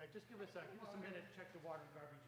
Yeah, just give us a minute to check the water and garbage.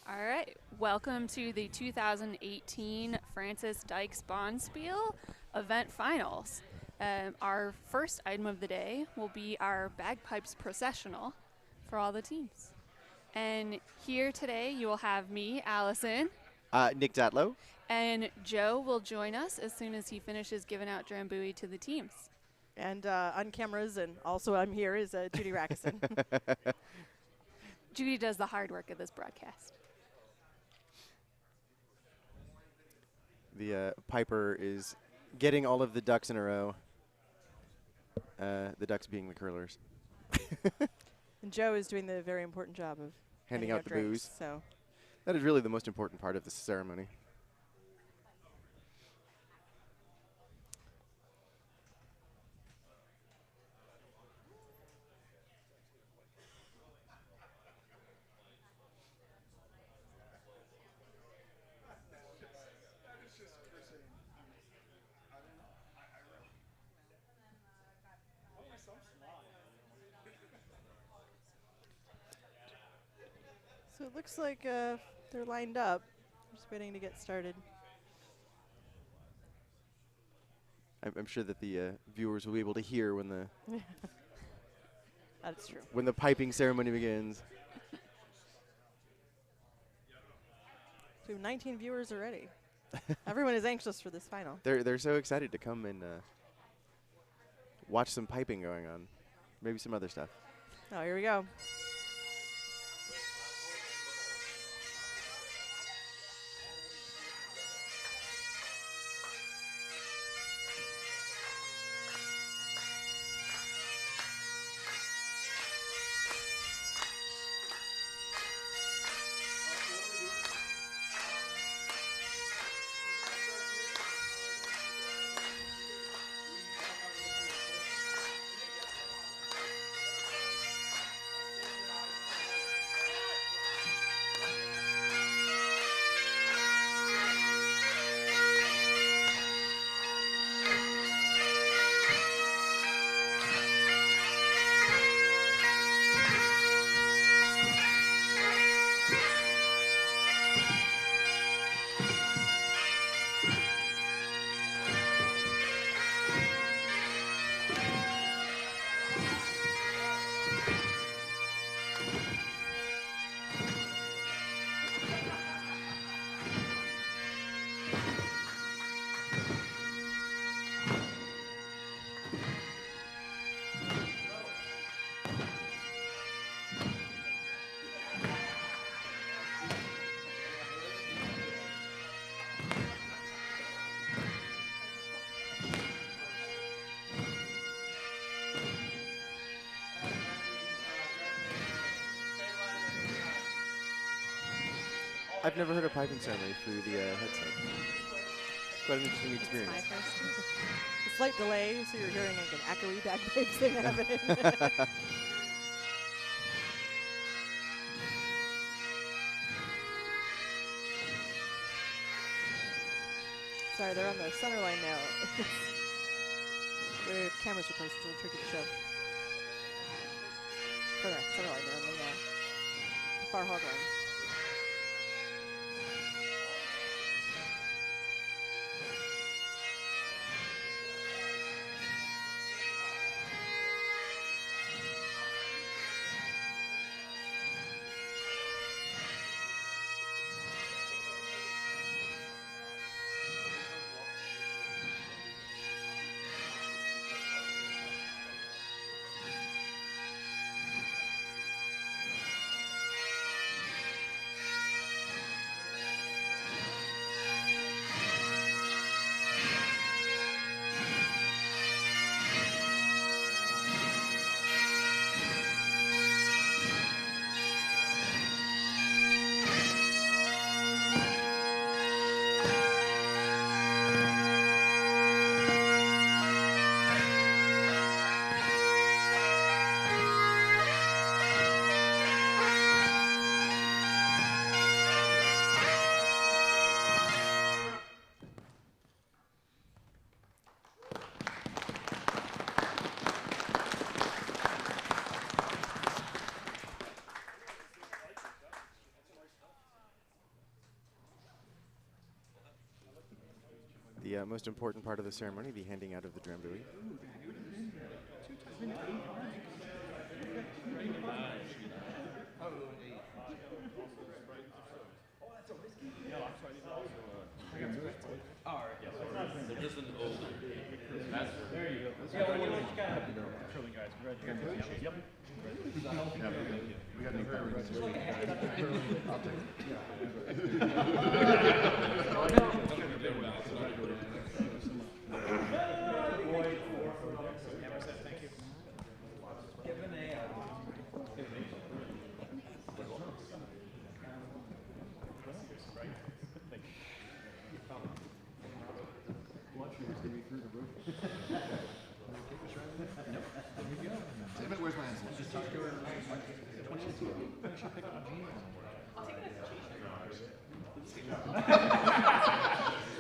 All right, welcome to the 2018 Francis Dykes Bonspiel event finals. Our first item of the day will be our bagpipes processional for all the teams. And here today you will have me, Allison, Nick Datlow. and Joe will join us as soon as he finishes giving out Drambuie to the teams. And on cameras, and also I'm here, is Judy Rackison. Judy does the hard work of this broadcast. The Piper is getting all of the ducks in a row. The ducks being the curlers. And Joe is doing the very important job of Handing out the drinks, booze. So That is really the most important part of this ceremony. so it looks like they're lined up. Just waiting to get started. I'm sure that the viewers will be able to hear when That's true. the piping ceremony begins. So we have 19 viewers already. Everyone is anxious for this final. They're so excited to come and watch some piping going on. Maybe some other stuff. Oh, here we go. I've never heard a piping ceremony through the headset. Quite an interesting It's my experience. first. A slight delay, so you're hearing like an echoey bagpipe thing happening. Sorry, they're on the center line now. Where cameras are placed, it's a little tricky to show. For the center line, they're on the far hog line. The most important part of the ceremony, the handing out of the drambuie. They're just an older. There you go. Yeah, well, you got curling guys. Congratulations. Yep. We got any curling? Where's my answer? Just talk to her.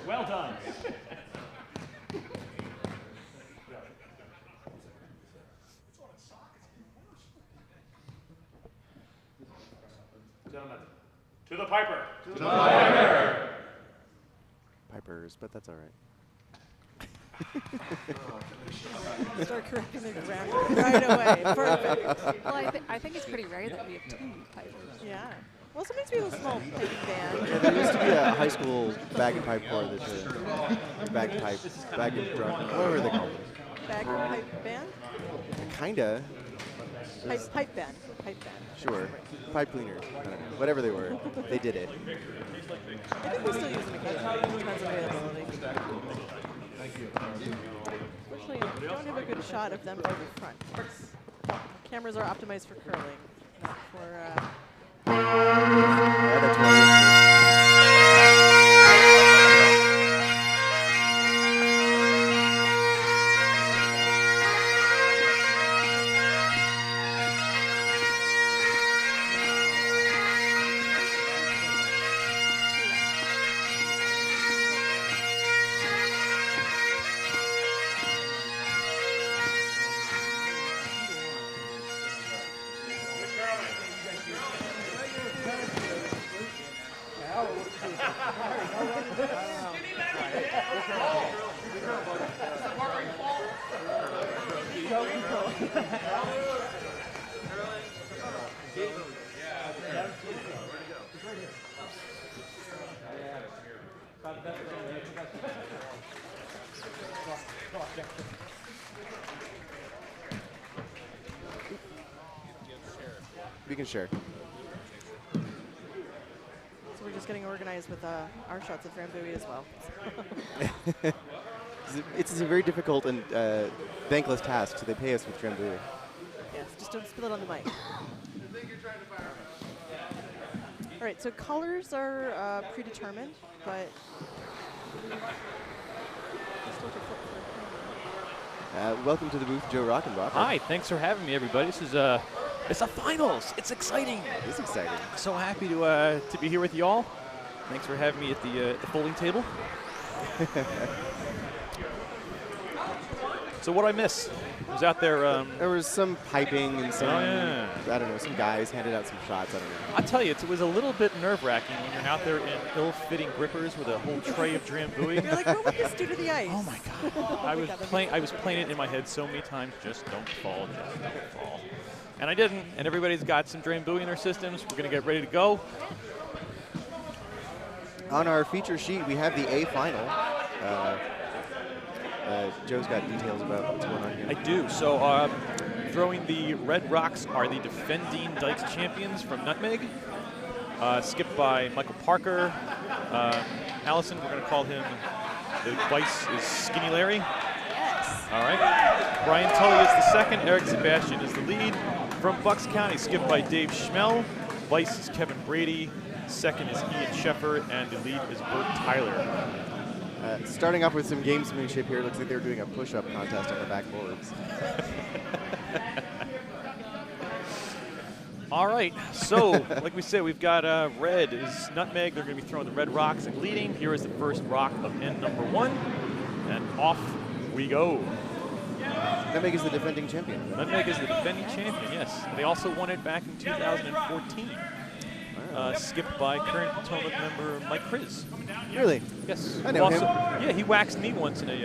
Well done. Gentlemen, to the piper. To the piper. Pipers, but that's all right. Start correcting the grammar right away. Perfect. Well, I think it's pretty rare that we have two pipers. Yeah. Well, sometimes we have a small piping band. Yeah, there used to be a high school bag and pipe corps that bagpipe, bag and drum, whatever they call it. Bagpipe band? Kinda, Pipe band. Pipe band. sure. Pipe cleaners, I don't know. Whatever they were, they did it. I think we still use them occasionally. Depends on availability. Unfortunately, we don't have a good shot of them from the front. Cameras are optimized for curling, not for. Yeah, that's one of those We can share. So we're just getting organized with our shots of Drambuie as well. It's a very difficult and thankless task, so they pay us with Drambuie. Yes, just don't spill it on the mic. All right, so colors are predetermined, but Welcome to the booth, Joe Rockenbach. Hi, thanks for having me, everybody. This is it's a finals. It's exciting. It's exciting. So happy to be here with you all. Thanks for having me at the folding table. So what did I miss? I was out there. There was some piping and some, yeah. I don't know, some guys handed out some shots. I don't know. I'll tell you, it was a little bit nerve-wracking when you're out there in ill-fitting grippers with a whole tray of Drambuie. you're like, what would this do to the ice? Oh my God! I was playing it in my head so many times. Just don't fall, just don't fall. And I didn't. And everybody's got some Drambuie in their systems. We're gonna get ready to go. On our feature sheet, we have the A final. Joe's got details about what's going on here. I do. So throwing the Red Rocks are the defending Dykes champions from Nutmeg. Skipped by Michael Parker. Allison, we're going to call him, the vice is Skinny Larry. Yes. All right. Brian Tully is the second. Eric Sebastian is the lead. From Bucks County, skipped by Dave Schmel. Vice is Kevin Brady. Second is Ian Sheffer. And the lead is Bert Tyler. Starting off with some gamesmanship here, looks like they're doing a push-up contest on the backboards. All right, so like we said, we've got red is Nutmeg. They're going to be throwing the Red Rocks and leading. Here is the first rock of end number 1, and off we go. Nutmeg is the defending champion. Nutmeg is the defending champion, yes. They also won it back in 2014. Skipped by current Potomac member Mike Kriz. Really? Yes. I know him. Yeah, he waxed me once in a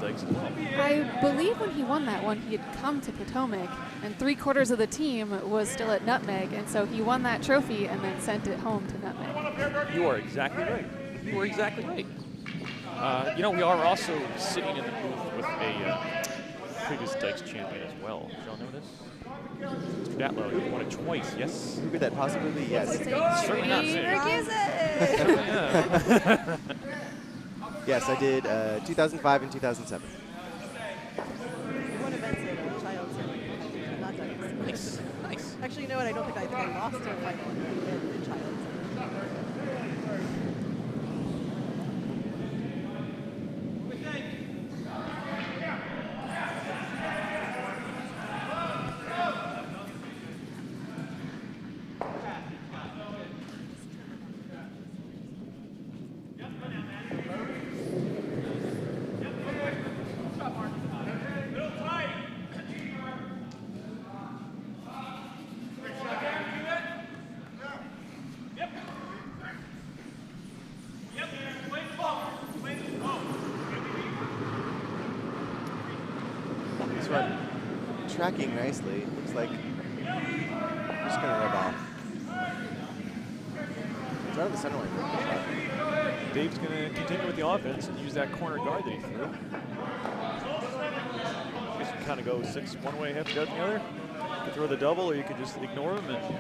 Dykes as well. I believe when he won that one, he had come to Potomac, and 3/4 of the team was still at Nutmeg, and so he won that trophy and then sent it home to Nutmeg. You are exactly right. You are exactly right. You know, we are also sitting in the booth with a previous Dykes champion as well. Did y'all know this? Mr. Datlow, you won it twice, yes? Who could that possibly be? Yes. Certainly not me. Yes, I did 2005 and 2007. One event in Childs and not Dykes. Nice, nice. Actually, you know what? I think I lost a final in Childs. Tracking nicely. Looks like just gonna rub off. It's out of the center line. Dave's going to continue with the offense and use that corner guard that he threw. I guess you can kind of go 6 one way, half dozen the other. You could throw the double, or you could just ignore him and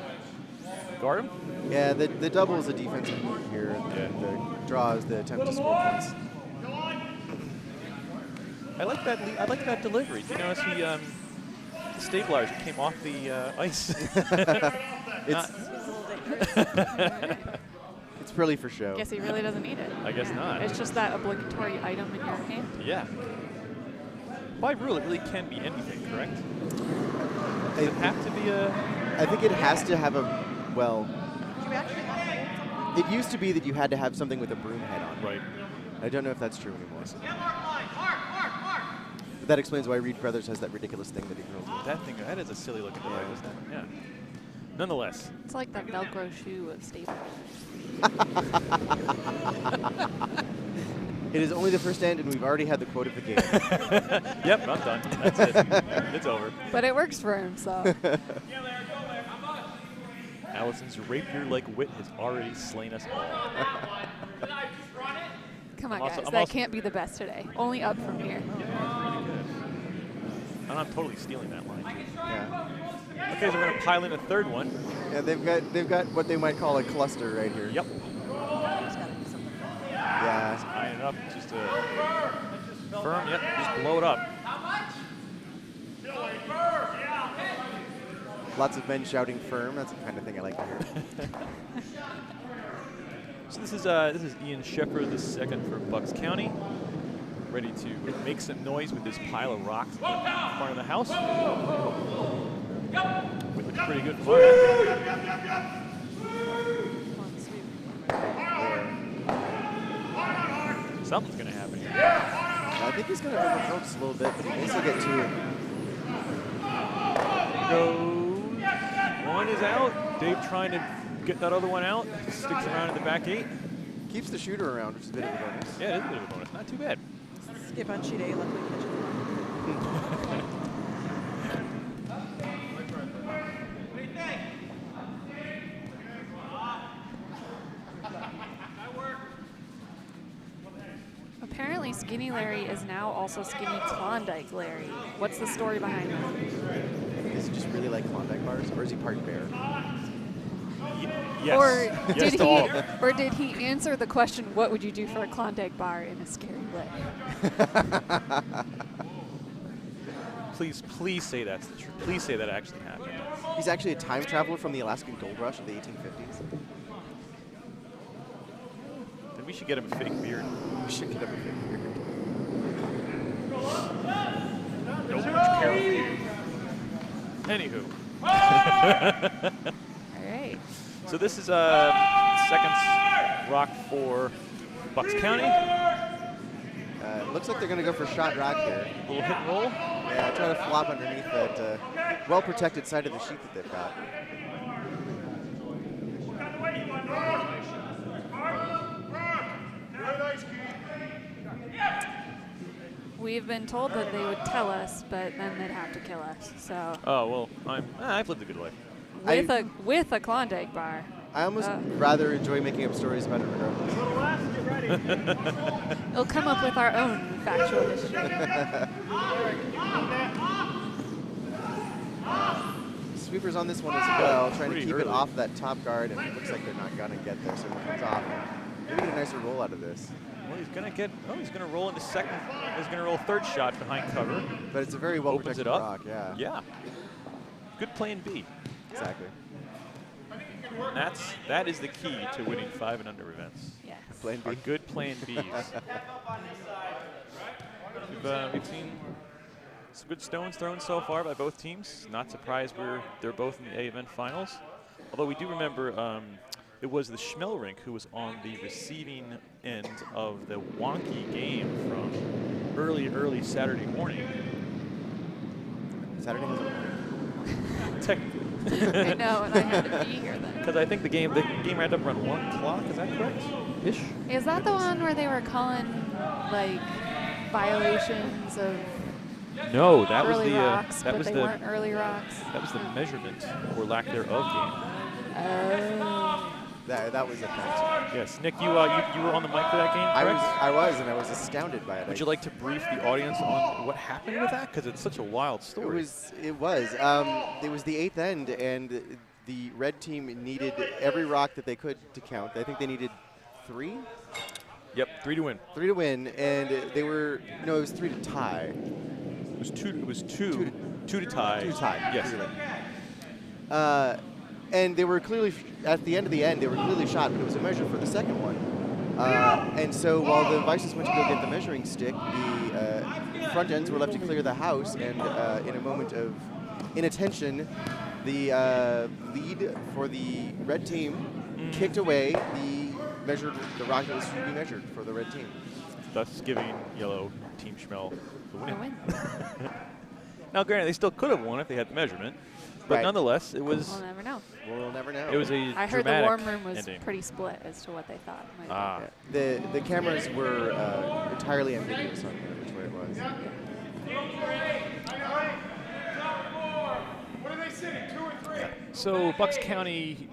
guard him. Yeah, the double is a defensive move here. Yeah. The draw is the attempt to score points. I like that. I like that delivery. Do you notice he the stabilizer came off the ice? It's purely for show. Guess he really doesn't need it. I guess not. It's just that obligatory item in your hand. Yeah. By rule, it really can be anything, correct? Does it have to be a... I think it has to have a, well, Did you actually not hold something? it used to be that you had to have something with a broom head on. Right. I don't know if that's true anymore. But that explains why Reed Brothers has that ridiculous thing that he throws with. That is a silly looking device, isn't it? Yeah. Nonetheless. It's like that Velcro shoe of Staples. It is only the first end, and we've already had the quote of the game. Yep, I'm done. That's it. It's over. But it works for him, so. Allison's rapier-like wit has already slain us all. Come on, I'm also- guys. I'm That also- can't be the best today. Only up from here. And I'm totally stealing that line. Yeah. Okay, so we're going to pile in a third one. Yeah, they've got what they might call a cluster right here. Yep. There's gotta be something. Yeah. Iron it up. Just firm. Yep. Just blow it up. Lots of men shouting firm. That's the kind of thing I like to hear. So this is Ian Shepard, the second for Bucks County, ready to make some noise with this pile of rocks in front of the house. It looks pretty good for Something's going to happen here. I think he's going to overthrow just a little bit, but he needs to get to it. Goes. One is out. Dave trying to get that other one out. Sticks around in the back 8. Keeps the shooter around, which is a bit of a bonus. Yeah, it is a bit of a bonus. Not too bad. Skip on sheet A, luckily catch it. Apparently, Skinny Larry is now also Skinny Klondike Larry. What's the story behind that? Does he just really like Klondike bars, or is he part bear? Yes. Or Yes did to he, all of them. or did he answer the question, "What would you do for a Klondike bar?" in a scary way? Please say that's the truth. Please say that actually happened. He's actually a time traveler from the Alaskan Gold Rush of the 1850s. Then we should get him a fake beard. We should get him a fake beard. No much care for you. Anywho. All right. So this is second rock for Bucks County. Looks like they're going to go for shot rock here. Little hit and roll. Yeah, try to flop underneath that well-protected side of the sheet that they've got. We've been told that they would tell us, but then they'd have to kill us. So Oh well, I've lived a good life. with a Klondike bar. I almost rather enjoy making up stories about it regardless. We'll come up with our own factual history. Sweepers on this one as well, trying to Pretty keep early. it off that top guard, and it looks like they're not going to get there, so it comes off. Maybe get a nicer roll out of this. Well, he's gonna get. Oh, he's gonna roll into second. He's gonna roll third shot behind cover. But it's a very Opens well-protected it up. rock, yeah. Yeah. Good plan B. Exactly. That is the key to winning 5 and under events. Yes. Plan B. Are good plan Bs. We've seen some good stones thrown so far by both teams. Not surprised they're both in the A event finals. Although we do remember it was the Schmelrink who was on the receiving end of the wonky game from early Saturday morning. Saturday has a Technically. I know, and I had to be here then. Because I think the game wrapped up around 1 o'clock. Is that correct? Ish. Is that the one where they were calling like violations of No, that was early the rocks, that but was they the weren't early rocks? that was the measurement or lack thereof game. Oh. that was a fact. Yes, Nick, you were on the mic for that game, correct? I was, and I was astounded by it. Would you like to brief the audience on what happened with that? Because it's such a wild story. It was the 8th end, and the red team needed every rock that they could to count. I think they needed 3? Yep, 3 to win. 3 to win, and it was 3 to tie. It was two to tie. 2 to tie. Yes. 3 to win. And they were clearly, at the end of the end, they were clearly shot, but it was a measure for the second one. And so while the Vices went to go get the measuring stick, the front ends were left to clear the house, and in a moment of inattention, the lead for the red team kicked away the rock that was to be measured for the red team. Thus giving yellow Team Schmel the A win. win. Now, granted, they still could have won if they had the measurement, but Right. nonetheless, it was We'll never know. We'll never know. it was a I heard the dramatic warm room was ending. pretty split as to what they thought. Might be. Ah, The cameras were entirely ambiguous on which way it was. so Bucks County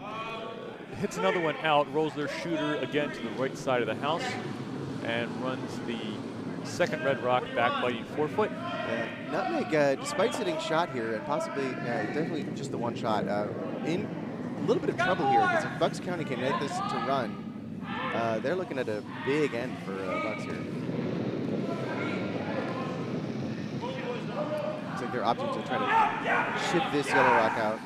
hits another one out, rolls their shooter again to the right side of the house, and runs the second red rock back by 4 foot. Nutmeg, despite sitting shot here, and possibly, definitely just the one shot, in a little bit of trouble here, because if Bucks County can make this to run, they're looking at a big end for Bucks here. Looks like they're opting to try to ship this yellow rock out.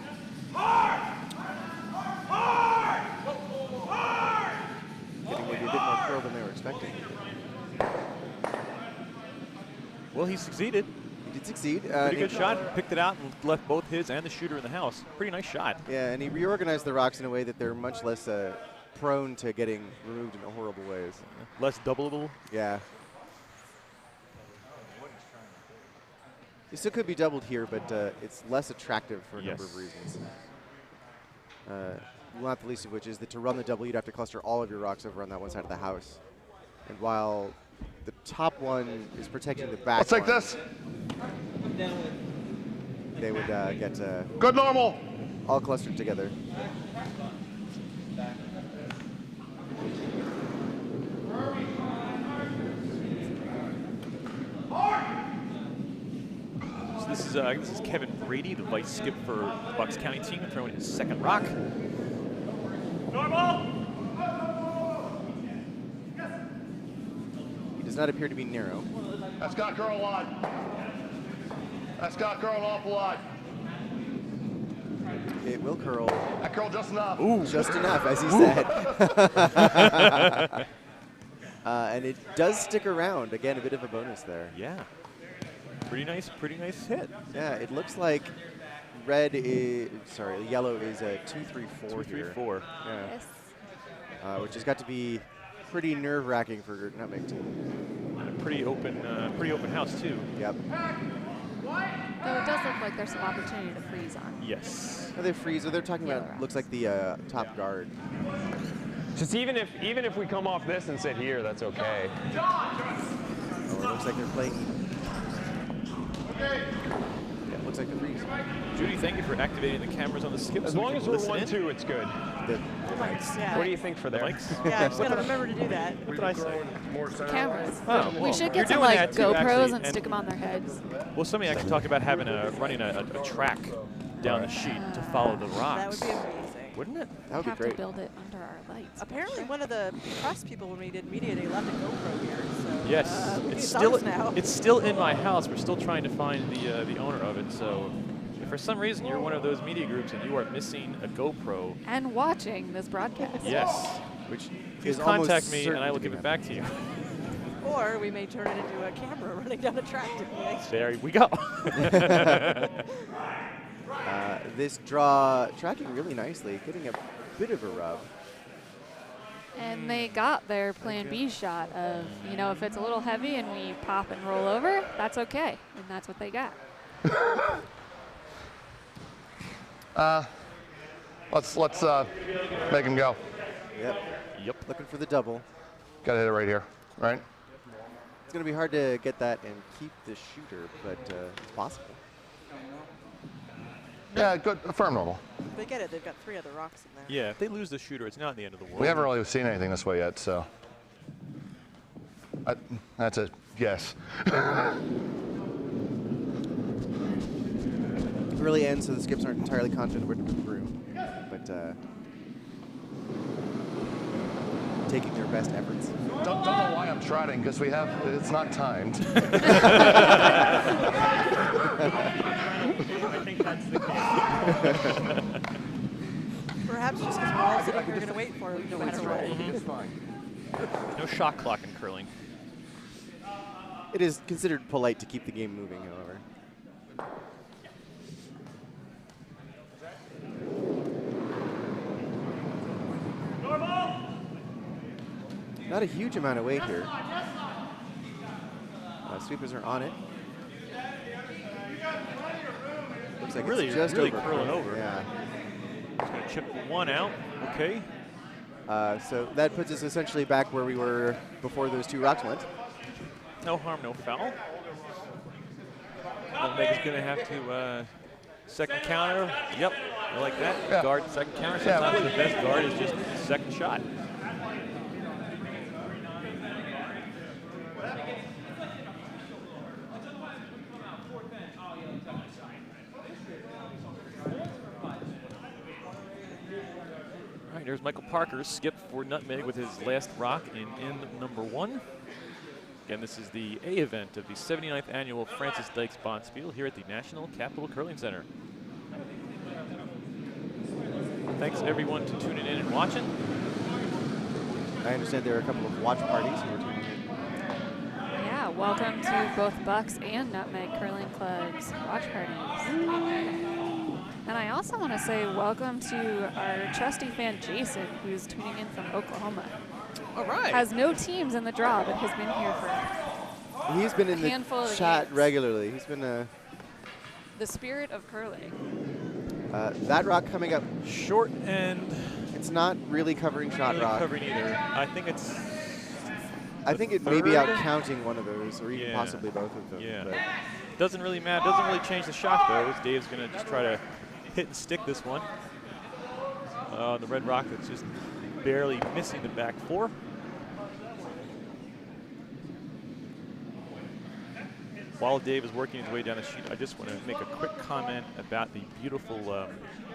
expecting. Well, he succeeded. He did succeed. Pretty good shot. Picked it out and left both his and the shooter in the house. Pretty nice shot. Yeah, and he reorganized the rocks in a way that they're much less prone to getting removed in horrible ways. Less doubleable. Yeah. It still could be doubled here, but it's less attractive for a number of reasons. Not the least of which is that to run the double, you'd have to cluster all of your rocks over on that one side of the house. And while the top one is protecting the back, Let's take this. They would get Good normal. all clustered together. So this is Kevin Brady, the vice skip for the Bucks County team, throwing his second rock. Normal. He does not appear to be narrow. That's got curl a lot. That's got curl an awful lot. It will curl. That curl just enough. Ooh. Just enough, as he said. And it does stick around. Again, a bit of a bonus there. Yeah. Pretty nice hit. Yeah, it looks like yellow is a 2-3-4 here. 2-3-4. Yeah. Yes. Which has got to be pretty nerve-wracking for Nutmeg team. And a pretty open house too. Yep. Though it does look like there's some opportunity to freeze on. Yes. Oh, they freeze. They're talking Yellow about rocks. looks like the top guard. Just even if we come off this and sit here, that's okay. Oh, it looks like they're playing. Yeah, it looks like the freeze. Judy, thank you for activating the cameras on the skip. As so long we as can we're listen in. 1-2, it's good. The, Yeah. What do you think for The there? mics? Yeah, I just gotta remember to do that. What did I say? Cameras. Oh, We well, should you're get some doing like that too, GoPros actually, and stick them on their heads. Well, somebody actually talked about having running a track down the sheet to follow the rocks. That would be amazing. Wouldn't it? that would be Have to great. build it under our lights. Apparently, one of the press people when we did media day left a GoPro here. So Yes, it's ours now. it's still in my house. We're still trying to find the owner of it. So, if for some reason you're one of those media groups and you are missing a GoPro, And watching this broadcast. yes, which please is almost contact me and certain I will to be give it back to you. Or we may turn it into a camera running down a track. There we go. This draw tracking really nicely, getting a bit of a rub. And they got their plan B shot of, if it's a little heavy and we pop and roll over, that's okay. And that's what they got. Let's make him go. Yep. Yep. Looking for the double. Got to hit it right here, right? It's going to be hard to get that and keep the shooter, but it's possible. Yeah, good. Firm normal. They get it. They've got 3 other rocks in there. Yeah, if they lose the shooter, it's not the end of the world. We haven't really seen anything this way yet, so that's a yes. It really ends, so the skips aren't entirely confident with the broom, but taking their best efforts. Don't know why I'm trotting because it's not timed. I think that's the case. Perhaps just because we're all sitting here going to wait for him no matter what. It's fine. No shot clock in curling. It is considered polite to keep the game moving, however. Not a huge amount of weight here. Sweepers are on it. Looks like Really- it's just really over. curling over. Yeah. Just going to chip one out. Okay. So that puts us essentially back where we were before those 2 rocks went. No harm, no foul. Nutmeg is going to have to second counter. Yep, I like that. Yeah. Guard, second counter. Yeah, Sometimes please. the best guard is just the second shot. All right, there's Michael Parker's skip for Nutmeg with his last rock in number 1. Again, this is the A event of the 79th annual Francis Dykes Bonspiel here at the National Capital Curling Center. Thanks everyone to tuning in and watching. I understand there are a couple of watch parties who are tuning in. Yeah, welcome to both Bucks and Nutmeg Curling Club's watch parties. And I also want to say welcome to our trusty fan Jason, who's tuning in from Oklahoma. All right. Has no teams in the draw, but has been here for He's been in the handful of chat years. regularly. He's been the spirit of curling. that rock coming up. Short and It's not really covering shot really rock. covering either. I think it's. I think it may be third? out counting one of those, or even Yeah. possibly both of them. Yeah. but- Doesn't really matter. Doesn't really change the shot though. As Dave's gonna just try to hit and stick this one. The red rock that's just barely missing the back four. While Dave is working his way down the sheet, I just want to make a quick comment about the beautiful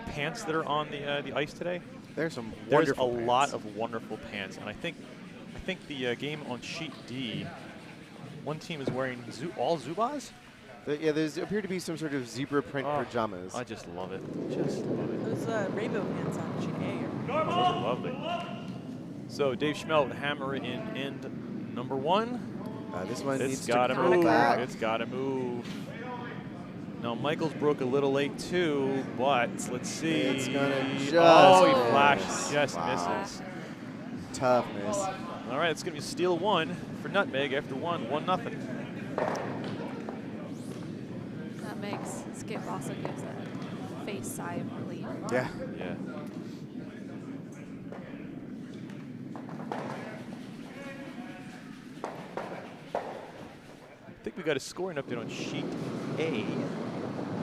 pants that are on the ice today. There's some There's wonderful a pants. lot of wonderful pants, and I think the game on sheet D, one team is wearing all Zubaz. Yeah, there's appear to be some sort of zebra print Oh, pajamas. I just love it. Just love it. Those rainbow pants on sheet A. Oh, those are lovely. So Dave Schmelt, hammer in end number one. This one It's needs got to to come move. back. It's got to move. Now Michaels broke a little late too, but let's see. It's gonna just oh, he miss. flashes, just Wow. misses. Tough miss. All right, it's gonna be steal one for Nutmeg after 1-0. Nutmeg's skip also gives a face sigh of relief. Yeah. Yeah. I think we got a scoring update on sheet A.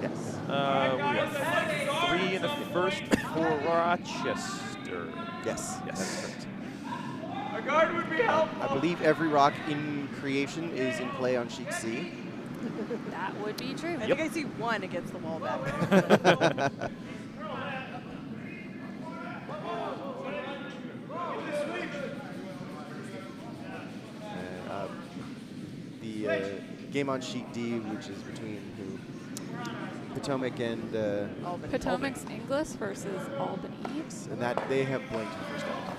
Yes. We have 3 in the first for Rochester. Yes. Yes. That's correct. A guard would be helpful. I believe every rock in creation is in play on sheet C. That would be true. I think I see one against the wall back there. The game on sheet D, which is between Potomac and Albany. Potomac's Inglis versus Albany. that they have blanked the first round.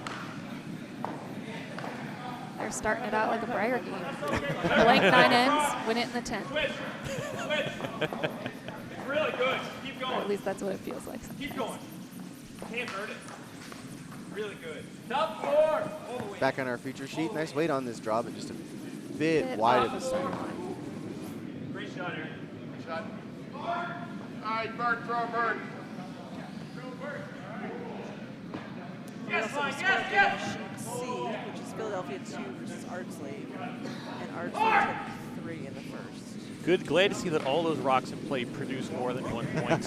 They're starting it out like a Briar game. Blank 9 ends, win it in the 10th. Really good. Keep Or going. at least that's what it feels like. Keep going. Can't hurt it. Really good. Top 4. All the way. Back on our feature sheet, nice weight on this draw, but just a bit wide of the center. Great shot, Aaron. Good shot. All right, Bird, throw a bird. We also have a score update on sheet C, which is Philadelphia 2 versus Ardsley. And Ardsley took 3 in the first. Good. Glad to see that all those rocks in play produce more than 1 point.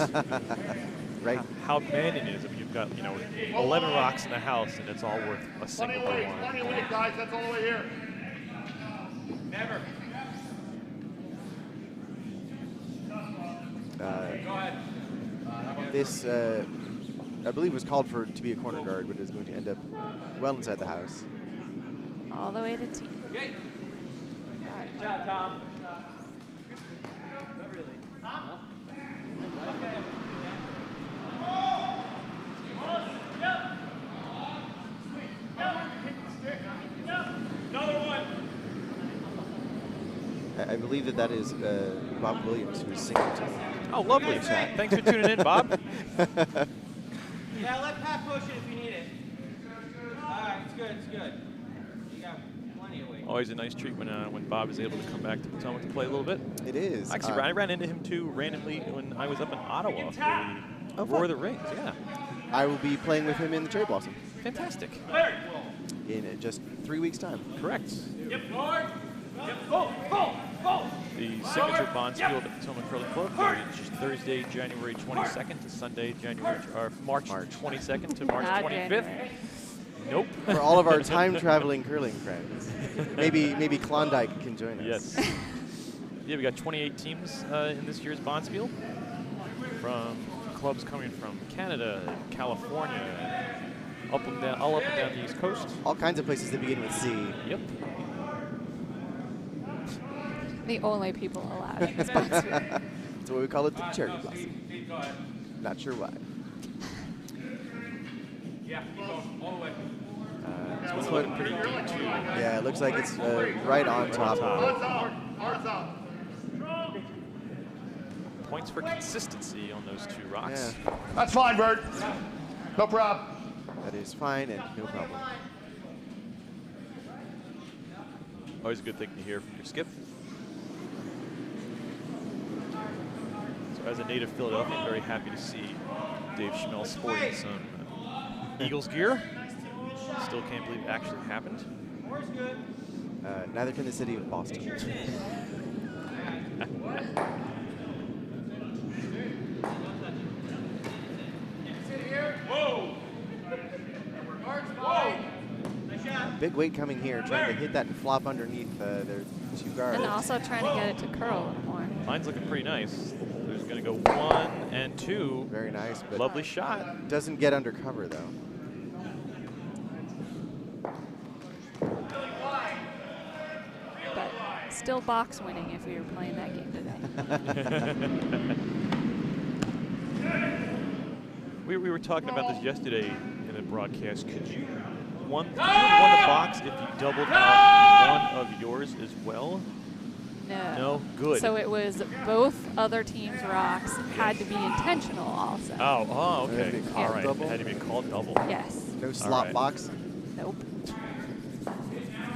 Right. How demanding it is. I mean, you've got 11 rocks in the house, and it's all worth a single Plenty of one. weight, guys. That's all the way here. Never. Go ahead. This, I believe, was called for to be a corner guard, but is going to end up well inside the house. All the way to T. Okay. Good job, Tom. Not really. Huh? Okay. Another one. I believe that is Bob Williams who's singing to me. Oh, lovely. Thanks for tuning in, Bob. Yeah, let Pat push it if you need it. All right, it's good, it's good. You got plenty of weight. Always a nice treat when Bob is able to come back to Potomac to play a little bit. It is. Actually, I ran into him too randomly when I was up in Ottawa for the Oh, Roar fun. of the Rings. Yeah, I will be playing with him in the Cherry Blossom fantastic. in just 3 weeks' time. Correct. Yep, forward. Yep, go, go, go. The signature Bonspiel at the Potomac Curling Club, Thursday, January 22nd to Sunday, March 22nd to March Not 25th. January. Nope. For all of our time-traveling curling friends, maybe Klondike can join us. Yes. Yeah, we got 28 teams in this year's Bonspiel, from clubs coming from Canada, California, all up and down the East Coast. All kinds of places that begin with C. Yep. The only people allowed in this box. That's what we call it, the Cherry Blossom. Steve, go ahead. Not sure why. Yeah, keep going, all the way. This one's looking pretty deep, too. Yeah, it looks like it's right on top. Arms out. Arms out. Points for consistency on those 2 rocks. Yeah, That's fine, Bert. No problem. that is fine and no problem. Always a good thing to hear from your skip. So as a native Philadelphian, I'm very happy to see Dave Schmel sporting some Eagles gear. Still can't believe it actually happened. Neither can the city of Boston. Big weight coming here, trying to hit that and flop underneath their 2 guards. And also trying to get it to curl more. Mine's looking pretty nice. There's going to go 1 and 2. Very nice, but Lovely shot. doesn't get under cover though. But still box winning if we were playing that game today. We were talking about this yesterday in the broadcast. Could you have won the box if you doubled out 1 of yours as well? No. No? Good. So it was both other teams' rocks had to be intentional also. Oh, It had okay. to be All called right. double? It had to be called double. Yes. No slop right. box. Nope.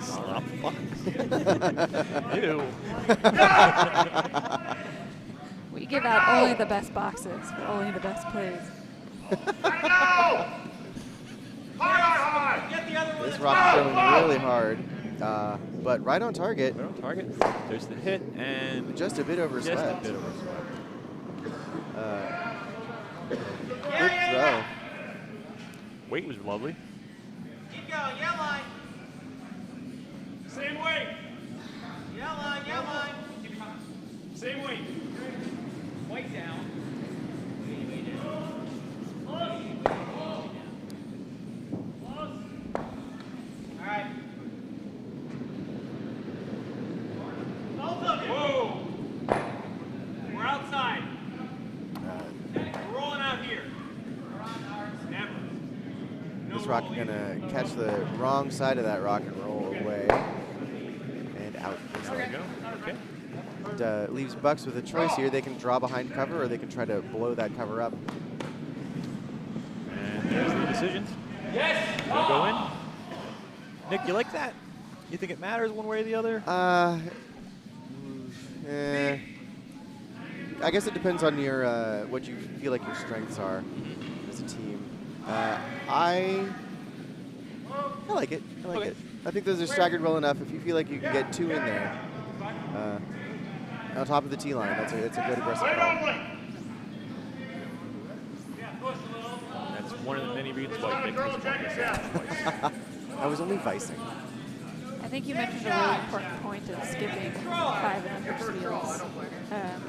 Slop box. Ew. We give out only the best boxes for only the best plays. This rock throwing really hard, but right on target. Right on target. There's the hit and Just a bit over just a swept. bit over swept. Good throw. Weight was lovely. Keep going, yell line. Same weight. Yell line, yell line. Same weight. Weight down. All right. Whoa. We're outside. We're rolling out here. Never. No This rock rolling. gonna catch the wrong side of that rock and roll away and out. There we go. Okay. It, leaves Bucks with a choice here. They can draw behind cover or they can try to blow that cover up. And there's the decision. Yes. Gonna go in. Nick, you like that? You think it matters one way or the other? I guess it depends on your what you feel like your strengths are as a team. I like it. I like Okay. it. I think those are staggered well enough. If you feel like you can get 2 in there, on top of the T line, that's a good aggressive call. That's one of the many reasons why Nick has won this twice. I was only vicing. I think you mentioned a really important point of skipping 5 and under steals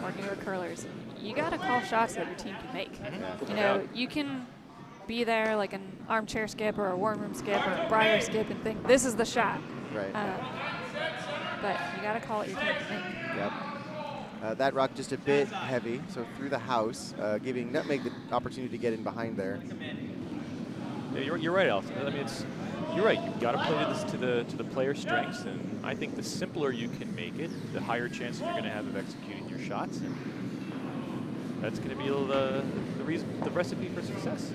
or newer curlers. You got to call shots that your team can make. You know, you can be there like an armchair skip or a warm room skip or a Briar skip and think this is the shot. Right. But you got to call it your team can make. Yep. That rock just a bit heavy, so through the house, giving Nutmeg the opportunity to get in behind there. Yeah, you're right, Alf. I mean, you're right. You've got to play this to the player's strengths, and I think the simpler you can make it, the higher chance you're going to have of executing your shots, and that's going to be the recipe for success.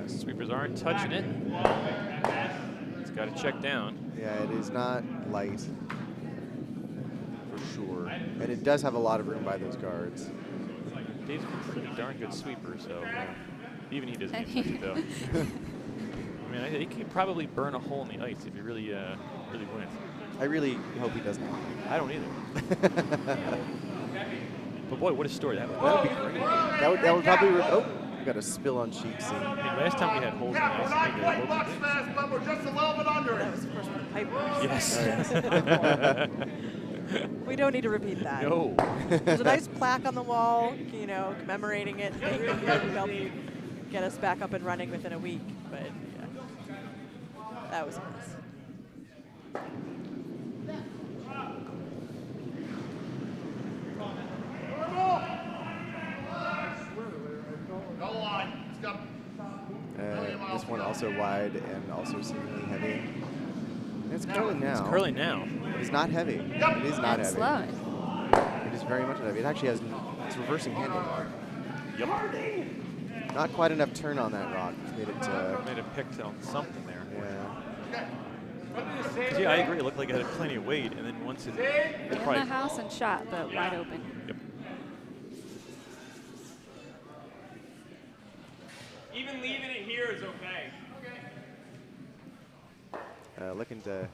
Sweepers aren't touching it. It's got to check down. Yeah, it is not light, for sure. And it does have a lot of room by those guards. Dave's a pretty darn good sweeper, so even he doesn't get touched, though. I mean, he can probably burn a hole in the ice if he really wins. I really hope he does not. I don't either. But boy, what a story that would be great. That would probably. Oh, we got a spill on sheets. I mean, last time we had holes in the ice, I think they were Bucks local fast, but we're just a little bit under That it. was, of course, with the pipe burst. Yes. We don't need to repeat that. No. There's a nice plaque on the wall, you know, commemorating it. Maybe help get us back up and running within a week. But yeah, that was a mess. also wide and also seemingly heavy. And it's curling now. It's curling now. It is not heavy. It is not And heavy. slowing. It is very much heavy. It actually has, it's reversing handling. Yep. Not quite enough turn on that rock. Made it, Made it pick on something there. yeah. 'Cause, yeah, I agree. It looked like it had plenty of weight, and then once it In probably, the house and shot, but wide open. Yep. Even leaving it here is okay. Looking to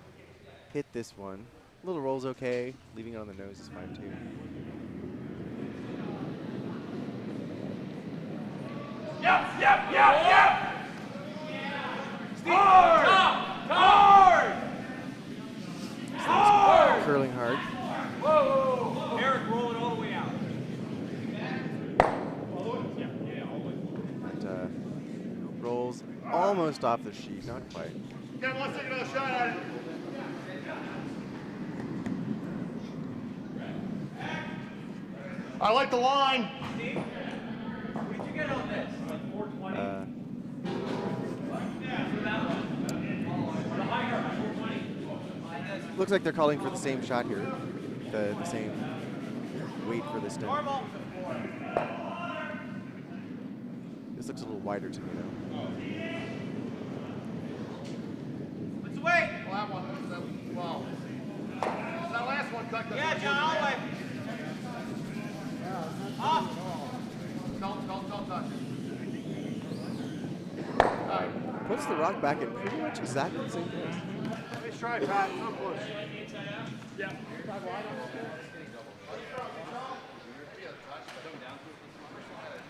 hit this one. Little roll's okay. Leaving it on the nose is fine too. Yep. Hard! Curling hard. Whoa! Eric, roll it all the way out. But, rolls almost off the sheet, not quite. Kevin, let's take another shot at it. I like the line. What did you get on this? Like 420? Looks like they're calling for the same shot here. The same weight for this stone. Normal. This looks a little wider to me though. What's the weight? Well, that one, wow. That last one cut. Yeah, John, all the way. Off. Don't touch it. Puts the rock back in pretty much exactly the same place. Nice try, Pat. Come push.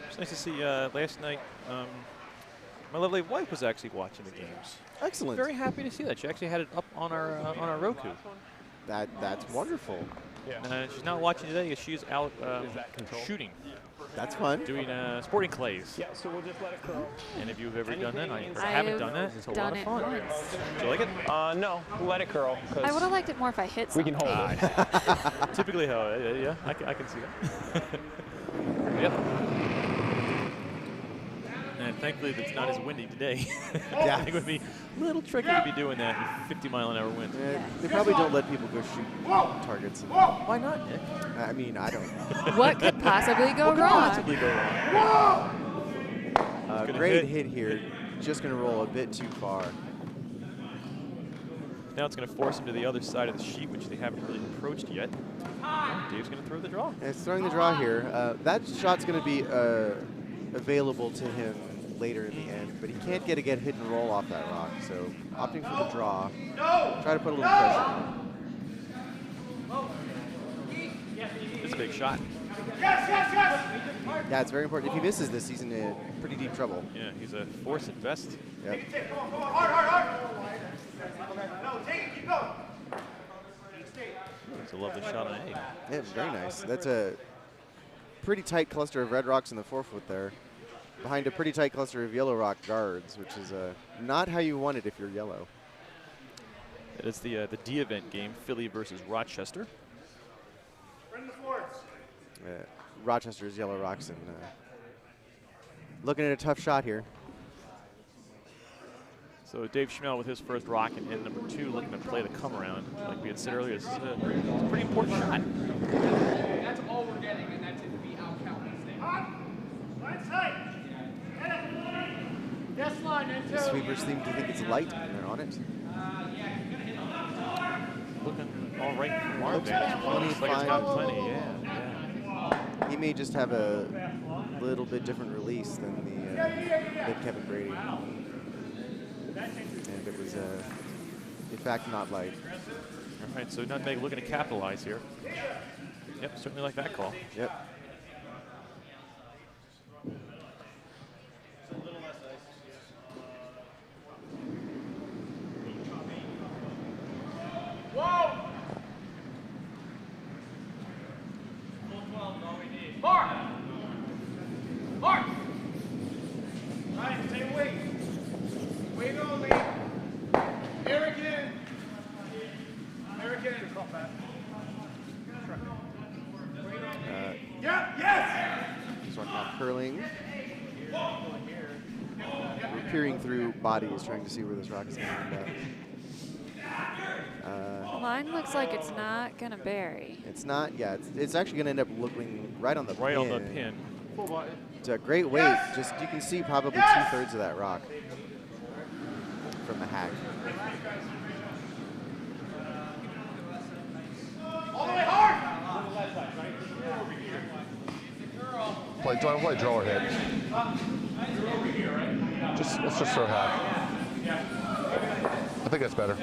It's nice to see last night. My lovely wife was actually watching the games. Excellent. Very happy to see that. She actually had it up on our Roku. That's wonderful. She's not watching today. She's out shooting, That's fun. doing sporting clays. Yeah, so we'll just let it curl. And if you've ever done that, I I haven't have done that. It's a lot done of it fun. once. Do you like it? No, let it curl. I would have liked it more if I hit We something. can hold it. Typically, how? Yeah, I can see that. Yep. And thankfully, it's not as windy today. Yeah. I think it would be a little tricky to be doing that in 50-mile-an-hour winds. They probably don't let people go shoot targets. Why not, Nick? I mean, I don't. What could possibly go wrong? Possibly go wrong. gonna Great hit. hit here. Just going to roll a bit too far. Now it's going to force him to the other side of the sheet, which they haven't really approached yet. Dave's going to throw the draw. And it's throwing the draw here. That shot's going to be available to him later in the end, but he can't get a hit and roll off that rock, so opting for the draw. Try to put a little pressure on him. It's a big shot. Yeah, it's very important. If he misses this, he's in pretty deep trouble. Yeah, he's a force at best. Yep. It's a lovely shot on A. Yeah, very nice. That's a pretty tight cluster of red rocks in the forefoot there, behind a pretty tight cluster of yellow rock guards, which is not how you want it if you're yellow. It is the D event game, Philly versus Rochester. Rochester's yellow rocks, and looking at a tough shot here. So Dave Schmel with his first rock, and end number 2 looking to play the come around. Like we had said earlier, this is a pretty important shot. That's all we're getting, and that's it to be out counting. Yes, line, and The sweepers seem to think it's light, and they're on it. Looking all right from our Looks vantage point. Looks like it's got 25. plenty, yeah. He may just have a little bit different release than than Kevin Brady. And it was, in fact, not light. All right, so Nutmeg looking to capitalize here. Yep, certainly like that call. Yep. Mark! Mark! Right, stay away. Wait on, Lee. Eric in. Eric in. Yes! He's working on curling. peering through bodies, trying to see where this rock is going to end up. Mine looks like it's not going to bury. It's not, yeah, it's actually going to end up looking right on the pin. Right on the pin. It's a great weight. Just, you can see probably 2/3 of that rock from the hack. Don't play drill or hit. Let's just throw hack. I think that's better.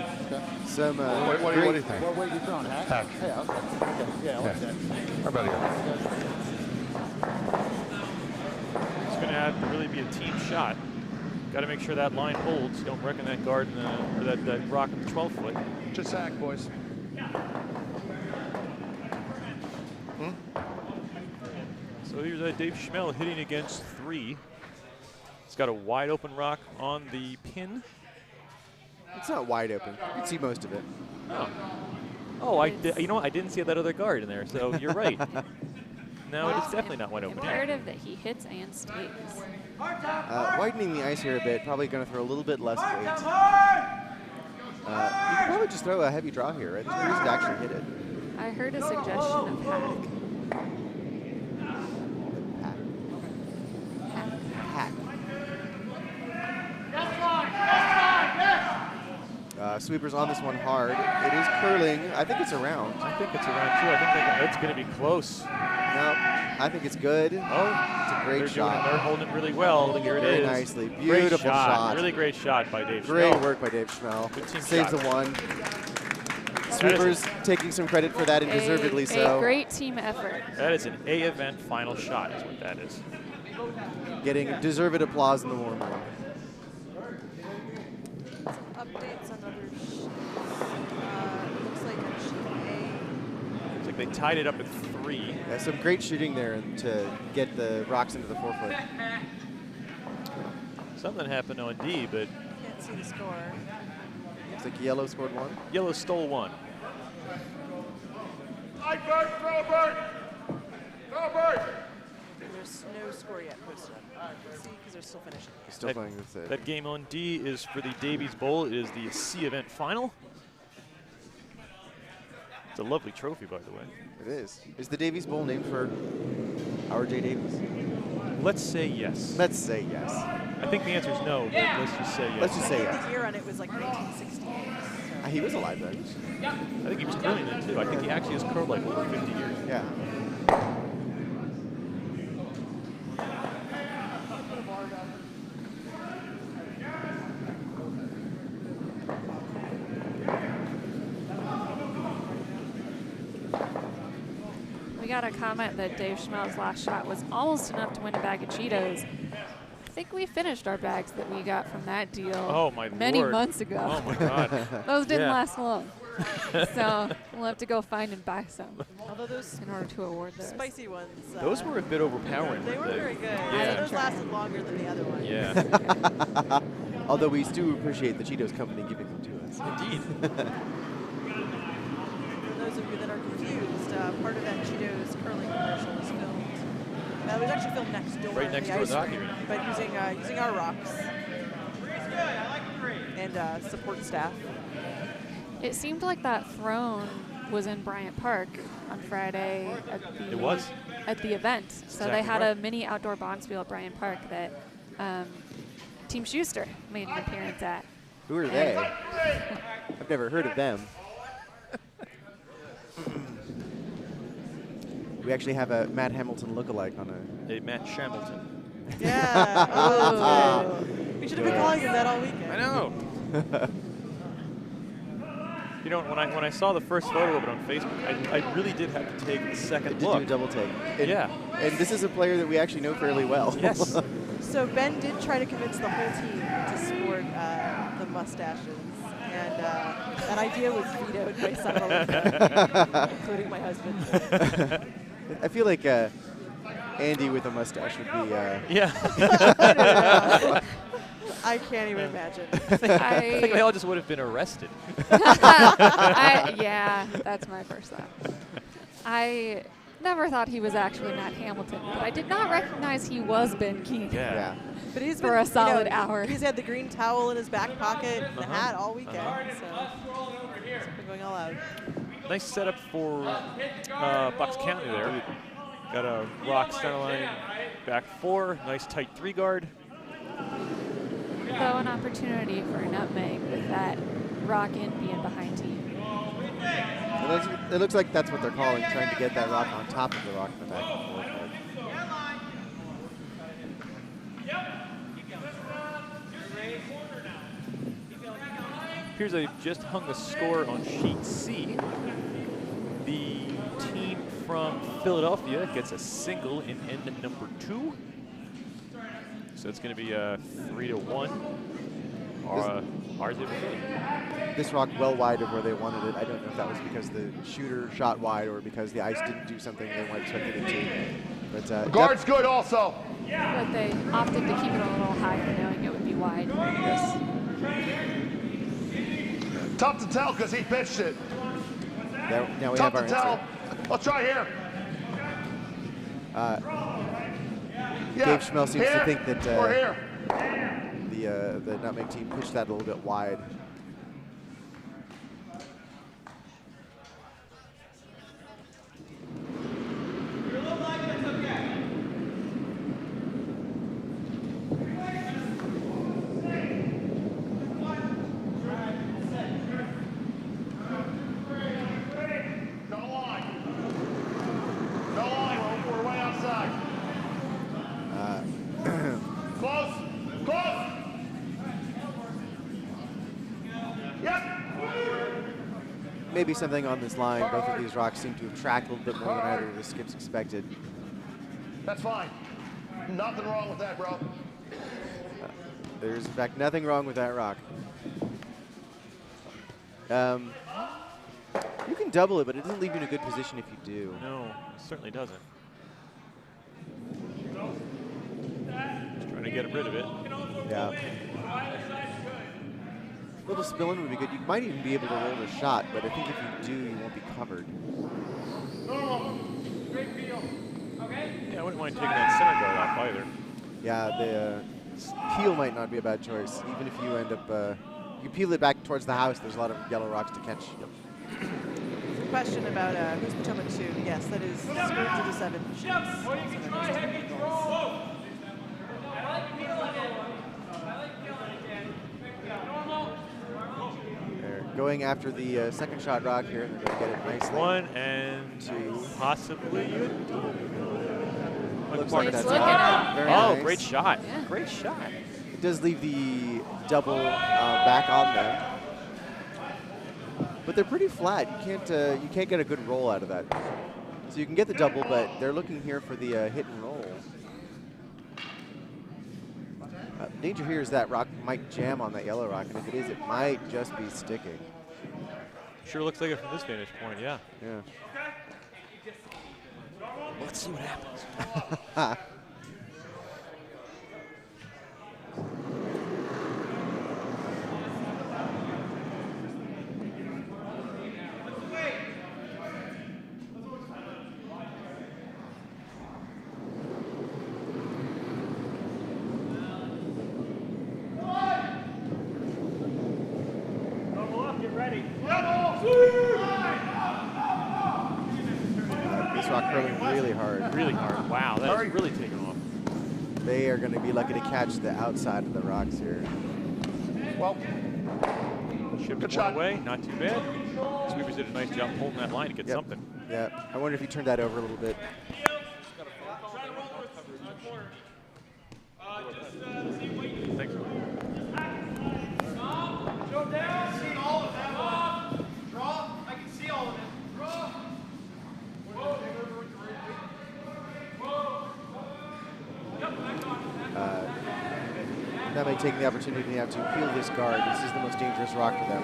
Some What do you think? What weight you throwing? Hack? Hack. Yeah, okay. Yeah, I like that. How about you? It's going to have to really be a team shot. Got to make sure that line holds. Don't reckon that guard in the, or that rock in the 12 foot. Just hack, boys. So here's Dave Schmel hitting against 3. He's got a wide open rock on the pin. It's not wide open. You can see most of it. Oh, you know what? I didn't see that other guard in there, so you're right. No, it is definitely not wide open. Imperative that he hits and stays. Widening the ice here a bit, probably going to throw a little bit less weight. You could probably just throw a heavy draw here, right? There's no reason to actually hit it. I heard a suggestion of hack. Hack. Sweepers on this one hard. It is curling. I think it's around. I think it's around 2. I think it's going to be close. No, I think it's good. Oh, it's a great shot. They're holding it really well. Here it Very is. nicely. Great Beautiful shot. Really great shot by Dave Great Schmel. work by Dave Schmel. Good team Saves shot. the one. Sweepers taking some credit for that, and deservedly so. A great team effort. That is an A event final shot is what that is. Getting deserved applause in the warm room. Updates on other sheets. Looks like on sheet Looks like they tied it up at 3. Yeah, some great shooting there to get the rocks into the 4 foot. Something happened on D, but A. Can't see the score. Looks like yellow scored 1. Yellow stole 1. There's no score yet posted up. See, because they're still finishing. Still playing with it. That game on D is for the Davies Bowl. It is the C event final. It's a lovely trophy, by the way. It is. Is the Davies Bowl named for Howard J. Davies? Let's say yes. Let's say yes. I think the answer is no, but let's just say yes. Let's just say The yes. year on it was like 1968. So. He was alive then. I think he was curling then, too. I think he actually has curled like over 50 years. Yeah. We got a comment that Dave Schmel's last shot was almost enough to win a bag of Cheetos. I think we finished our bags that we got from that deal Oh, my many Lord. months ago. Oh, my God. Those didn't Yeah. last long. So we'll have to go find and buy some Although those in order to award those. spicy ones. Those were a bit overpowering. They weren't were very good. Yeah. Those lasted longer than the other ones. Yeah, Although we do appreciate the Cheetos company giving them to us. indeed. For those of you that are confused, part of that Cheetos curling commercial was filmed. It was actually filmed next door. Right in next the door ice to the hockey rink, rink. but using our rocks. And support staff. It seemed like that throne was in Bryant Park on Friday at the It was. at the event. So they Exactly had right. a mini outdoor Bonspiel at Bryant Park that Team Schuster made an appearance at. Who are they? I've never heard of them. We actually have a Matt Hamilton lookalike on Hey, Matt Shamilton. Yeah. Oh, we should have been calling him that all weekend. I know. You know, when I saw the first photo of it on Facebook, I really did have to take a second to look. do a double take. And, Yeah. And this is a player that we actually know fairly well. Yes. So Ben did try to convince the whole team to sport the mustaches, and that idea was vetoed by several of them, including my husband. I feel like Andy with a mustache would be. Yeah. I can't even imagine. I think they all just would have been arrested. Yeah, that's my first thought. I Never thought he was actually Matt Hamilton, but I did not recognize he was Ben Keane. Yeah. But he's For been, a solid you know, hour. He's had the green towel in his back pocket, and the hat all weekend. So he's been going all out. Nice setup for Bucks County there. Got a rock center line, back 4, nice tight 3 guard. Though an opportunity for Nutmeg with that rock in being behind team. It looks like that's what they're calling, trying to get that rock on top of the rock in the back and forth. Appears they just hung the score on sheet C. The team from Philadelphia gets a single in end number 2. So it's going to be a 3-1. Ours is Philly. This rock well wide of where they wanted it. I don't know if that was because the shooter shot wide or because the ice didn't do something they might expect it to. But Guard's good also. But they opted to keep it a little higher, knowing it would be wide. yes. Tough to tell because he pitched it. Now we Tough have our to tell. answer. Let's try here. Dave Schmel seems to think that or here. the Nutmeg team pitched that a little bit wide. Maybe something on this line. Both of these rocks seem to have tracked a little bit more than either of the skips expected. That's fine. Nothing wrong with that, bro. There's, in fact, nothing wrong with that rock. You can double it, but it doesn't leave you in a good position if you do. No, it certainly doesn't. Just trying to get rid of it. Yeah. A little spilling would be good. You might even be able to roll the shot, but I think if you do, you won't be covered. Yeah, I wouldn't mind taking that center guard off either. Yeah, the peel might not be a bad choice. Even if you end up, you peel it back towards the house, there's a lot of yellow rocks to catch. There's a question about who's Potomac 2. Yes, that is Scrooge of the 7 sheets. They're going after the second shot rock here, and they're going to get it nicely. 1 and 2, possibly. Looks Mark, like It's that's looking out. at- Very Oh, nice. great shot. Yeah. Great shot. It does leave the double back on them. But they're pretty flat. You can't get a good roll out of that. So you can get the double, but they're looking here for the hit and roll. Danger here is that rock might jam on that yellow rock, and if it is, it might just be sticking. Sure looks like it from this vantage point, yeah. Yeah. Let's see what happens. This rock curling really hard. Really hard. Wow, that is really taking off. They are going to be lucky to catch the outside of the rocks here. Well, Shipped good it shot. one away, not too bad. Sweepers did a nice job holding that line to get Yep. something. Yeah, I wonder if he turned that over a little bit. Thanks. That may take the opportunity now to peel this guard. This is the most dangerous rock for them.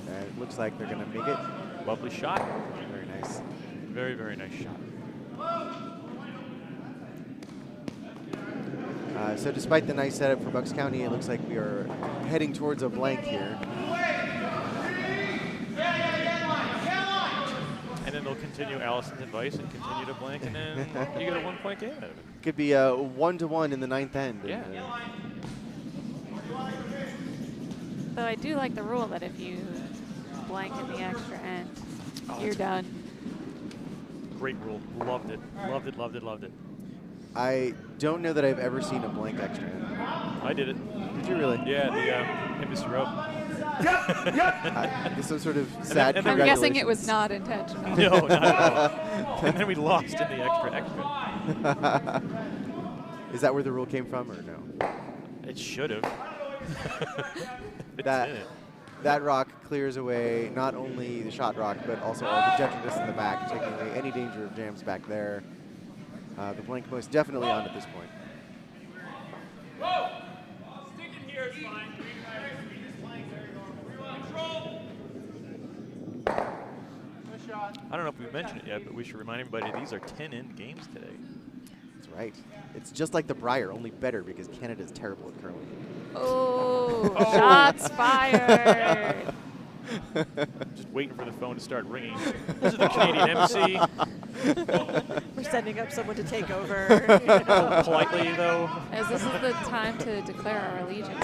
And it looks like they're going to make it. Lovely shot. Very nice. Very, very nice shot. So despite the nice setup for Bucks County, it looks like we are heading towards a blank here. And then they'll continue Allison's advice and continue to blank, and then you get a 1-point game out of it. Could be a 1-1 in the 9th end. Yeah. Though I do like the rule that if you blank in the extra end, you're done. Great rule. Loved it. Loved it, loved it, loved it. I don't know that I've ever seen a blank extra end. I did it. Did you really? Yeah, the Mr. Rope. This was sort of sad. I'm guessing it was not intentional. No, not at all. And then we lost in the extra. Is that where the rule came from, or no? It should have. That rock clears away not only the shot rock, but also all the detritus in the back, taking away any danger of jams back there. The blank most definitely on at this point. Sticking here is fine. I don't know if we've mentioned it yet, but we should remind everybody these are 10-end games today. That's right. It's just like the Briar, only better because Canada's terrible at curling. Oh, shots fired. Just waiting for the phone to start ringing. This is the Canadian MC. We're sending up someone to take over. Politely, though. As this is the time to declare our allegiance.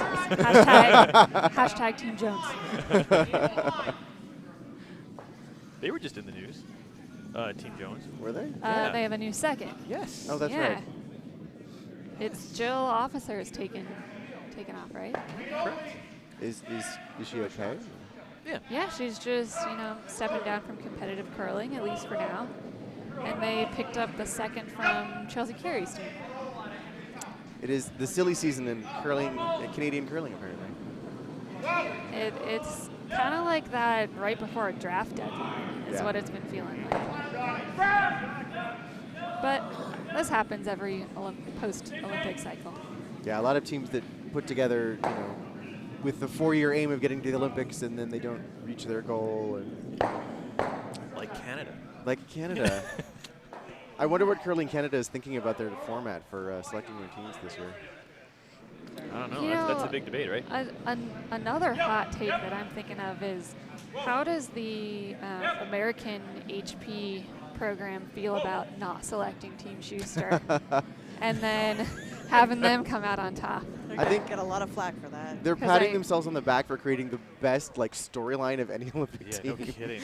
Hashtag Team Jones. They were just in the news. Team Jones. Were they? They have a new second. Yes. Oh, that's yeah. right. It's Jill Officer's taken off, right? Correct. Is she okay? Yeah. Yeah, she's just, stepping down from competitive curling, at least for now. And they picked up the second from Chelsea Carey's team. It is the silly season in curling, Canadian curling, apparently. It's kind of like that right before a draft deadline is what it's been feeling like. But this happens every post-Olympic cycle. Yeah, a lot of teams that put together, with the 4-year aim of getting to the Olympics, and then they don't reach their goal. And Like Canada. like Canada. I wonder what Curling Canada is thinking about their format for selecting their teams this year. I don't know. That's a big debate, right? Another hot take that I'm thinking of is, how does the American HP program feel about not selecting Team Schuster and then having them come out on top? I think get a lot of flack for that. They're patting themselves on the back for creating the best storyline of any Olympic team. No kidding.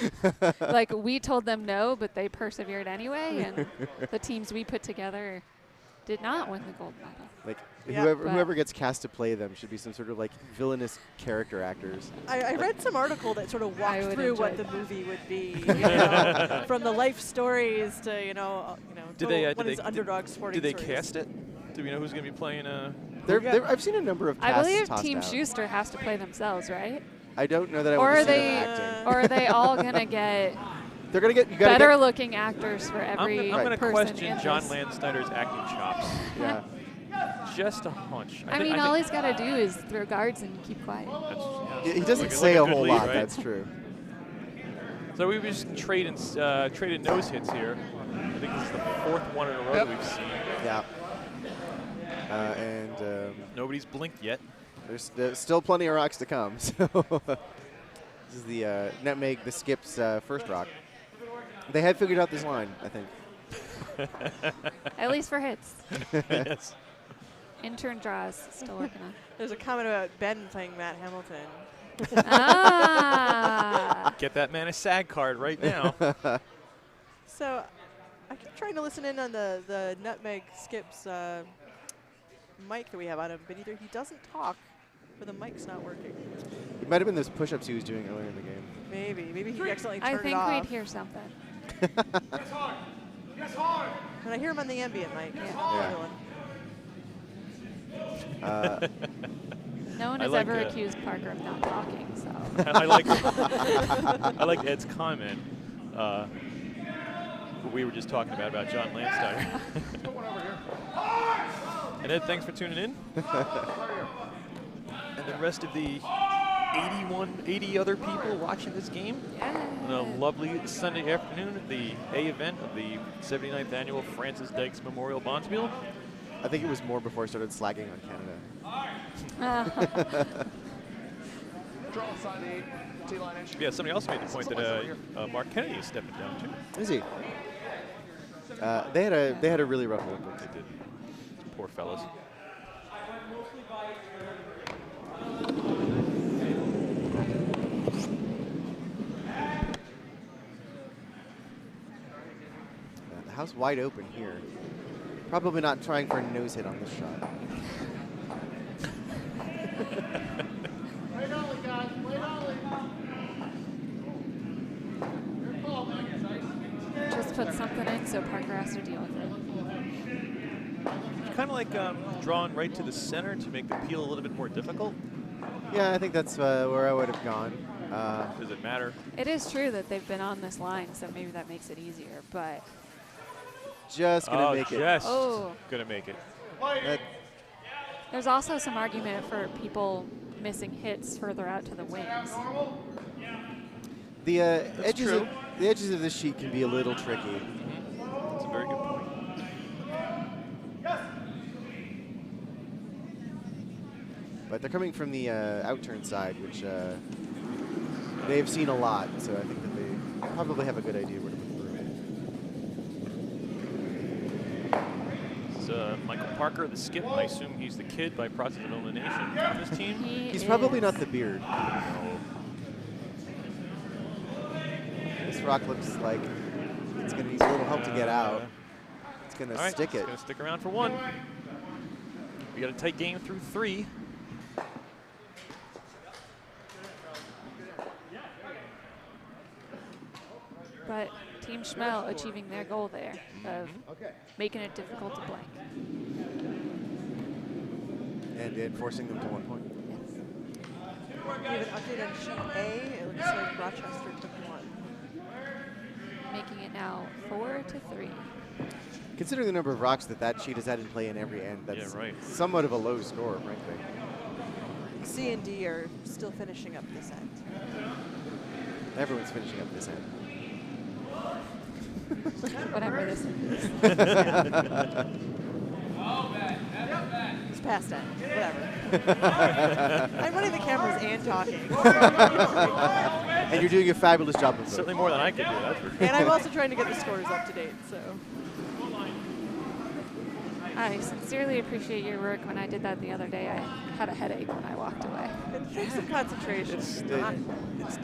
Like, we told them no, but they persevered anyway, and the teams we put together did not win the gold medal. Like, Yeah, whoever gets cast to play them should be some sort of villainous character actors. I read some article that sort of walked through what the movie would be, from the life stories to one of these underdog sporting Did they stories. cast it? Do we know who's going to be playing? I've seen a number of casts I believe tossed Team out. Schuster has to play themselves, right? I don't know that I Or want are to see they, them acting. or are they all gonna get They're gonna get better-looking actors for every I'm going to person question in John this. Landsnyder's acting chops. Yeah. Just a hunch. I mean, all he's got to do is throw guards and keep quiet. He doesn't like say a a good whole lead, lot. right? That's true. So we've just traded nose hits here. I think this is the 4th one in a row that we've seen. Yeah. Nobody's blinked yet. There's still plenty of rocks to come. So this is the Nutmeg, the Skip's first rock. They had figured out this line, I think. At least for hits. Yes. Intern draws, still working on. There's a comment about Ben playing Matt Hamilton. Get that man a SAG card right now. So I keep trying to listen in on the Nutmeg Skips mic that we have on him, but either he doesn't talk or the mic's not working. It might have been those push-ups he was doing earlier in the game. Maybe he accidentally turned I think it off. we'd hear something. Yes, hard. Yes, hard. And I hear him on the ambient mic. Yeah. No one I has like, ever accused Parker of not talking, so. I like Ed's comment. What we were just talking about John Landsnyder. And Ed, thanks for tuning in. And the rest of the 80 other people watching this game on a lovely Sunday afternoon at the A event of the 79th annual Francis Dykes Memorial Bonspiel. I think it was more before I started slagging on Canada. Draw side 8, T-line inch. Yeah, somebody else made the point that Mark Kennedy is stepping down too. Is he? They had a really rough Olympics. They did. Poor fellas. The house wide open here. Probably not trying for a nose hit on this shot. Wait only, guys. Wait only. Just put something in so Parker has to deal with it. Kind of like drawn right to the center to make the peel a little bit more difficult. Yeah, I think that's where I would have gone. Does it matter? It is true that they've been on this line, so maybe that makes it easier, but Just gonna make it. Just Oh. gonna make it. That- there's also some argument for people missing hits further out to the wings. the edges true. of the edges of this sheet can be a little tricky. That's a very good point. But they're coming from the outturn side, which they've seen a lot, so I think that they probably have a good idea where to put the room. This is Michael Parker, the skip. I assume he's the kid by process of elimination on this team. He's probably not the beard. This rock looks like it's going to need a little help to get out. It's going to stick it. It's going to stick around for one. We got a tight game through 3. But Team Schmel achieving their goal there of making it difficult to blank. And forcing them to 1 point. We have an update on sheet A. It looks like Rochester took 1. Making it now 4-3. Considering the number of rocks that sheet has had in play in every end, that's Yeah, right. somewhat of a low score, frankly. C and D are still finishing up this end. Everyone's finishing up this end. Whatever this is. It's past end. Whatever. I'm running the cameras and talking. And you're doing a fabulous job of Certainly both. more than I could do. That's for sure. And I'm also trying to get the scores up to date, so. I sincerely appreciate your work. When I did that the other day, I had a headache when I walked away. It takes some concentration. It's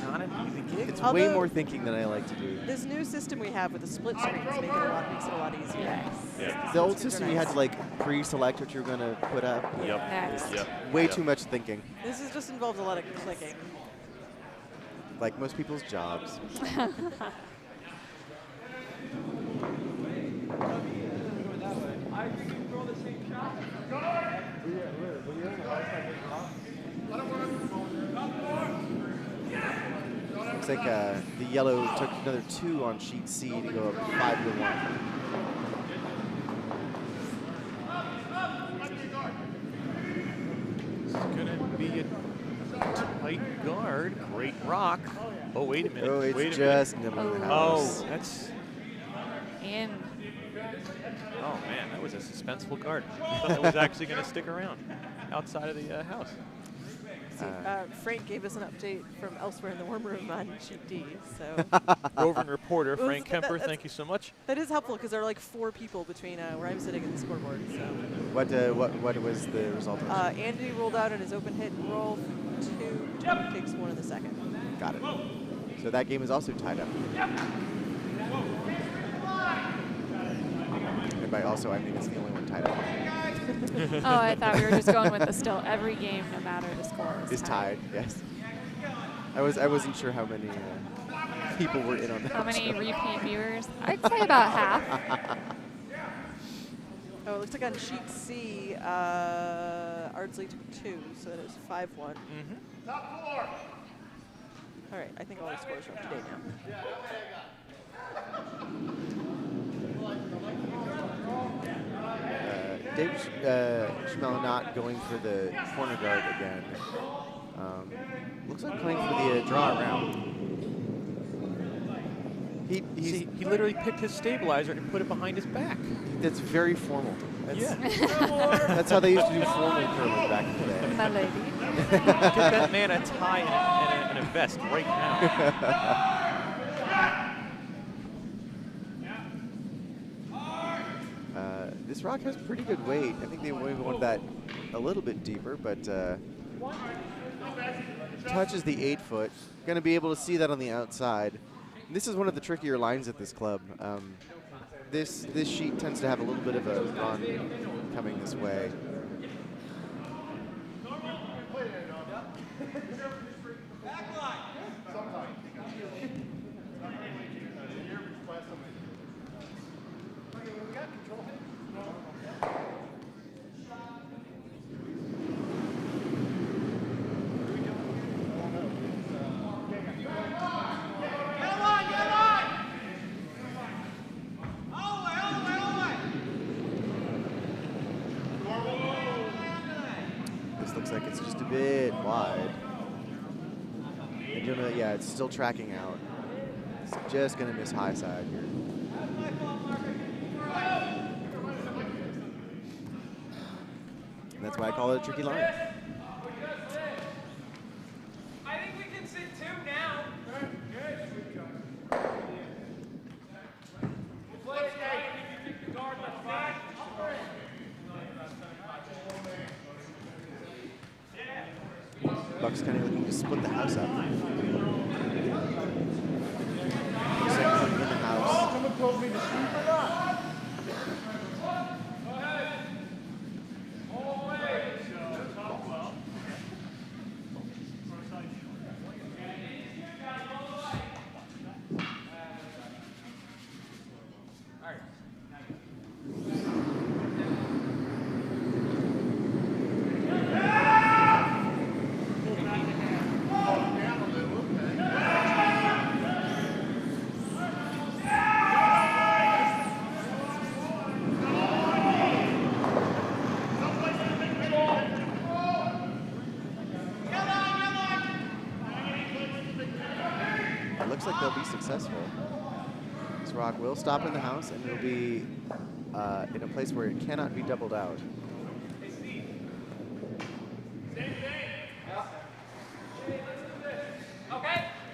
not an easy gig. It's way Although- more thinking than I like to do. This new system we have with the split screens makes it a lot easier. Yes. Yeah. The old system, you had to like pre-select what you were going to put up. Yep. Next. Yep. Way Yep. too much thinking, This is just involves a lot of clicking. like most people's jobs. Looks like the yellow took another 2 on sheet C to go up 5-1. This is going to be a tight guard. Great rock. Oh, wait a minute. Oh, wait it's a minute. just nibbling the Oh, house. that's... In. Oh, man, that was a suspenseful guard. I thought that was actually going to stick around outside of the house. See, Frank gave us an update from elsewhere in the warm room on sheet D, so. Roving reporter Well, Frank that- Kemper, that's- thank you so much. That is helpful because there are like 4 people between where I'm sitting and the scoreboard, so. What was the result of this? Andy rolled out on his open hit and roll 2. Tony takes 1 in the second. Got it. So that game is also tied up. And by also, I mean it's the only one tied up. Oh, I thought we were just going with the still. Every game, no matter the score, Is tied, yes. I wasn't sure how many people were in on that. How many show. repeat viewers? I'd say about half. Oh, it looks like on sheet C, Ardsley took 2, so that is 5-1. Top 4. All right, I think all the scores are up to date now. David Schmel not going for the corner guard again. Looks like playing for the draw around. He literally picked his stabilizer and put it behind his back. That's very formal. That's, Yeah. That's how they used to do formal curling back in the day. My lady. Give that man a tie and a vest right now. This rock has pretty good weight. I think they maybe wanted that a little bit deeper, but touches the 8-foot. Going to be able to see that on the outside. This is one of the trickier lines at this club. This sheet tends to have a little bit of a run coming this way. This looks like it's just a bit wide. And you'll know, yeah, it's still tracking out. It's just going to miss high side here. And that's why I call it a tricky line. I think we can sit 2 now. Play it, Dave. You pick the guard left back. Buck's kind of looking to split the house up. Second in the house. Someone told me to sleep or not. Looks like they'll be successful. This rock will stop in the house, and it'll be in a place where it cannot be doubled out.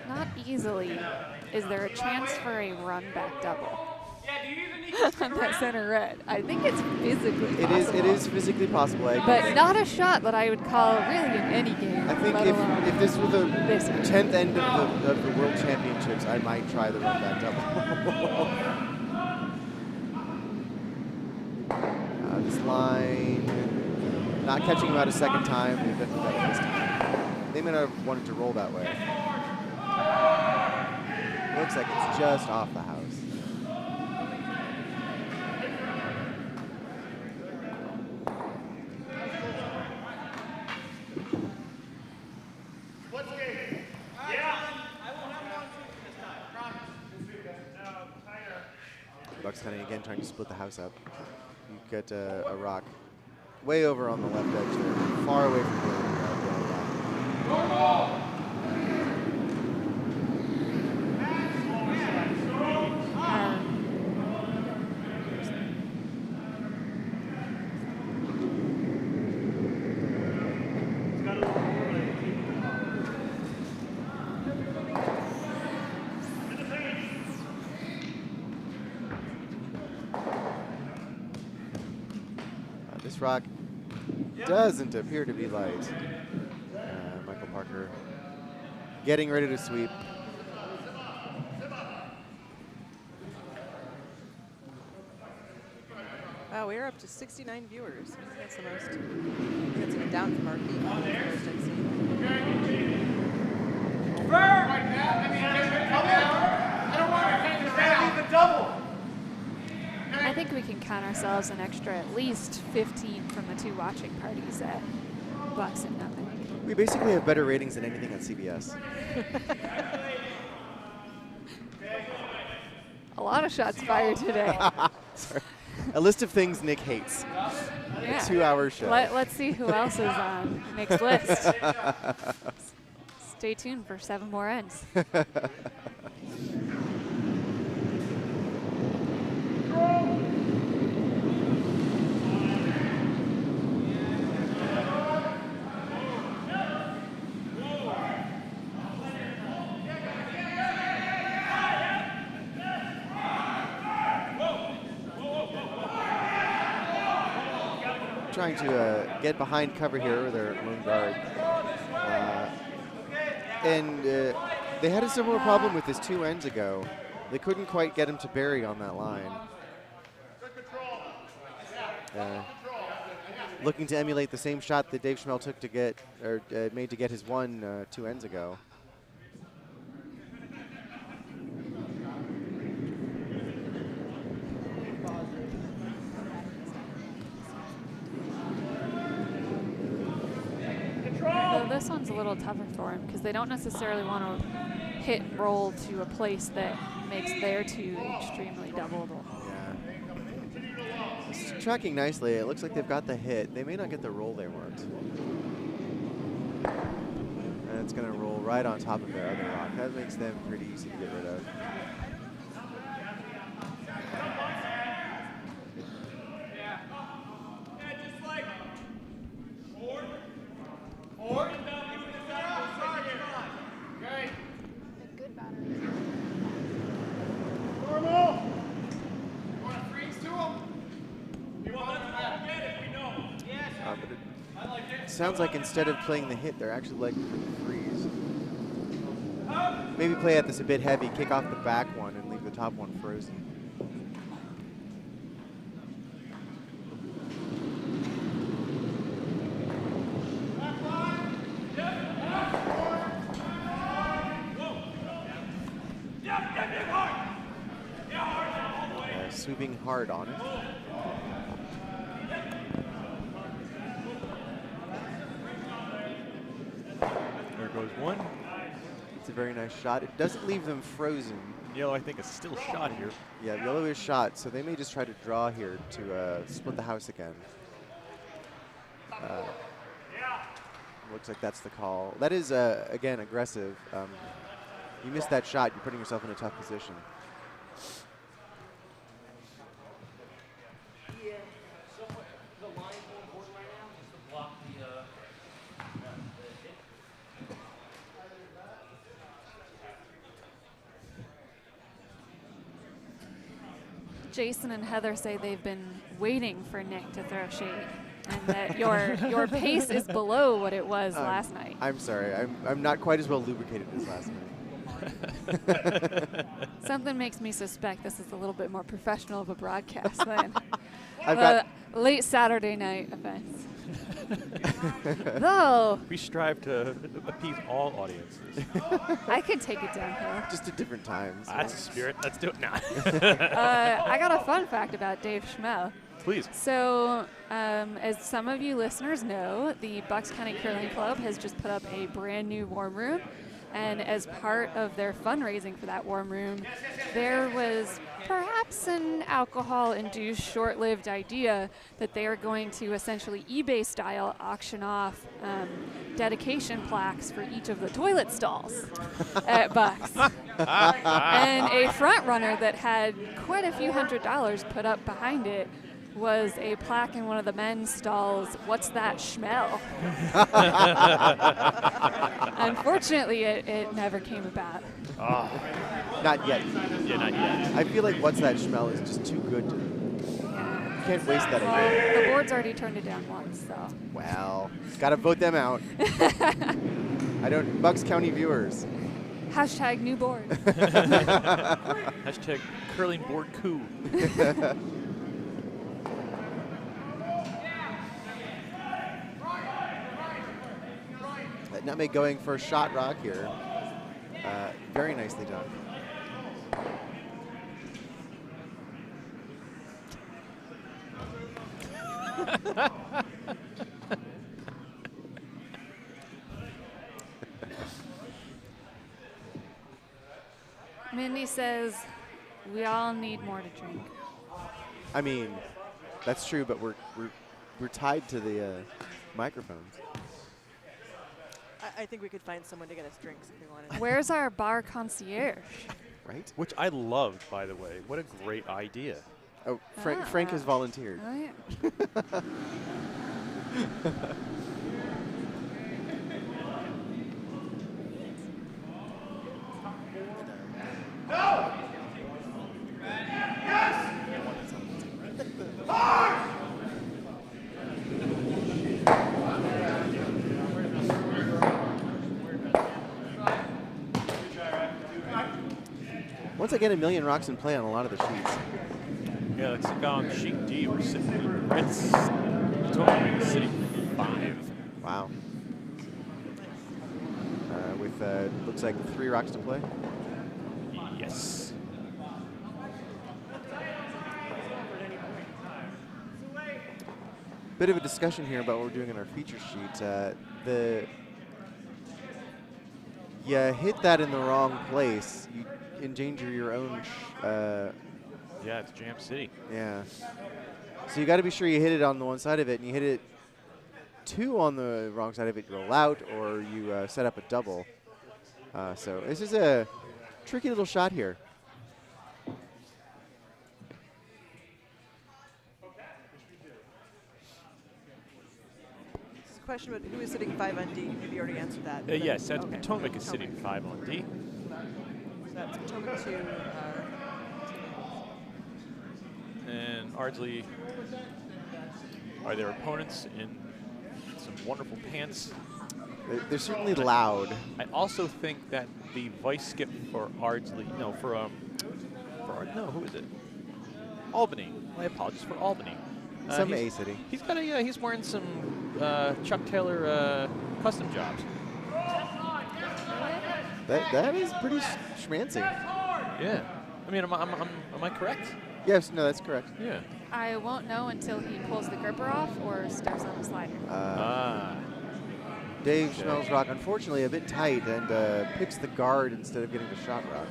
Not easily. Is there a chance for a run back double? Yeah, do you even need to On that center red. I think it's physically possible. It is physically possible. I But agree. not a shot that I would call really in any game. I think let alone if this were the this game. 10th end of the World Championships, I might try the run back double. This line, not catching him out a second time. They've definitely got it this time. They may not have wanted to roll that way. Looks like it's just off the house. Buck's kind of again trying to split the house up. You get a rock way over on the left edge there, far away from the rock. This rock doesn't appear to be light. Michael Parker getting ready to sweep. Wow, we're up to 69 viewers. That's the most. I think that's even down from our peak. The most I've seen. I think we can count ourselves an extra at least 15 from the 2 watching parties at Bucks and Nutmeg. We basically have better ratings than anything on CBS. A lot of shots fired today. Sorry. A list of things Nick hates. Yeah. 2-hour show. Let's see who else is on Nick's list. Stay tuned for 7 more ends. trying to get behind cover here with their lone guard. And they had a similar problem with this 2 ends ago. They couldn't quite get him to bury on that line. Looking to emulate the same shot that Dave Schmel took to get, or made to get his one 2 ends ago. Though this one's a little tougher for him because they don't necessarily want to hit and roll to a place that makes their two extremely doubleable. Yeah. It's tracking nicely. It looks like they've got the hit. They may not get the roll they want. And it's going to roll right on top of their other rock. That makes them pretty easy to get rid of. Sounds like instead of playing the hit, they're actually like freeze. Maybe play at this a bit heavy, kick off the back one, and leave the top one frozen. Sweeping hard on it. Goes one. It's a very nice shot. It doesn't leave them frozen. Yellow, I think, is still shot here. Yeah, yellow is shot, so they may just try to draw here to split the house again. Looks like that's the call. That is, again, aggressive. You miss that shot, you're putting yourself in a tough position. Jason and Heather say they've been waiting for Nick to throw shade, and that your pace is below what it was last night. I'm sorry, I'm not quite as well lubricated as last night. Something makes me suspect this is a little bit more professional of a broadcast than late Saturday night events. Though we strive to appease all audiences. I could take it downhill. Just at different times. That's the spirit. Let's do it now. I got a fun fact about Dave Schmel. Please. So, as some of you listeners know, the Bucks County Curling Club has just put up a brand new warm room. And as part of their fundraising for that warm room, there was perhaps an alcohol-induced short-lived idea that they are going to essentially eBay-style auction off dedication plaques for each of the toilet stalls at Bucks. And a front runner that had quite a few $100s put up behind it was a plaque in one of the men's stalls, "What's that schmell?" Unfortunately, it never came about. Not yet. Yeah, not yet. I feel like "What's that smell" is just too good to. You can't waste that idea. The board's already turned it down once, so. Well, gotta vote them out. Bucks County viewers. Hashtag new board. Hashtag curling board coup. Nutmeg going for a shot rock here. Very nicely done. Mindy says we all need more to drink. I mean, that's true, but we're tied to the microphones. I think we could find someone to get us drinks if we wanted. Where's our bar concierge? Right? Which I loved, by the way. What a great idea. Oh, Frank has volunteered. Oh, yeah. Once again, 1,000,000 rocks in play on a lot of the sheets. Yeah, let's go on sheet D. We're sitting in Ritz. Potomac City 5. Wow. With looks like 3 rocks to play. Yes. Bit of a discussion here about what we're doing in our feature sheet. You hit that in the wrong place, you endanger your own. Yeah, it's Jam City. Yeah. So you got to be sure you hit it on the one side of it, and you hit it 2 on the wrong side of it, you roll out, or you set up a double. So this is a tricky little shot here. This is a question about who is sitting 5 on D. Have you already answered that? Yes, that's Okay. Potomac is sitting 5 on D. So that's Potomac 2. And Ardsley are their opponents in some wonderful pants. They're certainly loud. I also think that the vice skip for Ardsley, no, who is it? Albany. My apologies for Albany. Some A City. He's got he's wearing some Chuck Taylor custom jobs. That is pretty schmancy. Yeah. I mean, am I correct? Yes, no, that's correct. Yeah. I won't know until he pulls the gripper off or steps on the slider. Dave Schmel's rock, unfortunately, a bit tight and picks the guard instead of getting the shot rock.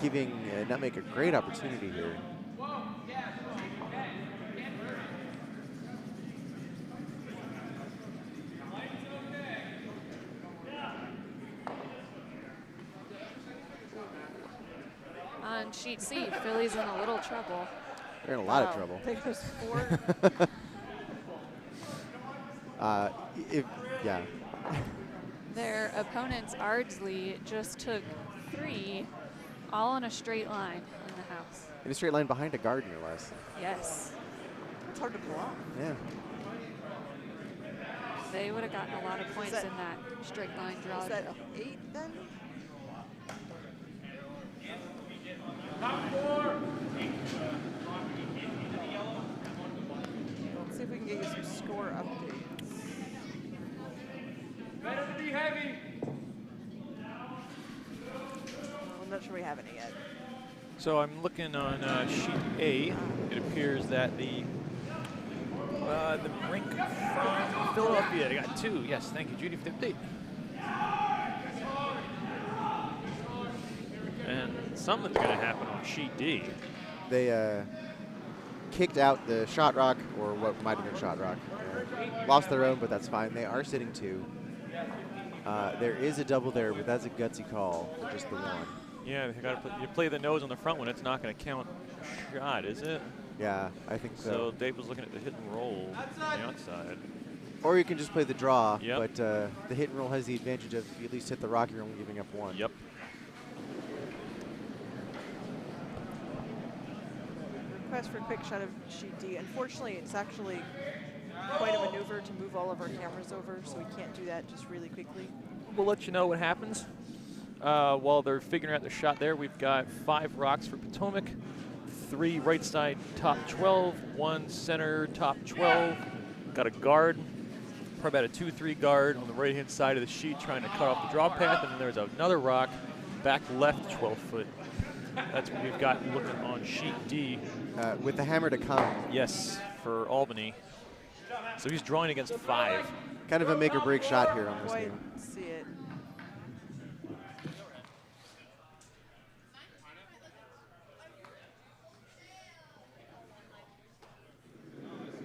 Giving Nutmeg a great opportunity here. On sheet C, Philly's in a little trouble. They're in a lot of trouble. I think there's 4. Yeah. Their opponents, Ardsley, just took 3 all in a straight line in the house. In a straight line behind a guard, no less. Yes. It's hard to pull off. Yeah. They would have gotten a lot of points that- in that straight line draw. Is that 8 then? Let's see if we can get you some score updates. Better to be heavy. I'm not sure we have any yet. So I'm looking on sheet A. It appears that the rink from Philadelphia, they got 2. Yes, thank you, Judy, for the update. And something's going to happen on sheet D. They kicked out the shot rock, or what might have been shot rock. Lost their own, but that's fine. They are sitting 2. There is a double there, but that's a gutsy call for just the 1. Yeah, you play the nose on the front one. It's not going to count a shot, is it? Yeah, I think so. So Dave was looking at the hit and roll on the outside. Or you can just play the draw, Yep. but the hit and roll has the advantage of if you at least hit the rock, you're only giving up 1. Yep. Request for a quick shot of sheet D. Unfortunately, it's actually quite a maneuver to move all of our cameras over, so we can't do that just really quickly. We'll let you know what happens. While they're figuring out the shot there, we've got 5 rocks for Potomac, 3 right side top 12, 1 center top 12. Got a guard, probably about a 2-3 guard on the right-hand side of the sheet trying to cut off the draw path, and then there's another rock back left 12 foot. That's what we've got looking on sheet D. With the hammer to come. Yes, for Albany. So he's drawing against 5. Kind of a make or break shot here on this Quite game. see it.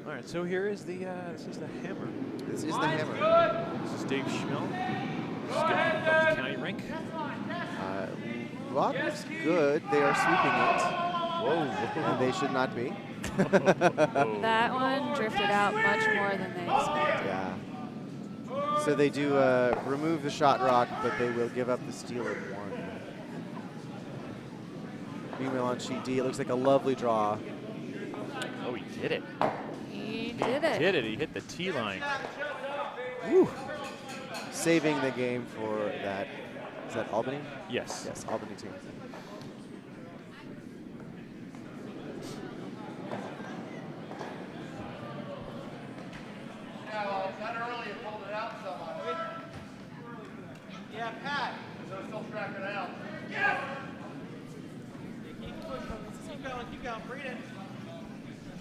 All right, so here is the this is the hammer. This is the hammer. This is Dave Schmel, skipping up the county rink. Rock looks good. They are sweeping it. Whoa. And they should not be. That one drifted out much more than they expected. Yeah. So they do remove the shot rock, but they will give up the steal at 1. Meanwhile on sheet D, it looks like a lovely draw. Oh, he did it. He did it. Did it. He hit the T line. Woo. Saving the game for that. that Albany? Yes. Yes, Albany team. Yeah, well, that early you pulled it out so much. Yeah, Pat. So it's still tracking out. Keep pushing. Keep going. Breathe it.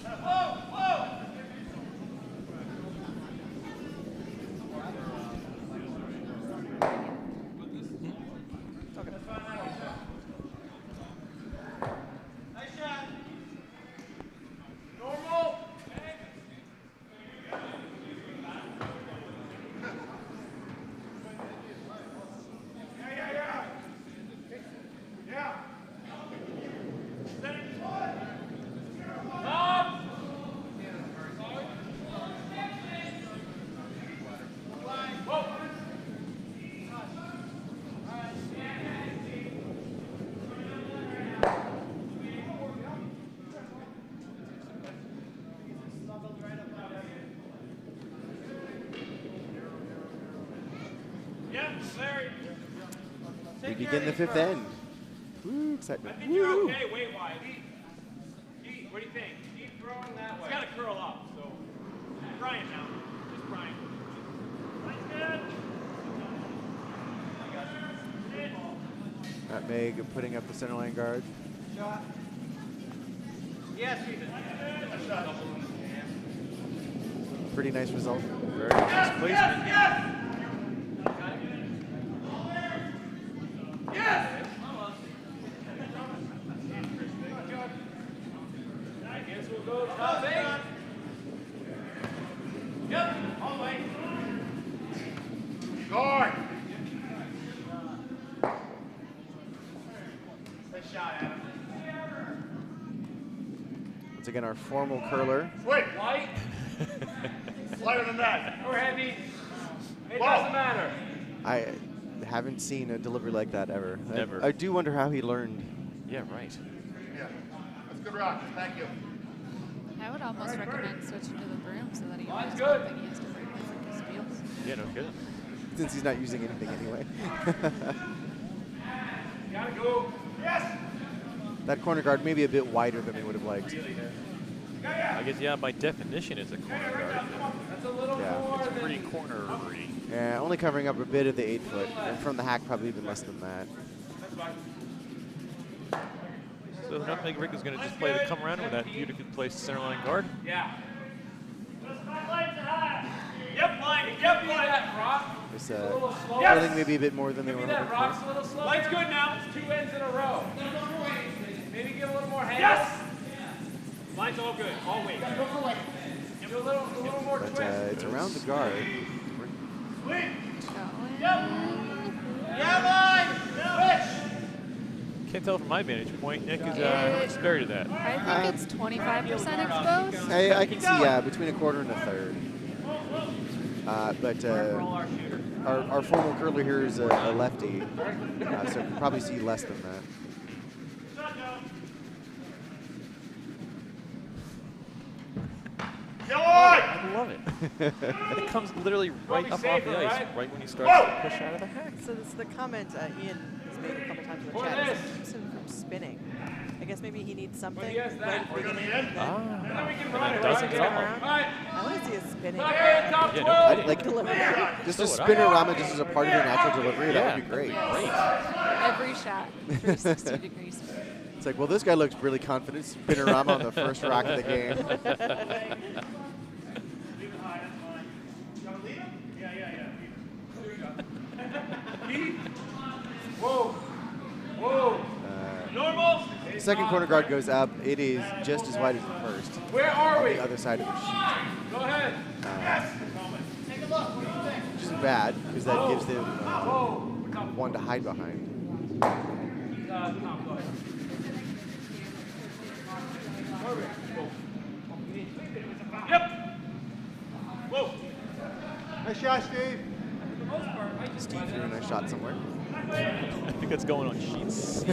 Whoa, whoa. Nice shot. Normal. Yep, Larry. We begin the fifth end. Woo, excitement. I think you're okay. Wait, wide. Pete, what do you think? Keep throwing that way. It's got to curl up. So, Brian now. Just Brian. That's good. Nutmeg putting up the center line guard. Shot. Yes, Ethan. Pretty nice result. Very nice placement. Yes! Yep, all the way. Guard. Nice shot, Adam. Once again, our formal curler. Wait, Light lighter than that. or heavy, it Whoa. doesn't matter. I haven't seen a delivery like that ever. Never. I do wonder how he learned. Yeah, right. Yeah, that's good rock. Thank you. I would almost recommend switching to the broom so that he Mine's always good. don't think he has to break his spiels. Yeah, no kidding. Since he's not using anything anyway. Gotta go. Yes! That corner guard may be a bit wider than they would have liked. I guess, yeah, by definition, it's a corner guard. That's a little Yeah. more It's than... pretty cornery. Yeah, only covering up a bit of the 8 foot. And from the hack, probably even less than that. So the Nutmeg Rick is going to just play the come around with that beautifully placed center line guard. Yeah. Yep, line. Yep, line. That rock. This A little slow. curling maybe a bit more than they Give were me that hoping rock's for. a little slow. Line's good now. It's 2 ends in a row. Maybe give a little more hand. Yes! Line's all good. All weight. Do a little more But twist. it's around the guard. Yeah, line! Switch! Can't tell from my vantage point. Nick is spared of that. I think it's 25% exposed. I can see, yeah, between a quarter and a third. But our formal curler here is a lefty, so you can probably see less than that. I love it. And it comes literally right up off the ice, right when he starts to push out of the hack. So this is the comment Ian has made a couple times in the What chat. is? It keeps him from spinning. I guess maybe he needs something. he has right that. at the beginning. And then we can run it doesn't right at all. there. All right. I want to see a spinning Top end, top Yeah, 12. no, Like, delivery. just a So would I. spinner-rama just as a part of your natural delivery, that would be great. Every shot, 360 degrees. It's like, well, this guy looks really confident. Spinner-rama on the first rock of the game. Whoa. Whoa. Normal. Second corner guard goes up. It is just as wide as the first. Where are On we? the other side of the sheet. Go ahead. Which isn't bad, because that gives them Whoa. one to hide behind. Tom, go ahead. Yep. Whoa. Nice shot, Steve. Steve threw a nice shot somewhere. I think that's going on sheets.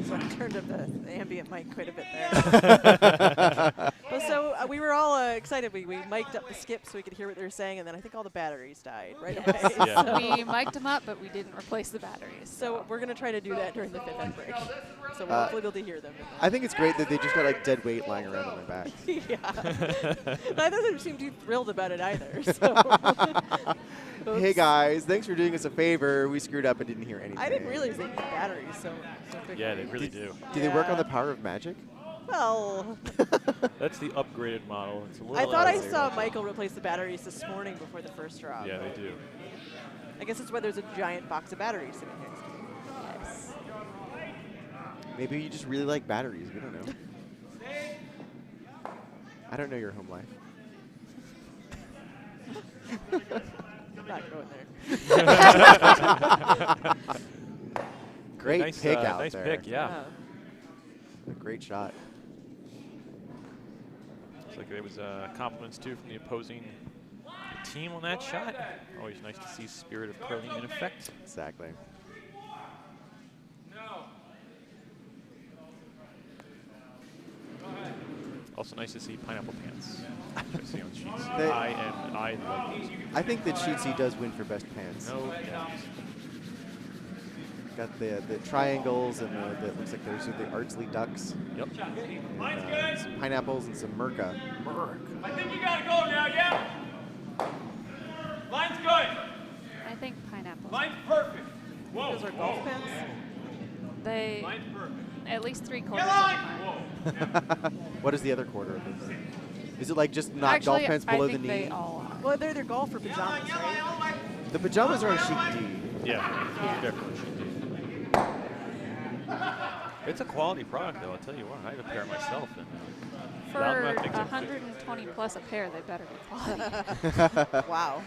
So I turned up the ambient mic quite a bit there. Well, so we were all excited. We mic'd up the skip so we could hear what they were saying, and then I think all the batteries died right Yes. away. Yeah. So, We mic'd them up, but we didn't replace the batteries. so we're going to try to do that during the 5th end break. So we'll hopefully be able to hear them. I think it's great that they just got like dead weight lying around on their backs. Yeah. Neither of them seem too thrilled about it either. So. Hey Oops. guys, thanks for doing us a favor. We screwed up and didn't hear anything. I didn't realize they need batteries so quickly. Yeah, they really do. Do they work on the power of magic? Well, That's the upgraded model. It's a little I thought I outdated. saw Michael replace the batteries this morning before the first drop. Yeah, they do. I guess it's why there's a giant box of batteries sitting next to me. Yes. Maybe you just really like batteries. We don't know. I don't know your home life. I'm not going there. Great Nice, pick out nice there. pick, yeah. A great shot. Looks like there was compliments too from the opposing team on that shot. Always nice to see spirit of curling in effect. Exactly. Also nice to see pineapple pants. I see on sheets. They- I love those. I think that Sheetsy does win for best pants. No doubt. Got the triangles and the looks like there's the Ardsley ducks. Yep. And, some pineapples and some Merca. I think you gotta go now, yeah? Line's good. I think pineapples. Line's perfect. Whoa. Those are golf pins? They, Line's perfect. at least 3/4 Get of line! them are. What is the other quarter of this? Is it like just not Actually, golf pants I below think the they knee? all are. Well, they're golfer pajamas, right? The pajamas are on Chic D. Yeah, Yeah. definitely should be. It's a quality product, though. I'll tell you what. I have a pair myself, and For Loudmouth makes it 120 plus a pair, they better be quality. Wow.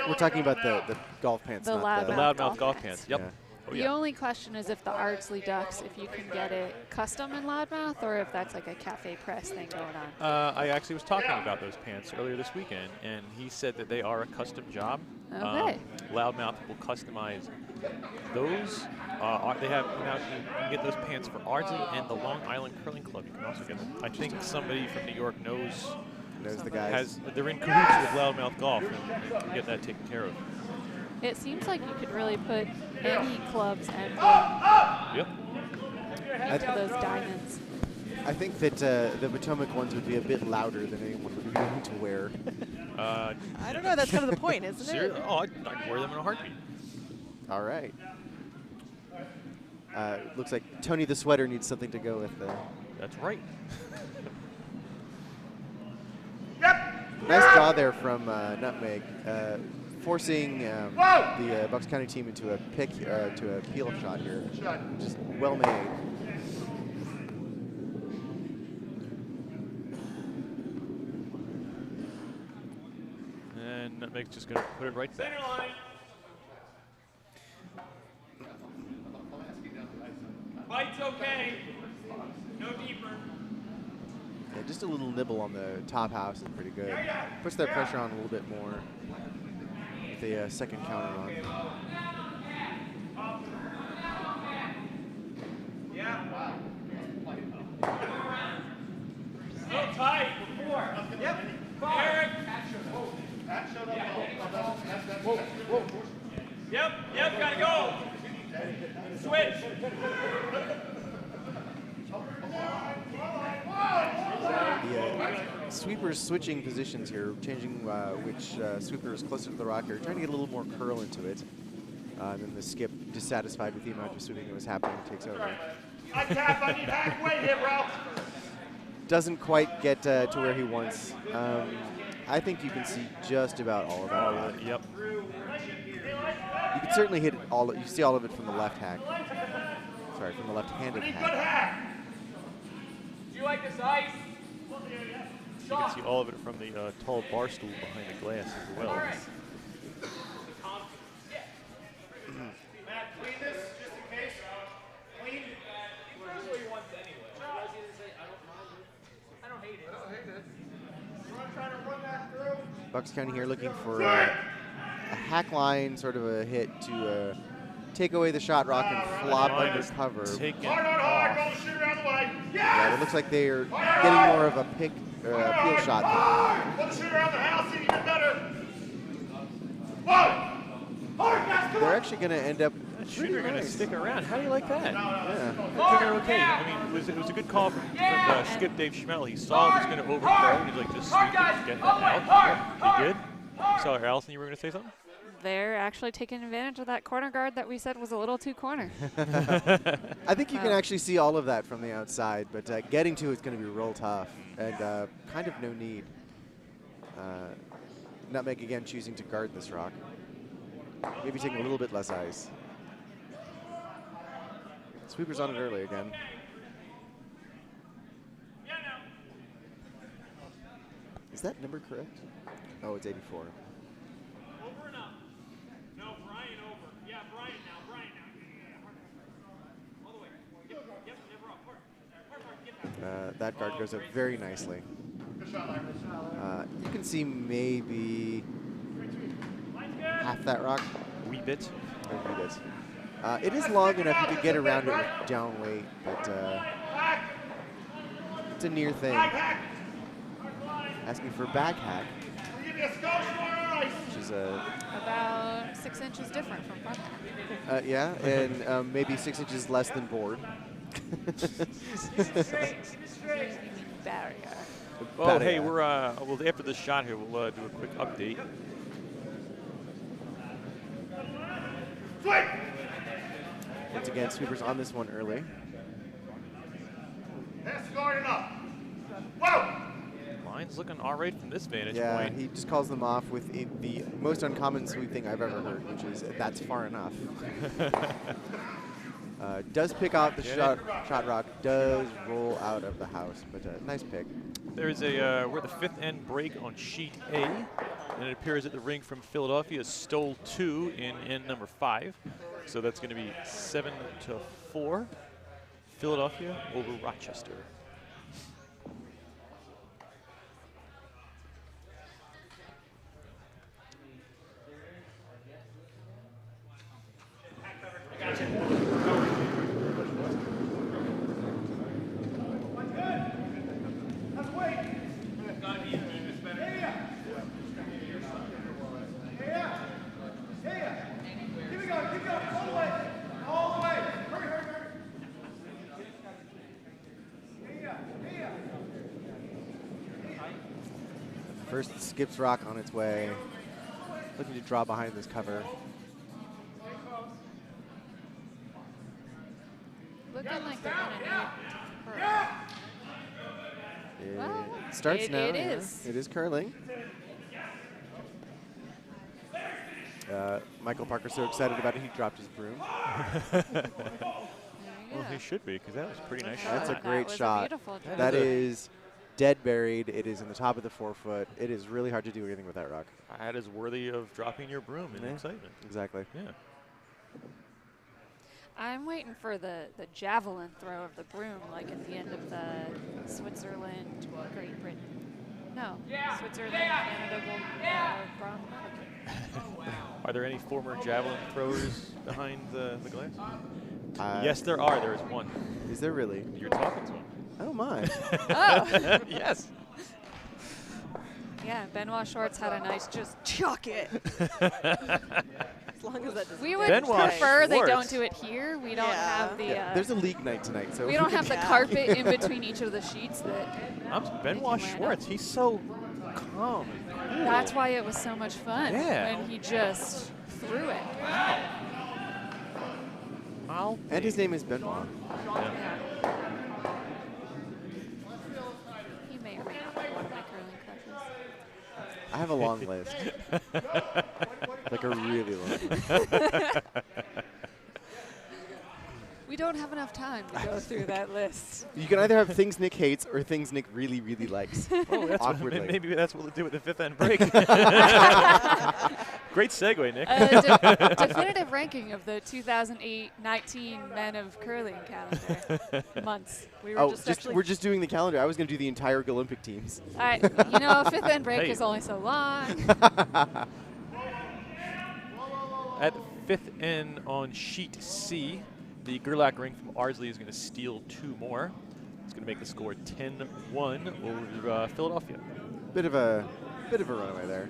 We're talking about the golf pants, The not the loudmouth loudmouth golf pants. pants. Yep. Yeah. Oh, The yeah. only question is if the Ardsley Ducks, if you can get it custom in Loudmouth, or if that's like a cafe press thing going on. I actually was talking about those pants earlier this weekend, and he said that they are a custom job. Okay. Loudmouth will customize those. They have you can get those pants for Ardsley and the Long Island Curling Club. You can also get them. I think somebody from New York knows the guys. they're in cahoots with Loudmouth Golf and can get that taken care of. It seems like you could really put any club's emblem Yep. into those diamonds. I think that the Potomac ones would be a bit louder than anyone would be willing to wear. I don't know. That's kind of the point, isn't it? Oh, I'd wear them in a heartbeat. All right. Looks like Tony the Sweater needs something to go with there. That's right. Nice draw there from Nutmeg, forcing the Bucks County team into a peel shot here. Just well made. And Nutmeg's just going to put it right back. Center line. Bite's okay. No deeper. Yeah, just a little nibble on the top house is pretty good. Puts that pressure on a little bit more with the second counter on. Yeah. Still tight. Yep. Eric. Yep, gotta go. Switch. The sweepers switching positions here, changing which sweeper is closer to the rocker, trying to get a little more curl into it. Then the skip, dissatisfied with the amount of sweeping that was happening, takes over. I tap, I need halfway here, bro. Doesn't quite get to where he wants. I think you can see just about all of that. Yep. You can certainly hit it all. You see all of it from the left hack. Sorry, from the left-handed Good hack. hack. Do you like this ice? You can see all of it from the tall bar stool behind the glass as well. Matt, clean this just in case. Clean. He throws what he wants anyway. I don't hate it. You want to try to run that through? Bucks County here looking for a hack line, sort of a hit to take away the shot rock and flop under cover. Taken Hard on hard, off. don't shoot it out of the way. Yeah, it looks like they're getting more of a peel shot. One shooter around the house, and you get better. They're actually going to end up Shooter going to stick around. How do you like that? Yeah. I figure, okay. I mean, it was a good call from Skip Dave Schmel. He saw it was going to overthrow, and he's like, just sweep it and get that out. He did. So, Allison, you were going to say something? They're actually taking advantage of that corner guard that we said was a little too corner. I think you can actually see all of that from the outside, but getting to it's going to be real tough and kind of no need. Nutmeg again choosing to guard this rock. Maybe taking a little bit less ice. Sweeper's on it early again. Is that number correct? Oh, it's 84. Over and up. No, Brian over. Yeah, Brian now. All the way. Yep, never up. Hard. That guard goes up very nicely. You can see maybe half that rock. Wee bit. A wee bit. It is long enough you could get around it with down weight, but it's a near thing. Asking for back hack, which is About 6 inches different from front hack. yeah, and maybe 6 inches less than board. Barrier. Oh, hey, we're well, after this shot here, we'll do a quick update. Once again, Sweeper's on this one early. Pass guarding up. Whoa! Line's looking all right from this vantage Yeah, point. he just calls them off with the most uncommon sweep thing I've ever heard, which is that's far enough. Does pick out the shot rock, does roll out of the house, but nice pick. There's a we're at the fifth end break on sheet A, and it appears that the ring from Philadelphia stole 2 in end number 5. So that's going to be 7-4, Philadelphia over Rochester. First skips rock on its way. Looking to draw behind this cover. Looking like they're going to need. Well, Starts now. It yeah. is. It is curling. Michael Parker's so excited about it, he dropped his broom. Well, he should be, because that was a pretty nice shot. That's a That great was a shot. beautiful drop. That is dead buried. It is in the top of the 4 foot. It is really hard to do anything with that rock. That is worthy of dropping your broom in Yeah. excitement. Exactly. Yeah. I'm waiting for the javelin throw of the broom, like at the end of the Switzerland, Great Britain. No, Switzerland, Canada, bronze medal. Are there any former javelin throwers behind the glass? Uh, Yes, there are. There is one. Is there really? You're talking to him. I don't mind. Oh. Yes. Yeah, Benoit Shorts had a nice just chuck it. As long as that doesn't We would Benoit prefer they don't Schwartz. do it here. We don't Yeah. have the. Yeah, there's a league night tonight, so we don't can- have the carpet in between each of the sheets. Benoit Schwartz. He's so calm. and cool. That's why it was so much fun. Yeah. When he just threw it. And his name is Benoit. Yeah. He may or may not be one of my curling crushes. I have a long list. Like a really long list. We don't have enough time to go through that list. You can either have things Nick hates or things Nick really, really likes. Oh, that's Awkwardly. maybe that's what we'll do at the fifth end break. Great segue, Nick. Definitive ranking of the 2008-19 Men of Curling calendar months. We were Oh, just just, actually we're just doing the calendar. I was going to do the entire Olympic teams. You know, fifth end break Hey. is only so long. At the fifth end on sheet C, the Gerlach ring from Ardsley is going to steal 2 more. It's going to make the score 10-1 over Philadelphia. Bit of a runaway there.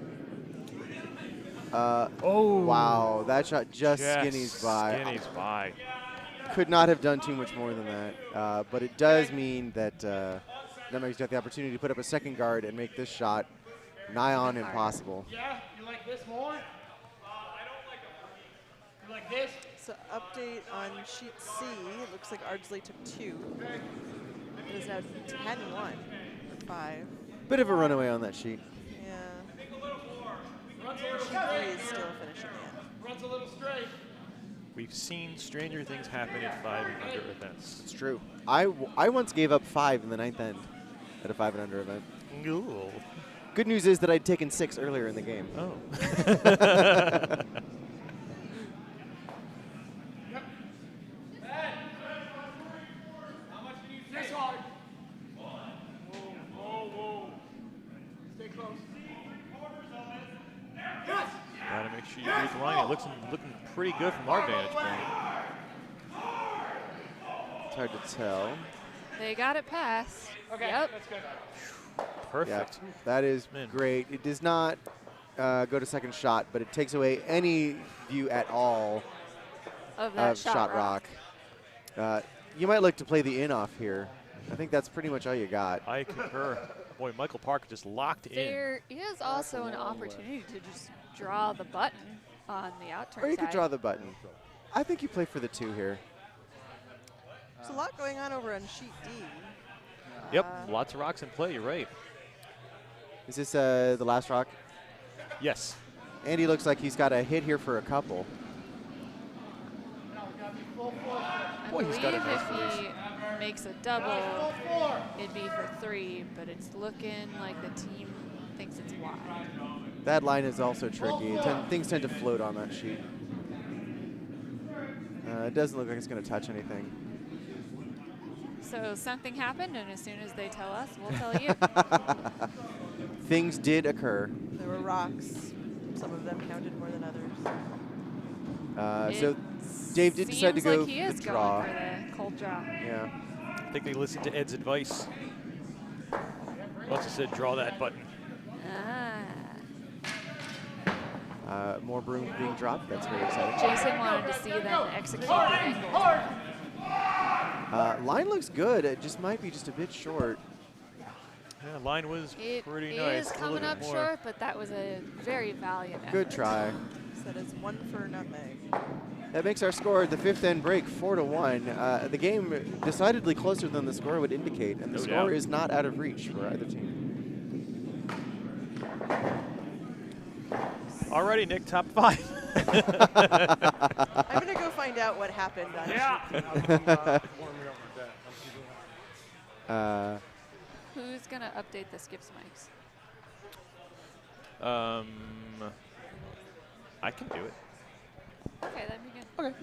Oh! Wow, that shot just skinnies by. Skinnies by. Could not have done too much more than that. But it does mean that Nutmeg's got the opportunity to put up a second guard and make this shot nigh on impossible. Yeah, you like this more? I don't like it. You like this? So update on sheet C. It looks like Ardsley took 2. It is now 10-1 for 5. Bit of a runaway on that sheet. Yeah. Runs a little Sheet straight. D is still finishing the end. Runs a little straight. We've seen stranger things happen at 5 and under events. It's true. I once gave up 5 in the 9th end at a 5 and under event. Ooh. Good news is that I'd taken 6 earlier in the game. Oh. How much can you this hard? Whoa. Stay close. Yes! Gotta make sure you read the line. It looks looking pretty good from our vantage point. It's hard to tell. They got it passed. Okay, Yep. that's good. Perfect. Yeah, that is Man. great. It does not go to second shot, but it takes away any view at all Of that of shot rock. You might look to play the in off here. I think that's pretty much all you got. I concur. Boy, Michael Parker just locked in. There is also an opportunity to just draw the button on the outturn Or you side. could draw the button. I think you play for the 2 here. There's a lot going on over on sheet D. Yep, lots of rocks in play. You're right. Is this the last rock? Yes. Andy looks like he's got a hit here for a couple. I Boy, he's got a believe nice if he makes a double, it'd be for 3, but it's looking like the team thinks it's wide. That line is also tricky. Things tend to float on that sheet. It doesn't look like it's going to touch anything. So something happened, and as soon as they tell us, we'll tell you. Things did occur. There were rocks. Some of them counted more than others. So Dave did decide to Seems go like he for is the draw. going for the cold draw. Yeah. I think they listened to Ed's advice. Also said, draw that button. More brooms being dropped. That's very exciting. Jason wanted to see them execute the angle. Line looks good. It just might be just a bit short. Yeah, line was It pretty is nice. A little coming bit up more. short, but that was a very valiant effort. Good try. So that is 1 for Nutmeg. That makes our score at the 5th end break 4-1. The game decidedly closer than the score would indicate, and the No score doubt. is not out of reach for either team. Alrighty, Nick, top 5. I'm going to go find out what happened on Who's going to update the skips mics? I can do it. Okay, that'd be good. Okay.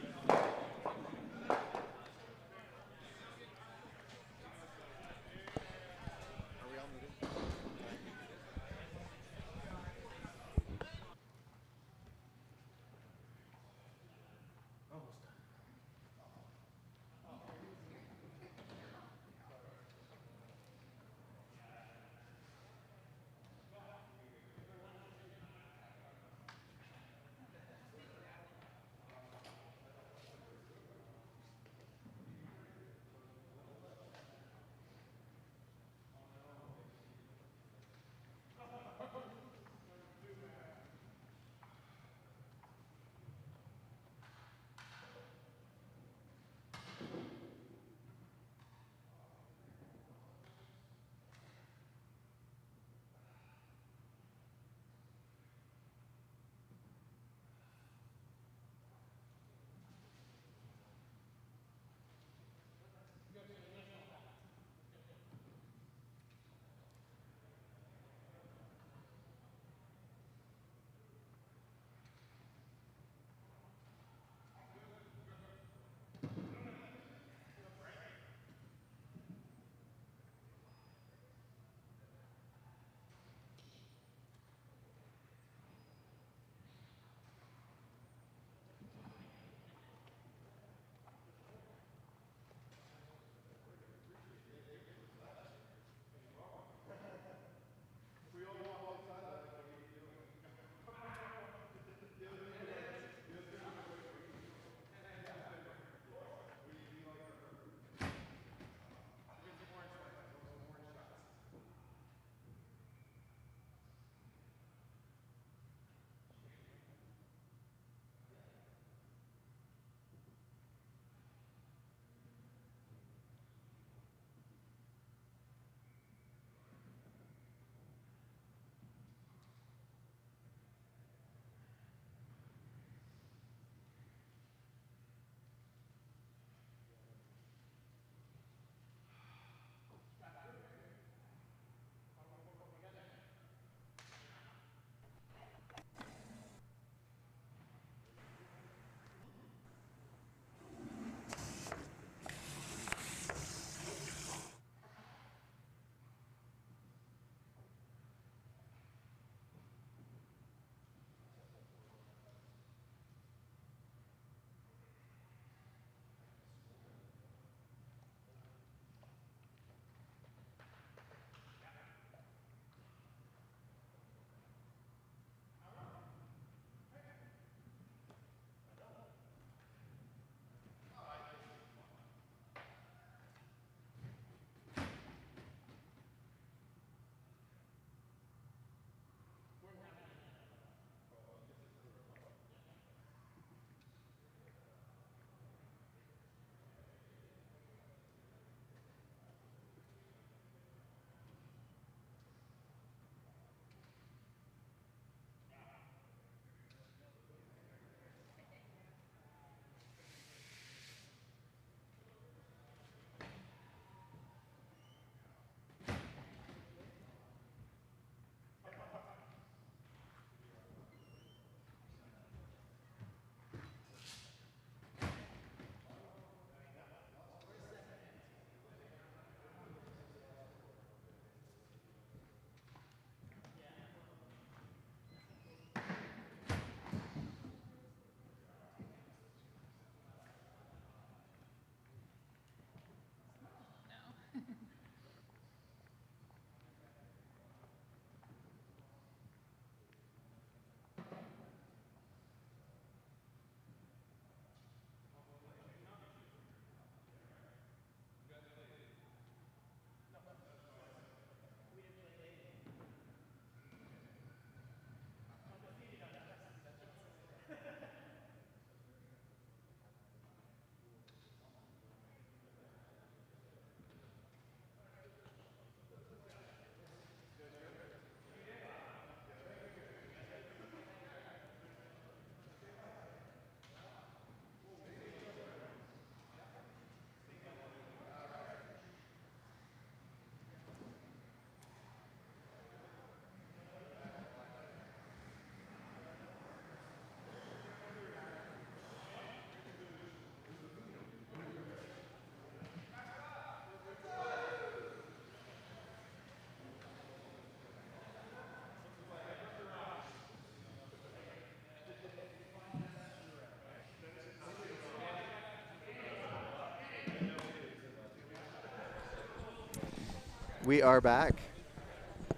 We are back.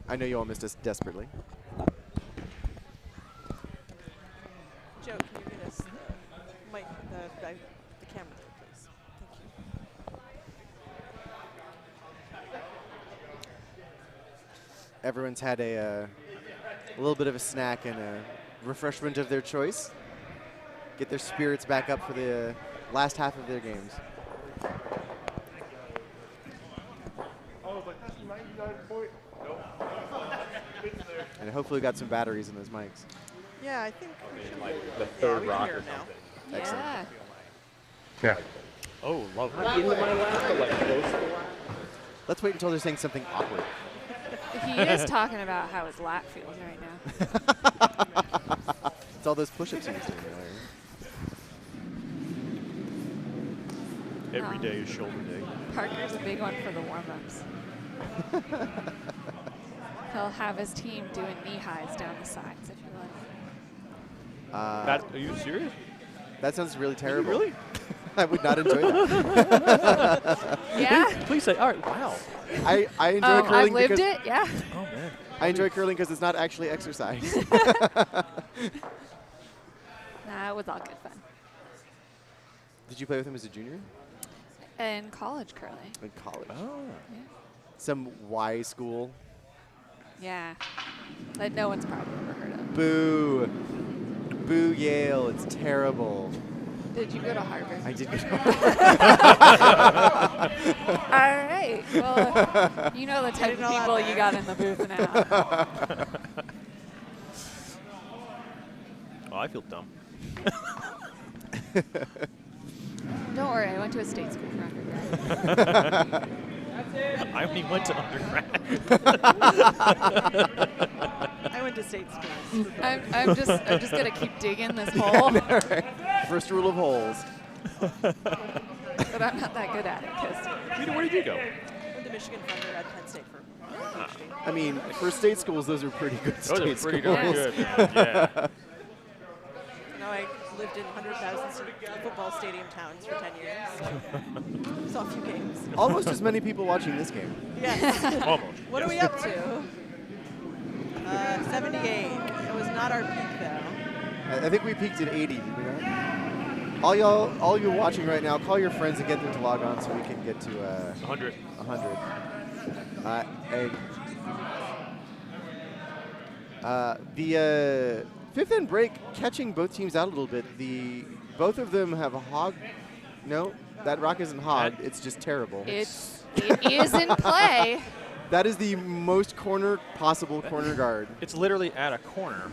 I know you all missed us desperately. Joe, can you get us the mic, the camera there, please? Thank you. Everyone's had a little bit of a snack and a refreshment of their choice. Get their spirits back up for the last half of their games. Oh, but that's 99 point. Nope. It's there. And hopefully we got some batteries in those mics. Yeah, I think we should. Like the third we can rock hear or it now. something. Yeah. Yeah. Oh, lovely. Into my lap, but like close to the lap. Let's wait until they're saying something awkward. He is talking about how his lat feels right now. It's all those push-ups he was doing earlier. Every day is shoulder day. Parker's a big one for the warm-ups. He'll have his team doing knee highs down the sides if you like. Are you serious? That sounds really terrible. Really? I would not enjoy that. Yeah. Please say, all right, wow. I enjoy curling I've lived because it, yeah. Oh, man. I enjoy curling because it's not actually exercise. Nah, it was all good fun. Did you play with him as a junior? And college curling. In college. Oh. Yeah. Some Y school. Yeah. That no one's probably ever heard of. Boo. Boo Yale. It's terrible. Did you go to Harvard? I did. All right. Well, you know the type of people you got in the booth now. Oh, I feel dumb. Don't worry, I went to a state school for undergrad. I only went to undergrad. I went to state schools. I'm just gonna keep digging this hole, First rule of holes. but I'm not that good at it. 'Cause Rita, where did you go? Went to Michigan for undergrad, Penn State for PhD. I mean, for state schools, those are pretty good Those are state pretty schools. darn good, man. Yeah. You know, I lived in 100,000 football stadium towns for 10 years. Saw a few games. Almost as many people watching this game. Yes. Almost. What are we up to? 78. It was not our peak, though. I think we peaked at 80, did we not? All you watching right now, call your friends and get them to log on so we can get to 100. 100. The fifth end break catching both teams out a little bit. Both of them have a hog. No, that rock isn't hog. It's just terrible. it is in play. That is the most possible corner guard. It's literally at a corner.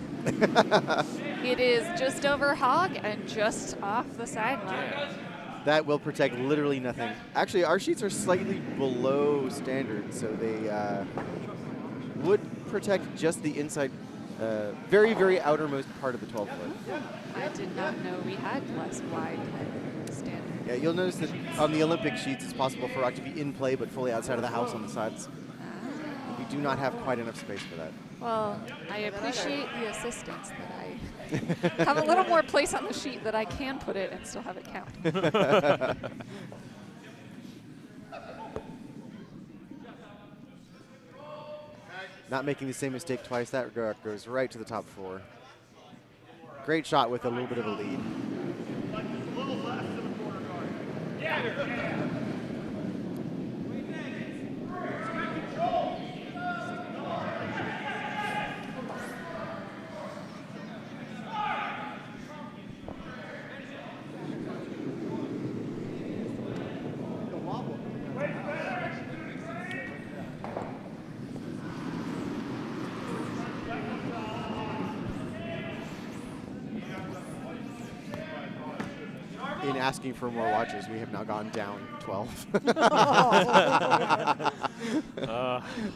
It is just over hog and just off the sideline. That will protect literally nothing. Actually, our sheets are slightly below standard, so they would protect just the inside, very, very outermost part of the 12-foot. I did not know we had less wide than standard. Yeah, you'll notice that on the Olympic sheets, it's possible for rock to be in play, but fully outside of the house on the sides. We do not have quite enough space for that. Well, I appreciate the assistance that I have a little more place on the sheet that I can put it and still have it count. Not making the same mistake twice. That goes right to the top 4. Great shot with a little bit of a lead. In asking for more watches, we have now gone down 12.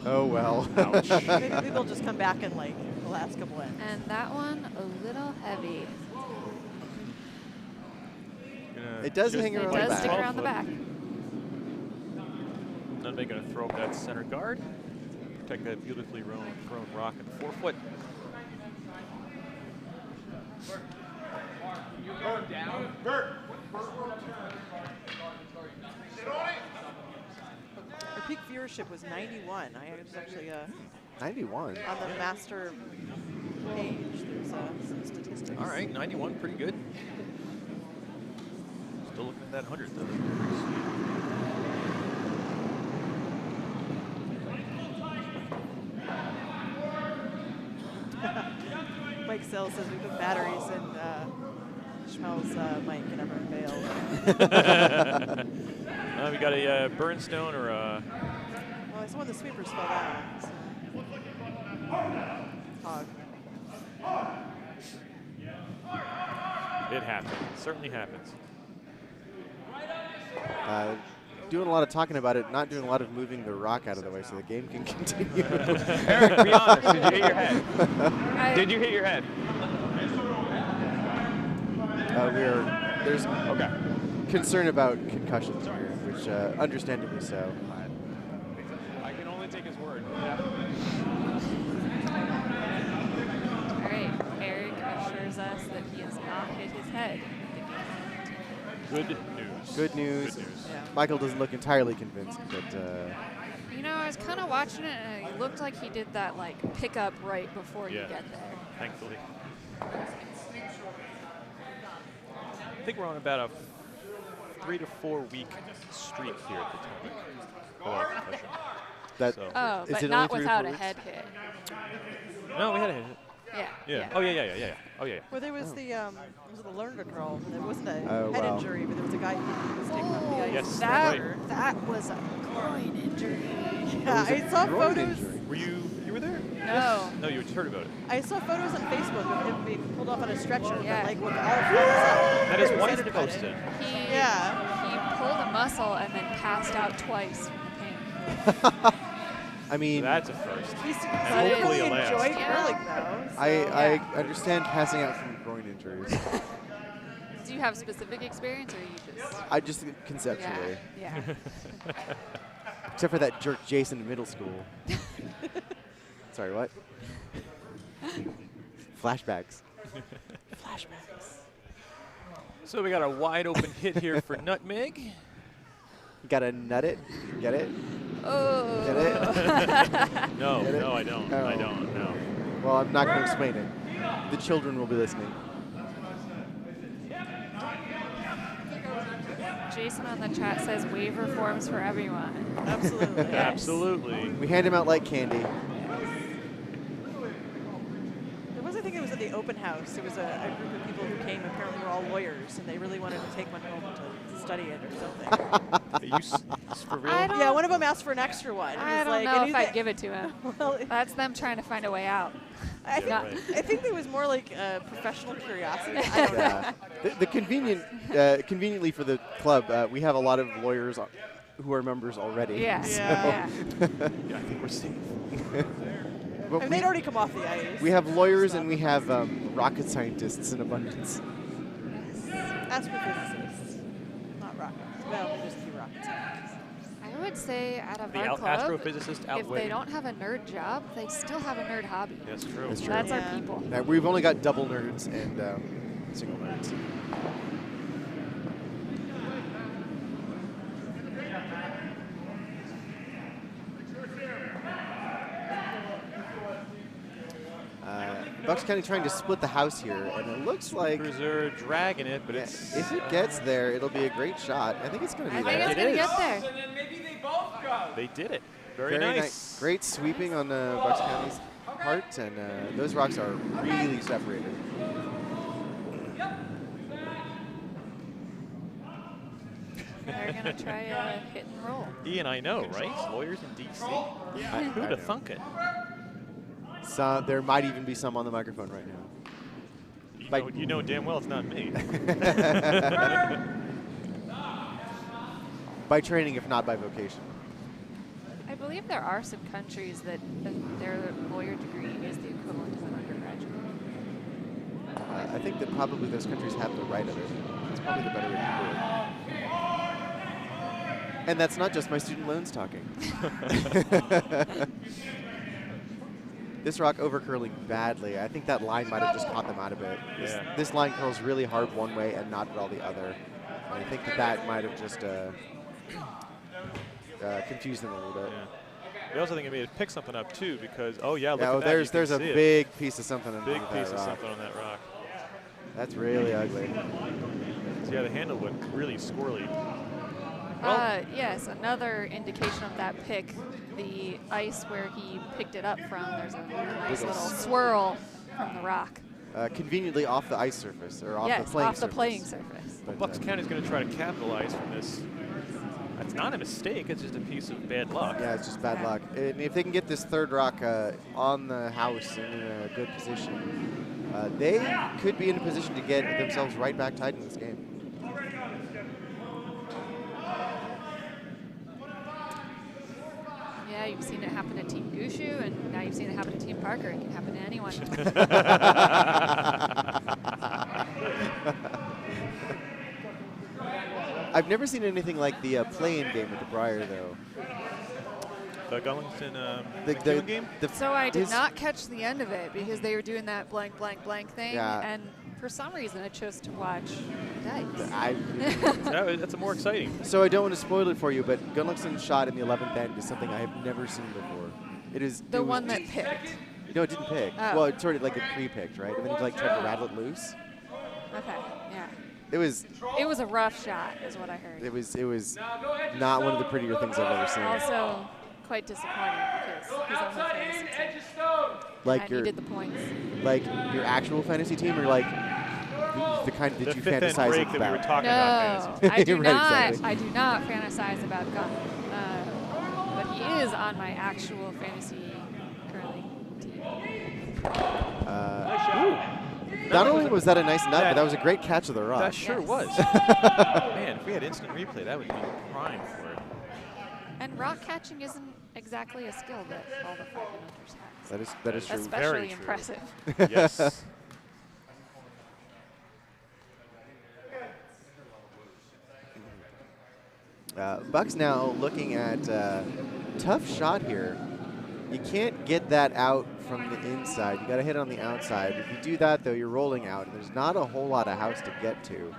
Oh well. Maybe they'll just come back in like the last couple ends. And that one a little heavy. It does hang It around does the stick back. around the back. Nutmeg going to throw up that center guard. Protect that beautifully thrown rock in the 4-foot. Our peak viewership was 91. I was actually 91. on the master page. There's some statistics. All right, 91, pretty good. Still looking at that 100 though. Mike Sell says we put batteries in Schmel's mic and never failed. We got a burnstone or a. Well, I saw when the sweepers fell down. So. Hog. It happens. It certainly happens. Doing a lot of talking about it, not doing a lot of moving the rock out of the way so the game can continue. Eric, be honest. Did you hit your head? Did you hit your head? There's concern about concussions here, which understandably so. I can only take his word. All right, Eric assures us that he has not hit his head. Good news. Good news. Good news. Yeah. Michael doesn't look entirely convinced, but You know, I was kind of watching it, and it looked like he did that like pickup right before you Yeah. get there. Thankfully. I think we're on about a 3 to 4 week streak here at Potomac. that So- Oh, is but it not only 3 or without 4 a weeks? head hit. No, we had a hit. Yeah. Yeah. Oh yeah. Oh yeah. Well, there was the was it the Lerner curl? There wasn't a Oh, head wow. injury, but there was a guy who was taken off the ice. Yes, That right. that was a groin injury. Yeah, I saw groin photos. injury. Were you were there? No. No, you heard about it. I saw photos on Facebook of him being pulled off on a stretcher, Yeah. but like with all thumbs up. That his Very wife excited about it. posted. He pulled a muscle and then passed out twice from the pain. I mean, That's a first. He seemed And to hopefully really a last. enjoy Yeah. curling though. So. I understand passing out from groin injuries. Do you have specific experience, or you just? I just conceptually, Yeah. except for that jerk Jason in middle school. Sorry, what? Flashbacks. So we got a wide open hit here for Nutmeg. You gotta nut it. Get it? Oh. Get it? No, Get it? no, I don't. Oh. I don't. No. Well, I'm not going to explain it. The children will be listening. Jason on the chat says waiver forms for everyone. Absolutely. Yes. Absolutely. We hand them out like candy. There was, I think it was at the open house. There was a group of people who came. Apparently, were all lawyers, and they really wanted to take one home to study it or something. For real? I don't- Yeah, one of them asked for an extra one. He I was don't like, know and if he- I'd give it to him. Well, That's them trying to find a way out. I think, Yeah, right. I think there was more like professional curiosity. I don't know. Yeah. The conveniently for the club, we have a lot of lawyers who are members already. Yeah. so- Yeah. Yeah, I think we're safe. But I mean, they'd already come off the ice. we have lawyers and we have rocket scientists in abundance. Astrophysicists, not rockets. Well, there's a few rocket scientists. I would say out of The our club, astrophysicist if outweigh. they don't have a nerd job, they still have a nerd hobby. That's true. That's true. That's Yeah. our people. We've only got double nerds and single nerds. Bucks County trying to split the house here, and it looks like Sweepers are dragging it, but yeah, it's. if it gets there, it'll be a great shot. I think it's going to I be think there. it's It going to is. get there. They did it. Very Very nice. Great sweeping on Bucks County's part, and those rocks are really separated. They're going to try a hit and roll. Ian, I know, right? Lawyers in D.C. Who'd I have know. thunk it? So there might even be some on the microphone right now. You know damn well it's not me. By training, if not by vocation. I believe there are some countries that their lawyer degree is the equivalent of an undergraduate. I think that probably those countries have the right of it. It's probably the better way to do it. And that's not just my student loans talking. This rock overcurling badly. I think that line might have just caught them out of it. Yeah. This line curls really hard one way and not at all the other. And I think that might have just confuse them a little bit. Yeah. I also think it may have picked something up too because look at that. There's you can a see it. big piece of something Big underneath piece that of rock. something on that rock. That's really ugly. So yeah, the handle went really squirrely. Yes, another indication of that pick, the ice where he picked it up from, there's a nice little swirl from the rock. Conveniently off the ice surface, or off Yes, the playing off the surface. playing surface. But, Bucks County is going to try to capitalize from this. It's not a mistake. It's just a piece of bad luck. Yeah, it's just bad luck. And if they can get this third rock on the house and in a good position, they could be in a position to get themselves right back tied in this game. Yeah, you've seen it happen to Team Gushu, and now you've seen it happen to Team Parker. It can happen to anyone. I've never seen anything like the play-in game with the Briar, though. The Gullington The game? So I did not catch the end of it because they were doing that blank, blank, blank thing, Yeah. and for some reason I chose to watch Dykes. That's a more exciting. So I don't want to spoil it for you, but Gunlickson's shot in the 11th end is something I have never seen before. It is The one that picked. No, it didn't pick. Oh. Well, it's sort of like it pre-picked, right? And then he like tried to rattle it loose. Okay, yeah. It was It was a rough shot, is what I heard. it was not one of the prettier things I've ever seen. Also quite disappointing because he's on the fantasy team. Like and your he did the points. like your actual fantasy team, or like the kind that The you fifth end fantasize break that we were about. talking No, about. fantasy. I do Right, not. exactly. I do not fantasize about Gunn. But he is on my actual fantasy curling team. Not only was that a nice nut, but that was a great catch of the rock. That sure Yes. was. Man, if we had instant replay, that would be prime for it. And rock catching isn't exactly a skill that all the front hunters have. That is true. Especially true. impressive. Yes. Buck's now looking at tough shot here. You can't get that out from the inside. You got to hit on the outside. If you do that, though, you're rolling out, and there's not a whole lot of house to get to.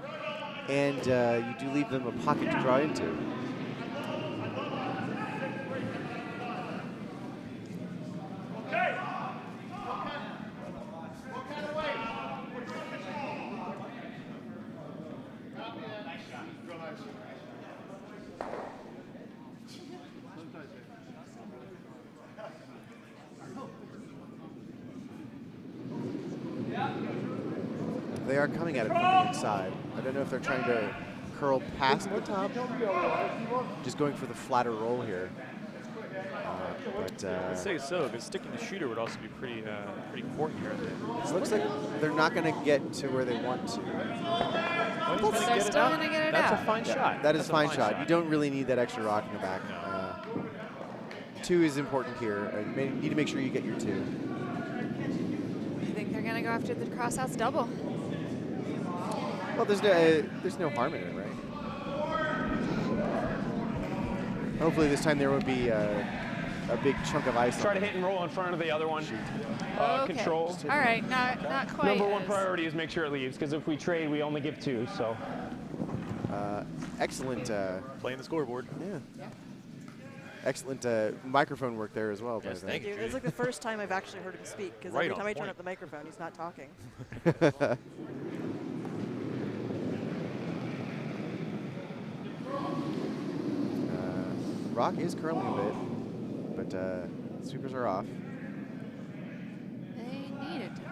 And you do leave them a pocket to draw into. They are coming at it from the inside. I don't know if they're trying to curl past the top. Just going for the flatter roll here. I'd say so, because sticking the shooter would also be pretty important here. It looks like they're not going to get to where they want to. Well, he's gonna They're get it still out. going to get it That's out. a fine shot. That is That's a fine shot. You don't really need that extra rock in the back. No. 2 is important here. You need to make sure you get your 2. I think they're going to go after the crosshouse double. Well, there's no harm in it, right? Hopefully this time there won't be a big chunk of ice. Try on to it. hit and roll in front of the other one. Okay. Control. All right, not quite. Number one as- priority is make sure it leaves, because if we trade, we only give 2. So Excellent. Playing the scoreboard. Yeah. Excellent microphone work there as well. Yes, by the way. thank you. It's like the first time I've actually heard him speak, because Right every on time I turn point. up the microphone, he's not talking. Rock is curling a bit, but sweepers are off. They needed to.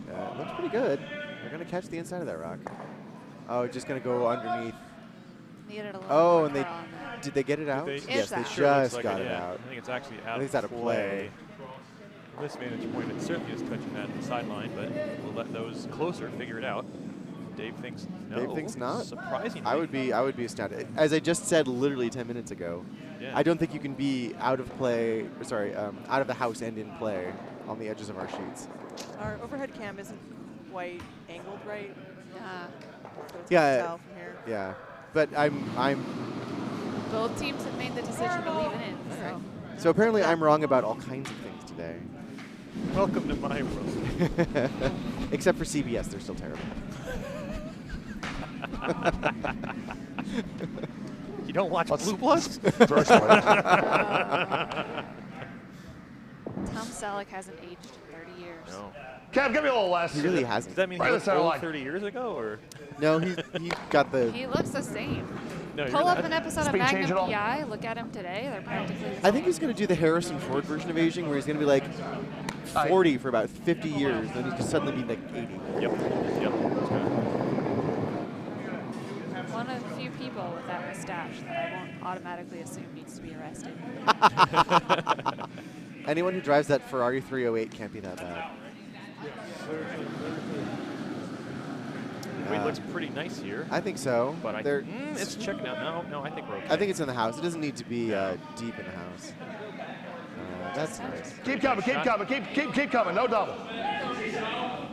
It looks pretty good. They're going to catch the inside of that rock. Oh, just going to go underneath. Needed a little Oh, more and they curl on that. did they get it out? They- Yes, they out. Sure looks just like got it, it yeah. out. I think it's actually out, I think it's out of play. From this vantage point, it certainly is touching that sideline, but we'll let those closer figure it out. Dave thinks no. Dave thinks not. Surprisingly. I would be astounded. As I just said literally 10 minutes ago, Yeah. I don't think you can be out of play, out of the house and in play on the edges of our sheets. Our overhead cam isn't quite angled right, Yeah. so it's Yeah. hard to tell from here. Yeah, but I'm Both teams have made the decision to leave it in. So. so apparently I'm wrong about all kinds of things today. Welcome to my world. Except for CBS, they're still terrible. You don't watch Blue Bloods? First one. Tom Selleck hasn't aged in 30 years. No. Kev, give me a little less. He really hasn't. Does that mean Right he in was the center old line. 30 years ago, or? No, he got the. He looks the same. No, Pull up an episode of Speed change Magnum at all? PI, look at him today, they're practically the same. I think he's going to do the Harrison Ford version of aging, where he's going to be like 40 for about 50 years, then he could suddenly be like 80. Yep. One of the few people with that mustache that I won't automatically assume needs to be arrested. Anyone who drives that Ferrari 308 can't be that bad. Weight looks pretty nice here. I think so. But it's checking out. No, I think we're okay. I think it's in the house. It doesn't need to be deep in the house. That's nice. Keep coming, keep coming, keep coming. No double.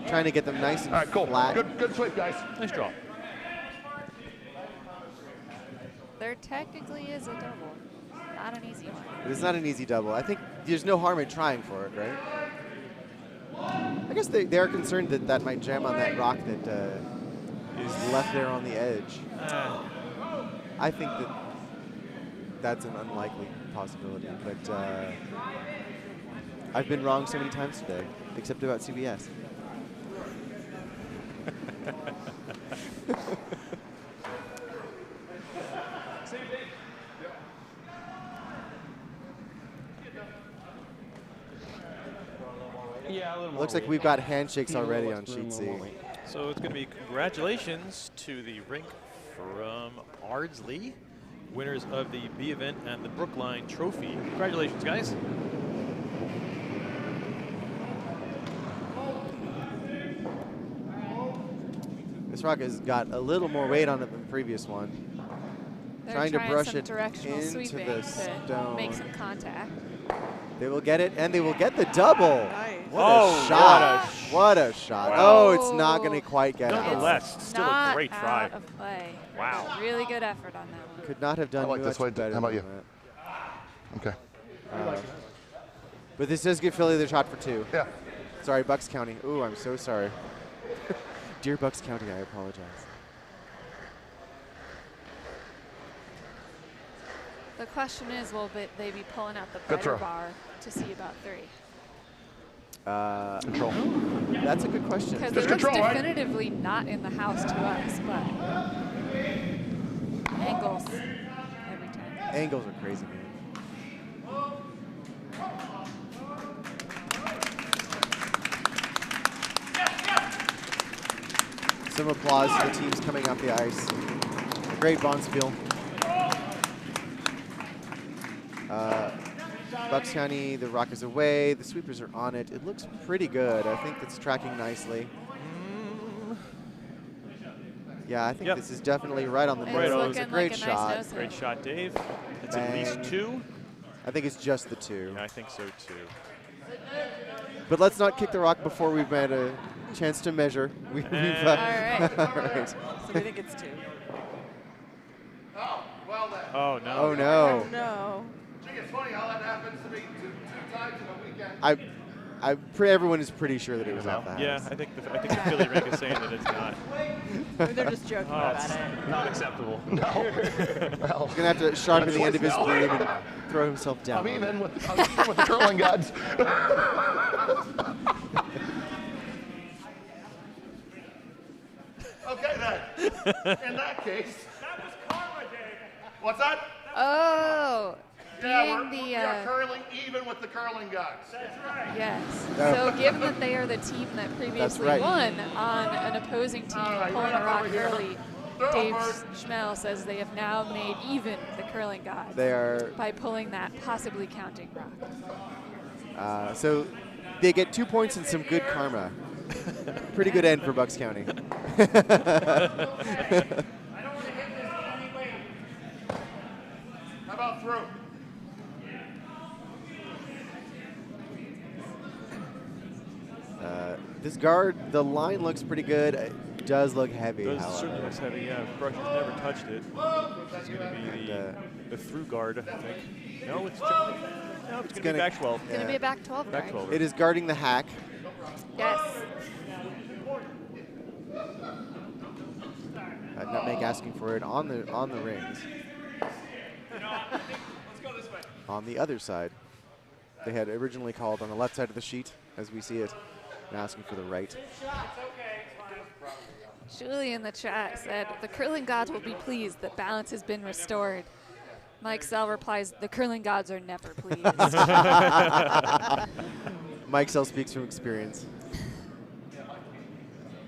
Trying to get them nice and All right, cool. flat. Good sweep, guys. Nice draw. There technically is a double, not an easy one. It's not an easy double. I think there's no harm in trying for it, right? I guess they are concerned that that might jam on that rock that is left there on the edge. I think that that's an unlikely possibility, but I've been wrong so many times today, except about CBS. Yeah, a little more Looks like weight. we've got handshakes Need a already little on less sheet room, a C. little more weight. So it's going to be congratulations to the rink from Ardsley, winners of the B event and the Brookline Trophy. Congratulations, guys. This rock has got a little more weight on it than the previous one. They're Trying to brush some it directional into sweeping the to stone. make some contact. They will get it, and they will get the double. Nice. What Oh, a shot. What a shot. Oh, it's not Wow. going to quite get out. Nonetheless, still a Not great try. out of play. Wow. Really good effort on that one. Could not have done I like much this way. better How about than you? that. Okay. But this does give Philly the shot for 2. Yeah. Sorry, Bucks County. Ooh, I'm so sorry. Dear Bucks County, I apologize. The question is, will they be pulling out the Good better throw. bar to see about 3? Control. That's a good question. Because Just it looks control, right? definitively not in the house to us, but angles every time. Angles are crazy, man. Some applause for the teams coming off the ice. Great Bonspiel. Bucks County, the rock is away. The sweepers are on it. It looks pretty good. I think it's tracking nicely. Yeah, I think Yep. this is definitely right on the It's nose. looking It's a like great a nice shot. nose hit. Great shot, Dave. It's at Bang. least 2. I think it's just the 2. Yeah, I think so too. But let's not kick the rock before we've had a chance to measure. We've, All right. all right. So we think it's 2. Oh no. Oh no. No. It's funny how that happens to me two times in a weekend. Everyone is pretty sure that it was off the house. Yeah, I think the Philly rink is saying that it's not. Maybe they're just joking Oh, about it's it. Not acceptable. No. Well, He's gonna have to sharpen the end of his broom and throw himself down. I'm even with the curling gods. Okay then. In that case. That was karma, Dave. What's that? Oh, Yeah, being we the are curling even with the curling gods. That's right. yes. Oh. So given that they are the team that previously right. won on an opposing team right, pulling right a rock over here. early, Throw Dave first. Schmel says they have now made even the curling gods They are by pulling that possibly counting rock. so they get 2 points and some good karma. Pretty good end for Bucks County. I don't want to hit this any way. How about through? This guard, the line looks pretty good. It does look heavy, Those however. certainly looks heavy. Yeah, Brush has never touched it. It's going to be the through guard, I think. No, it's going to be gonna- back 12. It's going to be a back 12 Back guard. 12. It is guarding the hack. Yes. Nutmeg asking for it on the rings. on the other side. They had originally called on the left side of the sheet, as we see it, and asking for the right. Julie in the chat said, the curling gods will be pleased that balance has been restored. Mike Sell replies, the curling gods are never pleased. Mike Sell speaks from experience.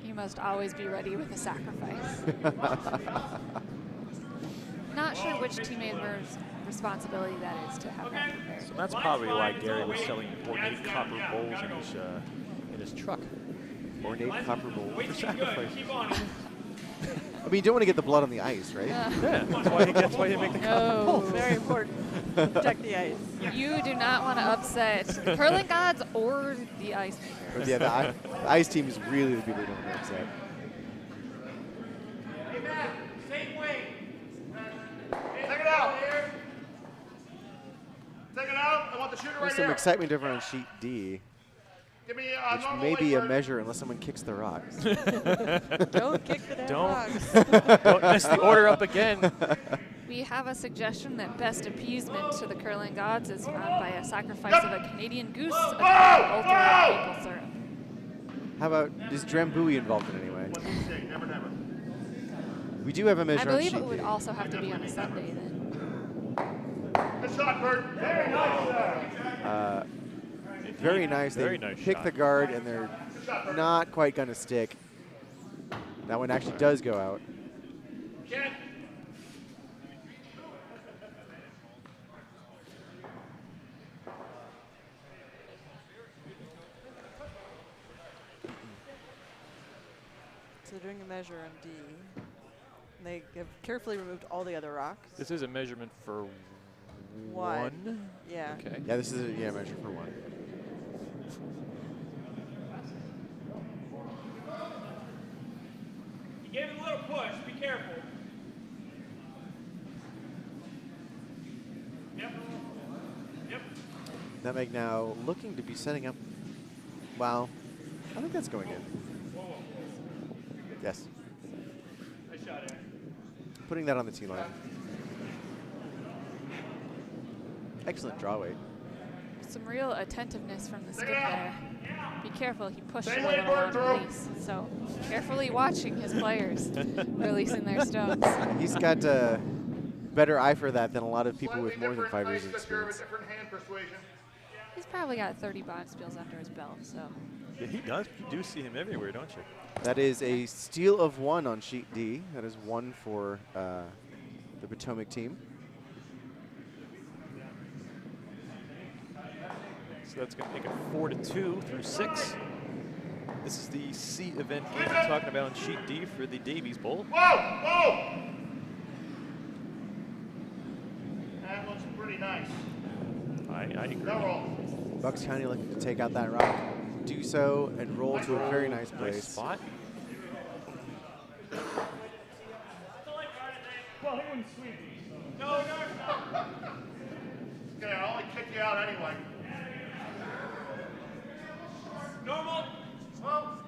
You must always be ready with a sacrifice. Not sure which team member's responsibility that is to have that prepared. So that's probably why Gary was selling ornate copper bowls in his truck. Ornate copper bowl. For sacrifice. I mean, you don't want to get the blood on the ice, right? Yeah, that's why you make the copper No. bowl. Very important. Protect the ice. You do not want to upset the curling gods or the ice makers. Yeah, the ice team is really the people who don't want to upset. Hey, Matt, same way. Take it out. Take it out. I want the shooter right There's some here. excitement over on sheet D, Give me which normal may be a weight, measure unless someone kicks the rocks. Don't kick the damn Don't. rocks. Don't mess the order up again. We have a suggestion that best appeasement to the curling gods is found by a sacrifice of a Canadian goose, a ultimate maple syrup. How about, is Drambuie involved in any way? Never, never. We do have a I measure on believe sheet it would D. also have to be on a Sunday then. Good shot, Bert. Very nice. Very nice. Very They nice pick shot. the guard, and they're not quite going to stick. That one actually does go out. Ken. So they're doing a measure on D. And they have carefully removed all the other rocks. This is a measurement for One. one. Yeah. Okay. Yeah, this is a measure for one. You gave him a little push. Be careful. Yep. Yep. Nutmeg now looking to be setting up. Wow. I think that's going in. Yes. Nice shot, Aaron. Putting that on the tee line. Excellent draw weight. Some real attentiveness from the skip there. Be careful, he pushed a Same little way, on Bert, release. So carefully watching his players releasing their stones. He's got a better eye for that than a lot of people with more than 5 years of experience. Different hand persuasion. He's probably got 30 Bonspiels under his belt, so. Yeah, he does. You do see him everywhere, don't you? That is a steal of one on sheet D. That is one for the Potomac team. So that's going to make it 4-2 through 6. This is the C event game we're talking about on sheet D for the Davies Bowl. Whoa! Whoa! That looks pretty nice. I agree. No roll. Bucks County looking to take out that rock, do so, and roll to a very nice Nice place. spot. Well, he wouldn't sweep these. No. Okay, I'll only kick you out anyway. Normal. Well.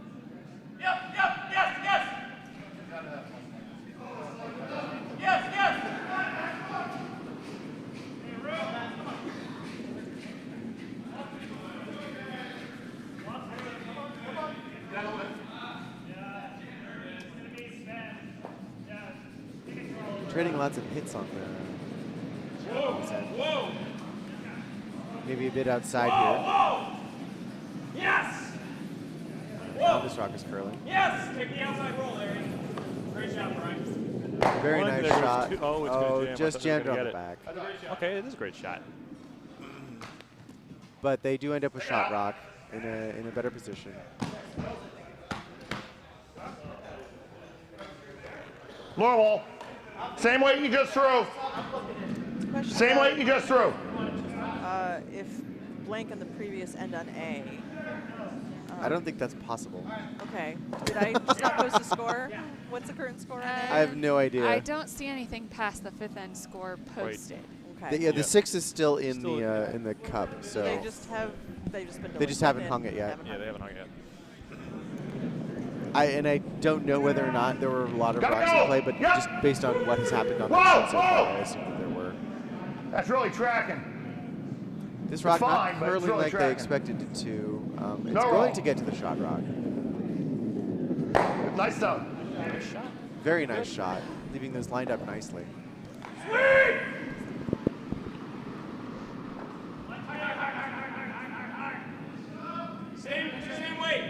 Yep. Yes. Yes. Trading lots of hits on the Whoa. maybe a bit outside here. Whoa. Yes. Now this rock is curling. Yes. Take the outside roll, Larry. Great shot, Brian. Very One, nice there goes shot. two. Oh, it's gonna jam. I Just thought they were jammed gonna on get the it. back. Okay, it is a great shot. But they do end up with shot rock in a better position. Normal. Same weight you just threw. Question Same about, weight you just threw. if blank on the previous end on A. I don't think that's possible. Okay. Did I just not post a score? What's the current score on I have no idea. I don't see anything past the 5th end score posted. A? Okay. The 6 is still in Still in the cup, so They just been They just haven't hung it yet. Yeah, they haven't hung it yet. I don't know whether or not there were a lot of Gotta rocks go! in play, but Yep. just based on what has happened on the Whoa, sheet so far, whoa! I assume that there were. That's really tracking. This rock fine, not but it's curling really like they tracking. expected it to. It's No going roll. to get to the shot rock. Nice stuff. Very nice shot, leaving those lined up nicely. Same weight.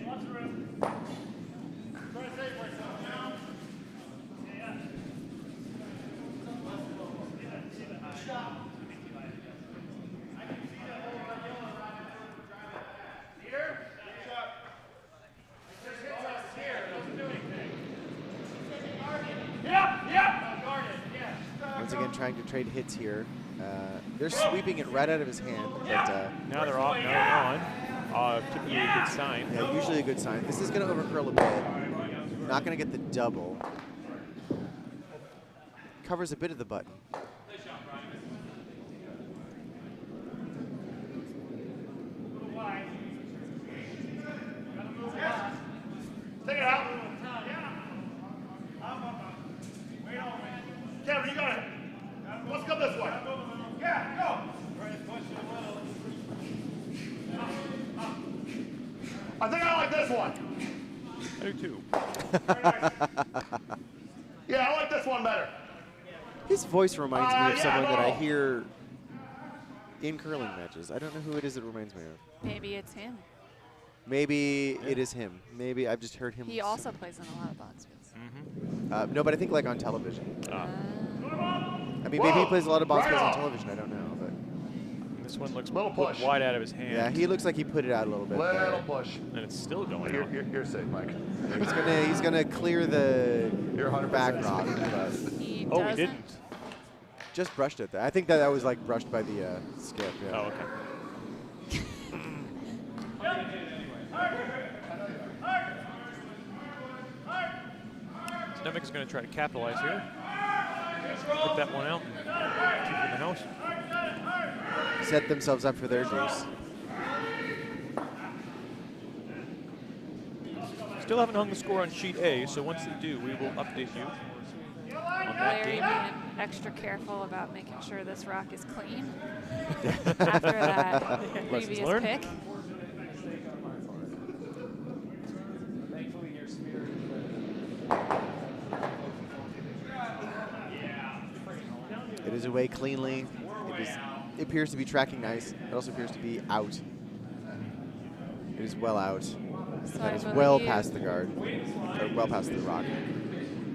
Lots of room. Try to save myself now. Once again, trying to trade hits here. They're sweeping it right out of his hand, but Now they're off. Now they're on. Typically a good sign. yeah, usually a good sign. This is going to overcurl a bit. Not going to get the double. Covers a bit of the button. Take it out. Kevin, you got it. Let's come this way. Yeah, go. I think I like this one. I do too. Yeah, I like this one better. His voice reminds me of yeah, someone that I roll. hear in curling matches. I don't know who it is it reminds me of. Maybe it's him. Maybe it is him. Maybe I've just heard him. He also plays in a lot of Bonspiels. No, but I think like on television. Ah. I mean, maybe he plays a lot of Right Bonspiels on on. television. I don't know, but This one looks Little push. wide out of his hand. yeah, he looks like he put it out a little bit. Little there. push. And it's still going You're, out. you're safe, Mike. He's gonna clear the You're 100% back safe. rock. But He Oh, doesn't. he didn't. just brushed it. I think that was like brushed by the skip. Yeah. Oh, okay. Nemec's going to try to capitalize here. Pick that one out and keep it in the house. Set themselves up for their juice. Still haven't hung the score on sheet A, so once they do, we will update you on that Larry game. being extra careful about making sure this rock is clean after that previous learned. pick. It is away cleanly. It appears to be tracking nice. It also appears to be out. It is well out. So That I is well believe- past the guard. Or well past the rock.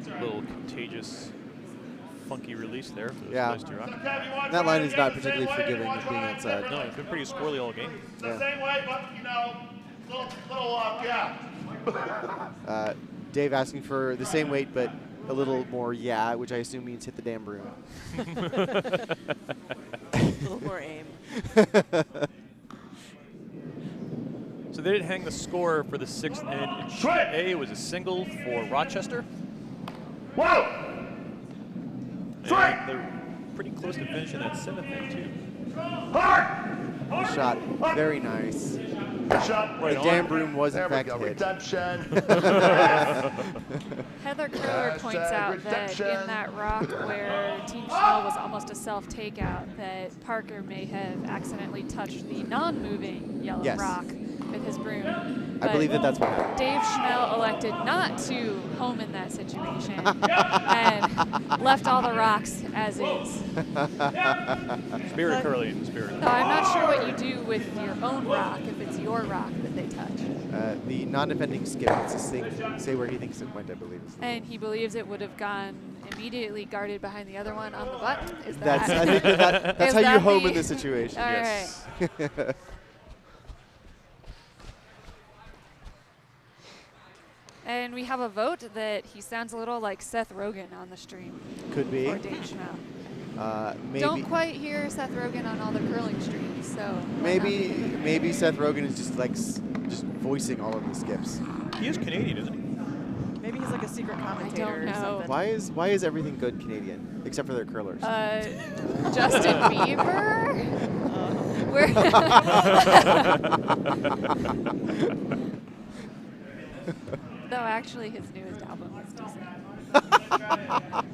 A little contagious, funky release there for those Yeah. boys to rock. That line is not particularly forgiving of being outside. No, it's been pretty squirrely all game. The Yeah. same way, but little yeah. Dave asking for the same weight, but a little more yeah, which I assume means hit the damn broom. A little more aim. So they didn't hang the score for the sixth and in sheet A. It was a single for Rochester. Whoa! And they're pretty close to finishing that seventh end too. Hard! Shot very nice. Good shot. Right The on. damn broom was There in we fact go. hit. Redemption. Heather Curler points Hashtag out that in redemption. that rock where Team Schnell was almost a self-takeout, that Parker may have accidentally touched the non-moving yellow Yes. rock with his broom. I believe that that's what happened. Dave Schnell elected not to home in that situation and left all the rocks as is. Spirit curling, spirit. So I'm not sure what you do with your own rock if it's your rock that they touch. The non-defending skip gets to say where he thinks it went, I believe. And he believes it would have gone immediately guarded behind the other one on the button. Is That's, that? I think that's Is how you that home the- in this situation. All Yes. right. And we have a vote that he sounds a little like Seth Rogen on the stream. Could be. Or Dave Schnell. Maybe. Don't quite hear Seth Rogen on all the curling streams, so. why Maybe Seth Rogen is just like just voicing all of the skips. He is Canadian, isn't he? Maybe he's like a secret commentator don't or know. something. Why is everything good Canadian except for their curlers? not? Justin Bieber? Where? Though actually his newest album is decent. No,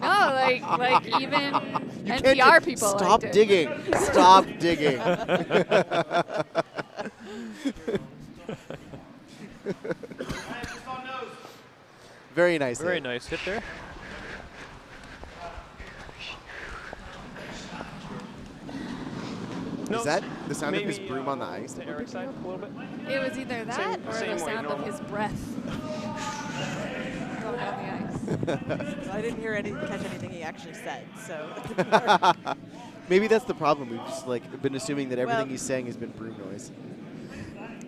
like even You can't NPR ju- people Stop liked it. digging. Stop digging. Very nice. Very hit. nice hit there. Is that the sound of his maybe, broom on the ice? To Eric's side a little bit. It was either that or same the way, sound of normal. his breath going on the ice. So I didn't hear catch anything he actually said. So Maybe that's the problem. We've just like been assuming that everything Well- he's saying has been broom noise.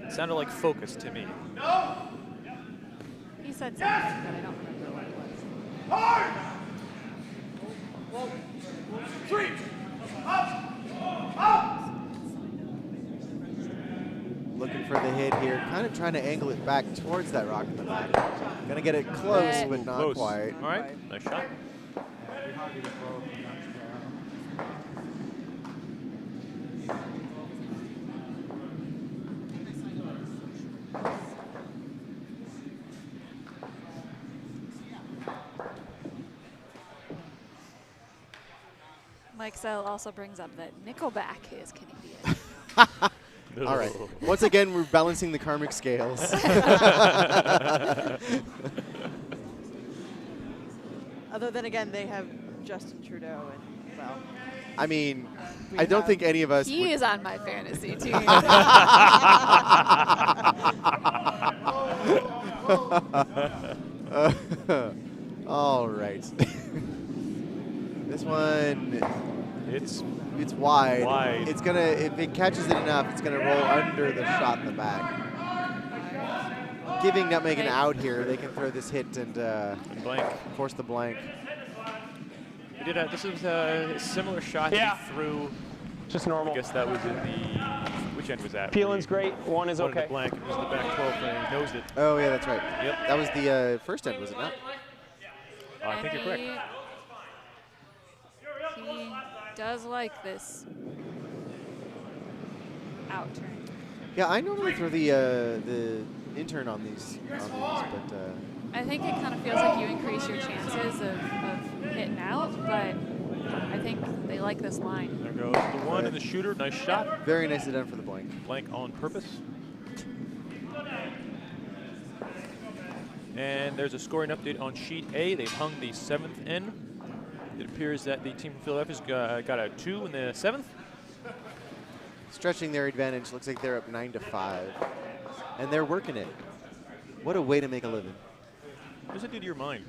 It sounded like focus to me. He said something, but I don't remember what it was. Looking for the hit here, kind of trying to angle it back towards that rock in the back. Gonna get it close, But- but not Close. quite. All right, nice shot. Mike Sell also brings up that Nickelback is Canadian. All right. Once again, we're balancing the karmic scales. other than again, they have Justin Trudeau and well. I mean, we I don't have- think any of us. He would- is on my fantasy team. All right. This one, It's it's wide. Wide. It's gonna, if it catches it enough, it's gonna roll under the shot in the back. Giving Nutmeg an Okay. out here, they can throw this hit and blank. force the blank. He did. This was a similar shot Yeah. he threw. Just I normal. guess that was in the. Which end was that? Peeling's great. One is One in okay. the blank. It was the back 12 and he nosed it. Oh yeah, that's right. Yep. That was the first end, was it not? I think you're correct. He does like this out turn. Yeah, I normally throw the intern on these, but I think it kind of feels like you increase your chances of hitting out, but I think they like this line. There goes the one and the shooter. Nice shot. very nicely done for the blank. Blank on purpose. And there's a scoring update on sheet A. They've hung the 7th in. It appears that the team from Philadelphia's got a 2 in the 7th. Stretching their advantage. Looks like they're up 9-5, and they're working it. What a way to make a living. What does it do to your mind?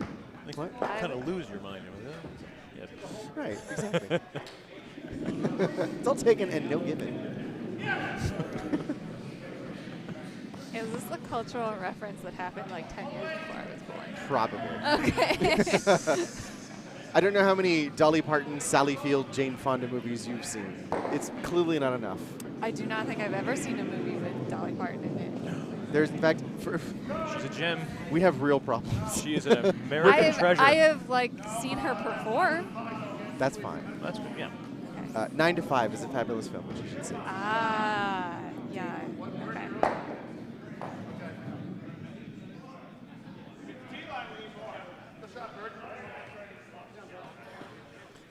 Like, What? you kind of lose your mind. Yes. Right, exactly. It's all taken and no given. Is this a cultural reference that happened like 10 years before I was born? Probably. Okay. I don't know how many Dolly Parton, Sally Field, Jane Fonda movies you've seen. It's clearly not enough. I do not think I've ever seen a movie with Dolly Parton in it. There's, in fact, She's a gem. we have real problems. She is an American treasure. I have like seen her perform. That's fine. That's good. Yeah. 9-5 is a fabulous film, which you should see. Ah, yeah. Okay.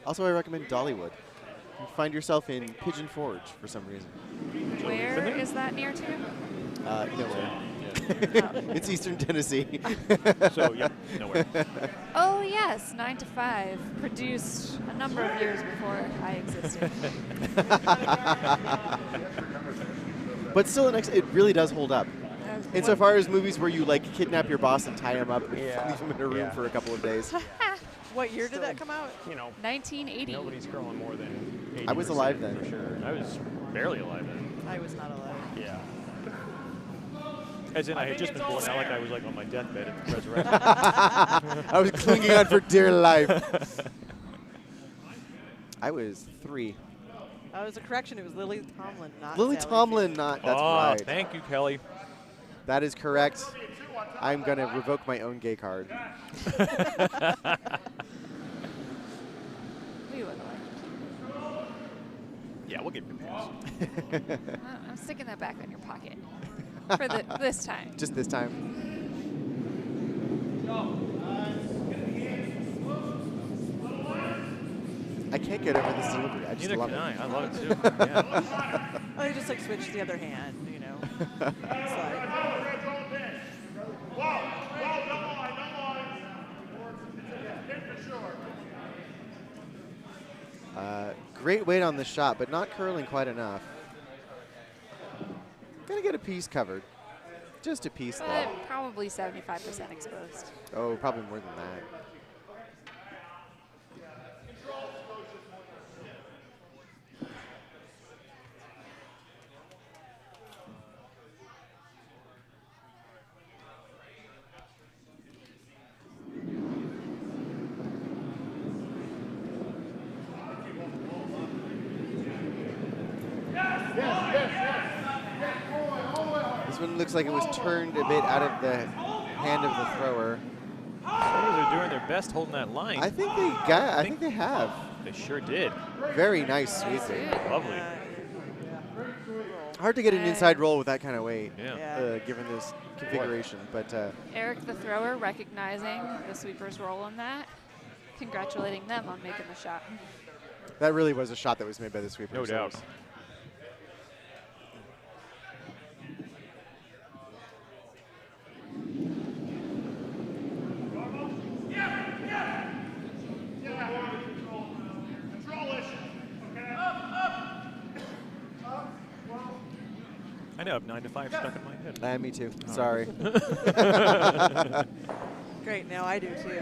Also, I recommend Dollywood. You find yourself in Pigeon Forge for some reason. Where is that near to? Nowhere. Yeah. It's Eastern Tennessee. So, yeah, nowhere. Oh yes, 9 to 5, produced a number of years before I existed. But still, it really does hold up. That was Insofar as movies where you like kidnap your boss and tie him up and Yeah. leave him in a room Yeah. for a couple of days. What year did that come out? You know, 1980. nobody's growing more than 80%. I was alive then. For sure. I was barely alive then. I was not alive. Yeah. As in, I had just been born. Not like I was like on my deathbed at the resurrection. I was clinging on for dear life. I was 3. It was a correction. It was Lily Tomlin, not Lily Sally Tomlin, Field. not. That's Oh, right. thank you, Kelly. That is correct. I'm going to revoke my own gay card. We would like. Yeah, we'll give you a pass. I'm sticking that back in your pocket for this time. Just this time. I can't get over this delivery. I just Neither love can it. I. I love it too. Yeah. Oh, you just like switch to the other hand, you know. Slide. Great weight on the shot, but not curling quite enough. Gonna get a piece covered. Just a piece, But though. probably 75% exposed. Oh, probably more than that. This one looks like it was turned a bit out of the hand of the thrower. Throwers are doing their best holding that line. I think they got. I think they have. They sure did. Very nice sweeping. Lovely. Hard to get an inside roll with that kind of weight, Yeah. given this configuration. But Eric, the thrower, recognizing the sweeper's role in that, congratulating them on making the shot. that really was a shot that was made by the sweeper. No doubt. I know, I have 9 to 5 stuck in my head. Me too. Sorry. Great, now I do too.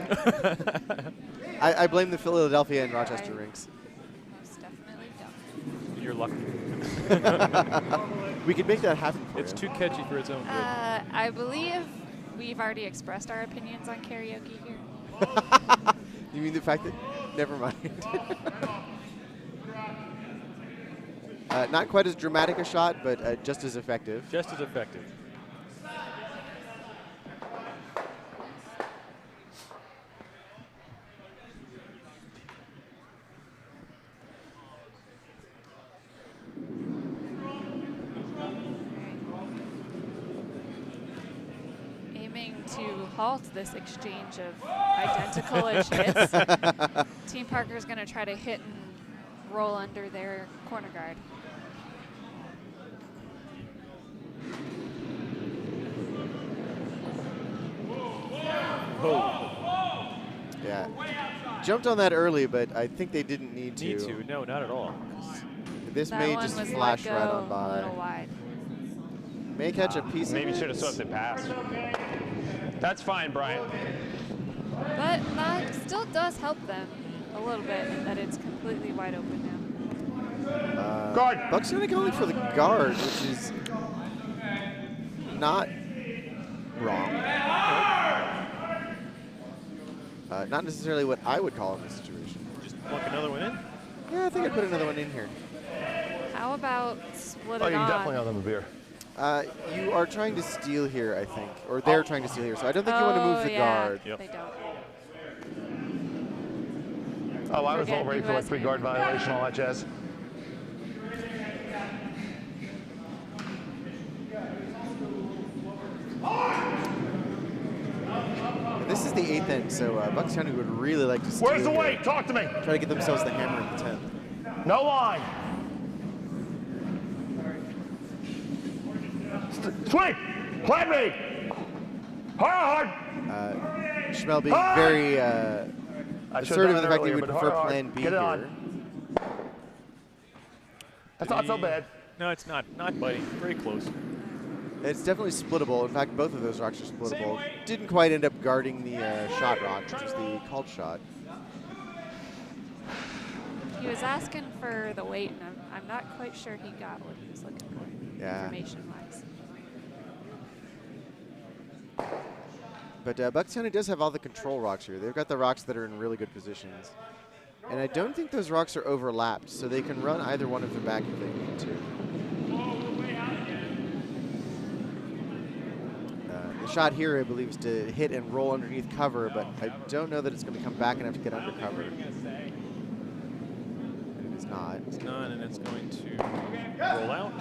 I blame the Philadelphia and Rochester rinks. Most definitely don't. You're lucky. We could make that happen for It's you. too catchy for its own good. I believe we've already expressed our opinions on karaoke here. You mean the fact that? Never mind. Not quite as dramatic a shot, but just as effective. Just as effective. Aiming to halt this exchange of identical-ish hits. Team Parker's going to try to hit and roll under their corner guard. Yeah. Jumped on that early, but I think they didn't need to. Need to? No, not at all. This That may one just was flash let right go on a by. little wide. May catch a piece Maybe of should have swept it past. That's fine, Brian. But that still does help them a little bit that it's completely wide open now. Guard. Buck's going to go for the guard, which is not wrong. Not necessarily what I would call in this situation. Just plunk another one in? Yeah, I think I'd put another one in here. How about split Oh, it you can on? definitely owe them a beer. You are trying to steal here, I think. Or they're trying to steal here, so I don't think you want to move the yeah, guard. Yep. They don't. Oh, I was all Forget ready who for like has pre-guard hammer. violation, all that jazz. And this is the 8th end, so Bucks County would really like to steal Where's the here. weight? Talk to me. Try to get themselves the hammer in the 10th. No line. Sweep. Plan me. Hard. Schmel being Hard! very I should've assertive done in the it fact that he earlier, would but prefer hard. plan B Get it here. on. That's not so bad. No, it's not. Not biting. Very close. It's definitely splittable. In fact, both of those rocks are splittable. Didn't quite end up guarding the shot rock, which was the called shot. He was asking for the weight, and I'm not quite sure he got what he was looking for, Yeah. information-wise. But Bucks County does have all the control rocks here. They've got the rocks that are in really good positions. And I don't think those rocks are overlapped, so they can run either one of them back if they need to. The shot here, I believe, is to hit and roll underneath cover, but I don't know that it's going to come back enough to get under cover. And it is not. It's not, and it's going to roll out.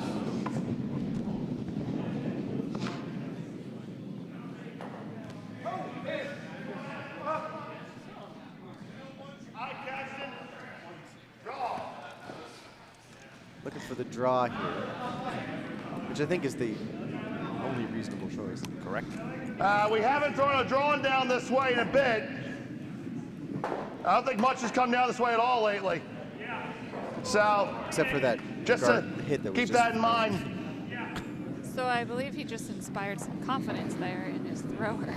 Looking for the draw here, which I think is the only reasonable choice. Correct. We haven't thrown a drone down this way in a bit. I don't think much has come down this way at all lately. So, Except for that just guard to hit that was keep just that in mind. So I believe he just inspired some confidence there in his thrower.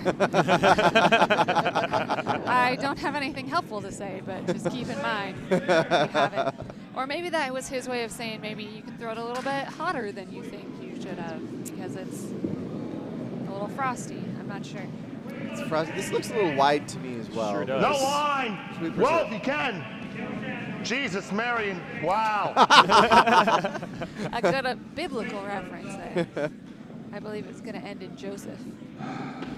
I don't have anything helpful to say, but just keep in mind we have it. Or maybe that was his way of saying maybe you can throw it a little bit hotter than you think you should have because it's a little frosty. I'm not sure. It's this looks a little wide to me as well. Sure does. No line. Sweet Well, percent. if you can. Jesus, Marion. Wow. A good biblical reference there. I believe it's going to end in Joseph.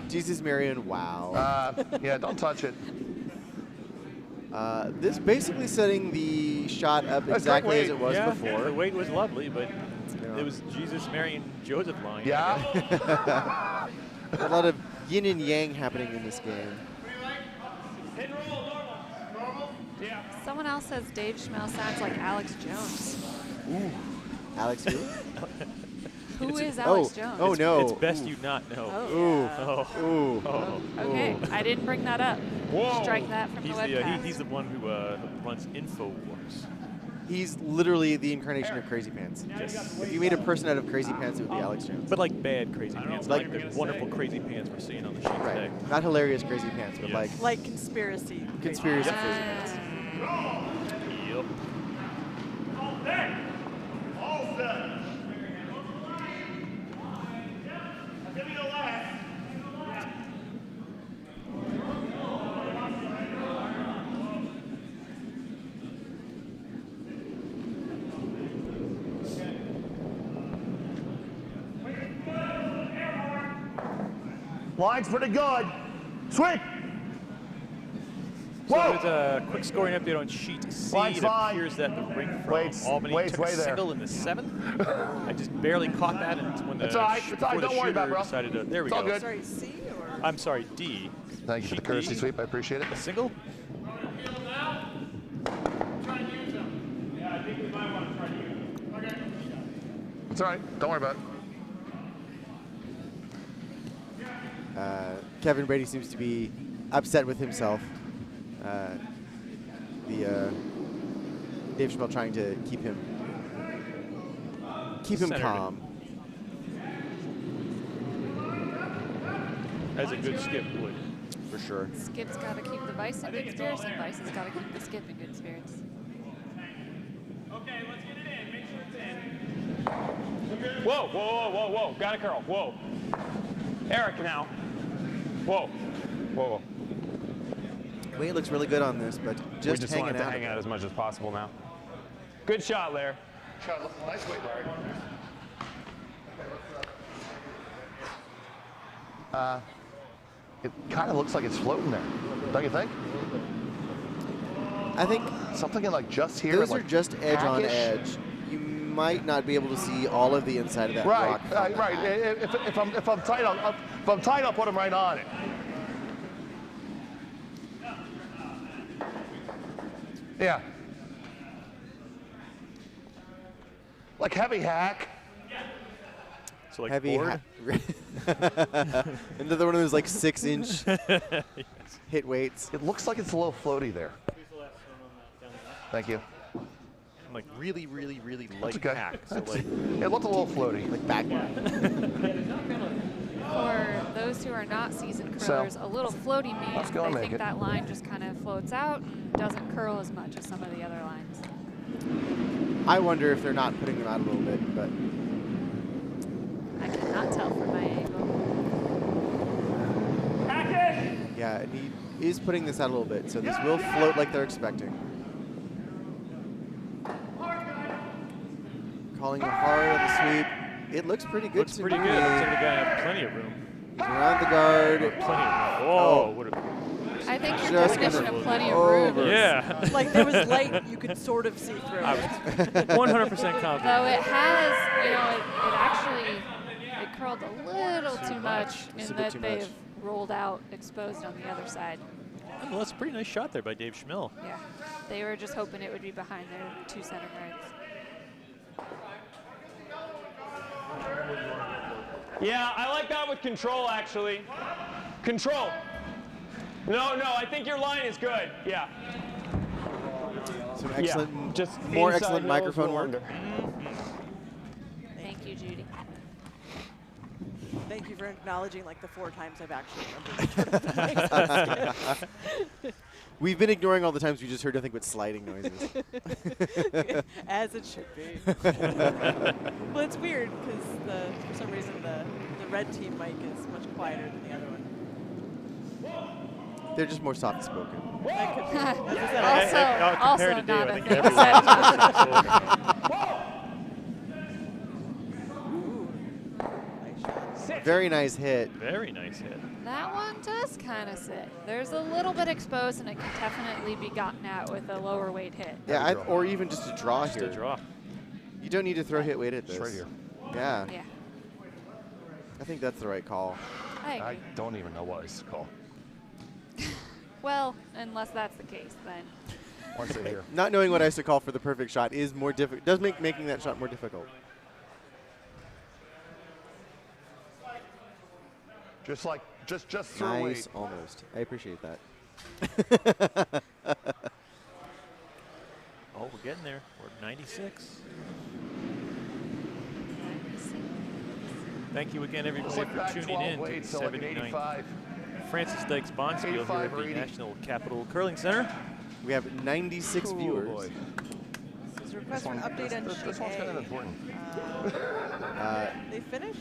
Jesus, Marion, wow. Yeah, don't touch it. This basically setting the shot up That's exactly great as it was yeah, before. the weight was lovely, but Yeah. it was Jesus, Mary, and Joseph line. Yeah. A lot of yin and yang happening in this game. Someone else says Dave Schmel sounds like Alex Jones. Alex, who? Who is Alex Jones? Oh no. It's best you not know. Oh, Ooh. yeah. Oh. Ooh. Oh. Okay, I didn't bring that up. Whoa. Strike that from He's the the webcast. he's the one who runs InfoWars. He's literally the incarnation of Crazy Pants. Yes. If you made a person out of Crazy Pants, it would be Alex Jones. But like bad crazy pants, Like- like the wonderful crazy pants we're seeing on the sheet today. Right. Not hilarious Crazy Pants, but Yes. Like conspiracy. conspiracy Ah. Crazy Pants. Yep. Line's pretty good. Sweet. So Whoa. there's a quick scoring update on sheet C. Line's It fine. appears that the ring from Waits- Albany waits took a way there. single in the 7th. I just barely caught that, and it's when the It's all right. It's all right. before the Don't worry about it, shooter bro. decided to. There we It's all go. good. Sorry, C or? I'm sorry, D. Thank you for the Sheet courtesy D, sweep. I appreciate it. A single. It's all right. Don't worry about it. Kevin Brady seems to be upset with himself. Dave Schmel trying to keep him Centered. calm. As a good skip would. For sure. Skip's got to keep the Vice in good spirits, and Vice has got to keep the Skip in good spirits. Okay, let's get it in. Make sure it's in. Whoa, whoa, whoa, whoa, whoa. Got it, Carl. Whoa. Eric now. Whoa. Whoa, whoa. Weight looks really good on this, but We just just hanging want it to out. hang out as much as possible now. Good shot, Lair. Nice weight, Larry. It kind of looks like it's floating there, don't you think? I think Something in like just here. those like are just edge on hackish. edge. You might not be able to see all of the inside of that Right, rock. from the right. hack. If I'm tight, I'll put them right on it. Yeah. Like heavy hack. So like Heavy. board. Another one of those like 6-inch hit weights. It looks like it's a little floaty there. Thank you. Like really, really, really light okay. hack. So like It looked a little floaty. Like back. For those who are not seasoned curlers, a little floaty let's means go they and make think it. that line just kind of floats out and doesn't curl as much as some of the other lines. I wonder if they're not putting them out a little bit, but I cannot tell from my angle. yeah, and he is putting this out a little bit, so this will float like they're expecting. Calling a hard on the sweep. It looks pretty good looks to pretty me. good. Looks like the guy had plenty of room. Around the guard. Plenty of room. Whoa. Oh. What a, I think your Just definition gonna of plenty of over. room. yeah. Like there was light you could sort of see through. I was 100% confident. Though it has, you know, it actually it curled a little too much Just a in bit that too they've much. rolled out exposed on the other side. Well, that's a pretty nice shot there by Dave Schmel. Yeah, they were just hoping it would be behind their two center guards. Yeah, I like that with control, actually. Control. No, I think your line is good. Yeah. Some excellent, Yeah, just more inside excellent nose, microphone go work. under. Thank you, Judy. Thank you for acknowledging like the 4 times I've actually remembered to turn off the mics. We've been ignoring all the times we just heard nothing but sliding noises. As it should be. Well, it's weird because for some reason the red team mic is much quieter than the other one. They're just more soft-spoken. That could be. As I said, Also compared to Dave, not I a think thing everyone's nice shot. Very nice hit. Very nice hit. That one does kind of sit. There's a little bit exposed, and it can definitely be gotten at with a lower weight hit. Yeah, or even just a draw Just here. a draw. You don't need to throw hit weight at this. It's right here. Yeah, Yeah, I think that's the right call. I agree. I don't even know what it's called. Well, unless that's the case, then. Once they hear. Not knowing what ice to call for the perfect shot is more difficult. Does make making that shot more difficult. Just throw Nice, weight. almost. I appreciate that. Oh, we're getting there. We're at 96. Thank you again, everybody, Looks like for back tuning 12 in weight, to so like an 79 85. Francis Dykes Bonspiel here 85 at or the 80. National Capital Curling Center. We have 96 viewers. Boy. This is a request for an update on This one's kind of Sheet important. They finished?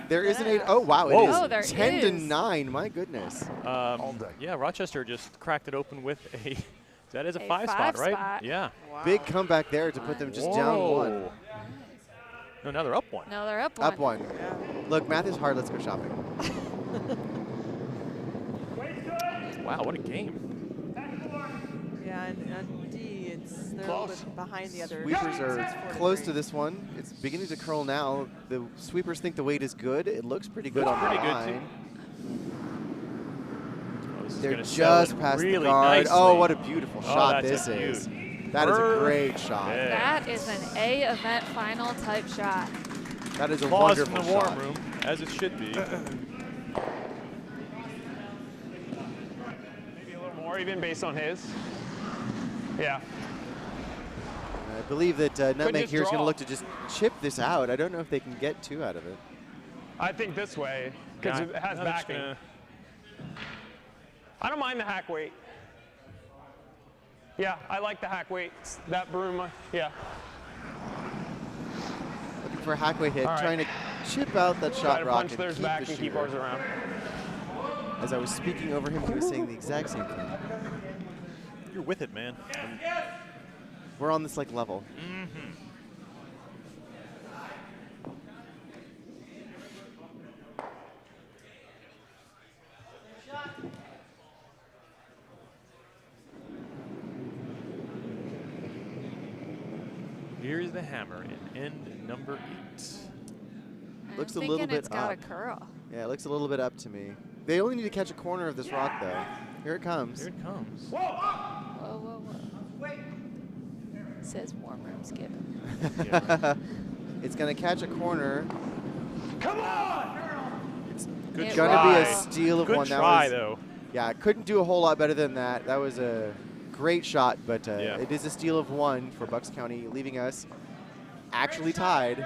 There is an 8. Yeah. Oh, wow. Whoa. It Oh, is there 10 to is. 9. My goodness. All day. Yeah, Rochester just cracked it open with a. That is a A 5 spot, right? spot. Yeah. Wow. Big comeback there to put them just down Whoa. 1. No, now they're up 1. No, they're up 1. Up 1. Yeah. Look, math is hard. Let's go shopping. Wow, what a game. Yeah, and on D, they're a little bit behind the other. Sweepers teams. are It's 4 to close 3. to this one. It's beginning to curl now. The sweepers think the weight is good. It looks pretty good Looks on pretty the good, line. Oh, this is They're gonna settle just it past really the guard. nicely. Oh, what a beautiful Oh, shot that's this a is. beaut. That is a great shot. Perfect. That is an A event final type shot. That is a Applause wonderful from the warm shot. room, as it should be. Maybe a little more even based on his. Yeah. I believe that Nutmeg just here is going to draw. look to just chip this out. I don't know if they can get 2 out of it. I think this way, because Yeah, it has I'm just backing. gonna- I don't mind the hack weight. Yeah, I like the hack weight. That broom, yeah. Looking for a halfway hit, All right. trying to chip out that Try shot to rock punch and theirs keep back the and keep shooter. ours around. As I was speaking over him, he was saying the exact same thing. You're with it, man. We're on this like level. Here's the hammer in end number 8. Looks a I'm little thinking bit it's got up. a curl. Yeah, it looks a little bit up to me. They only need to catch a corner of this rock, though. Here it comes. Here it comes. Whoa, whoa, whoa. Says warm room skip. Yeah, It's going to catch a corner. Come on! It's Good It going to be a try. steal of Good one. try, that was, though. Yeah, I couldn't do a whole lot better than that. That was a great shot, but Yeah. it is a steal of 1 for Bucks County, leaving us actually tied.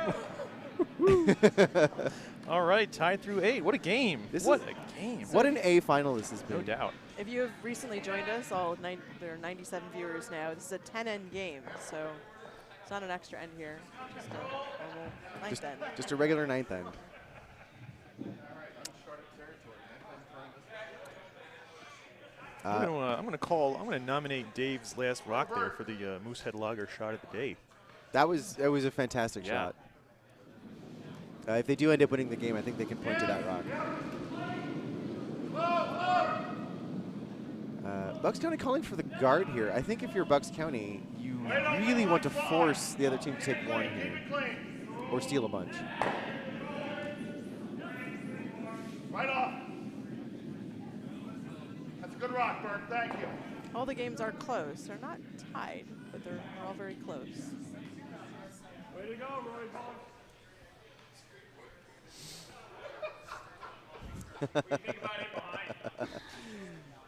All right, tied through 8. What a game. What a game. What an A final this has been. No doubt. If you have recently joined us, there are 97 viewers now. This is a 10-end game, so it's not an extra end here. Just a normal ninth end. Just a regular 9th end. I'm gonna nominate Dave's last rock there for the Moosehead Lager shot of the day. That was a fantastic Yeah. shot. If they do end up winning the game, I think they can point to that rock. Bucks County calling for the guard here. I think if you're Bucks County, you really want to force the other team to take 1 here, or steal a bunch. Right off. That's a good rock, Bert. Thank you. All the games are close. They're not tied, but they're all very close. Way to go, Roy.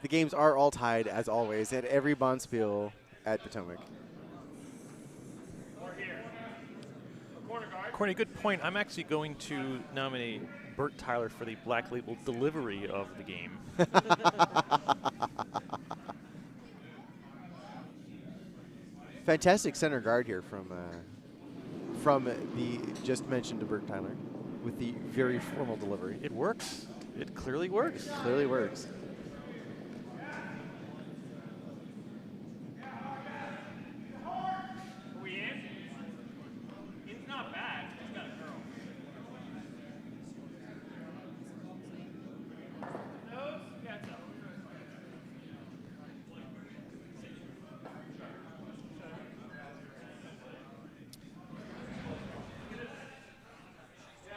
The games are all tied, as always, at every Bonspiel at Potomac. Courtney, good point. I'm actually going to nominate Bert Tyler for the Black Label delivery of the game. Fantastic center guard here from the just mentioned Bert Tyler with the very formal delivery. It works. It clearly works. Clearly works.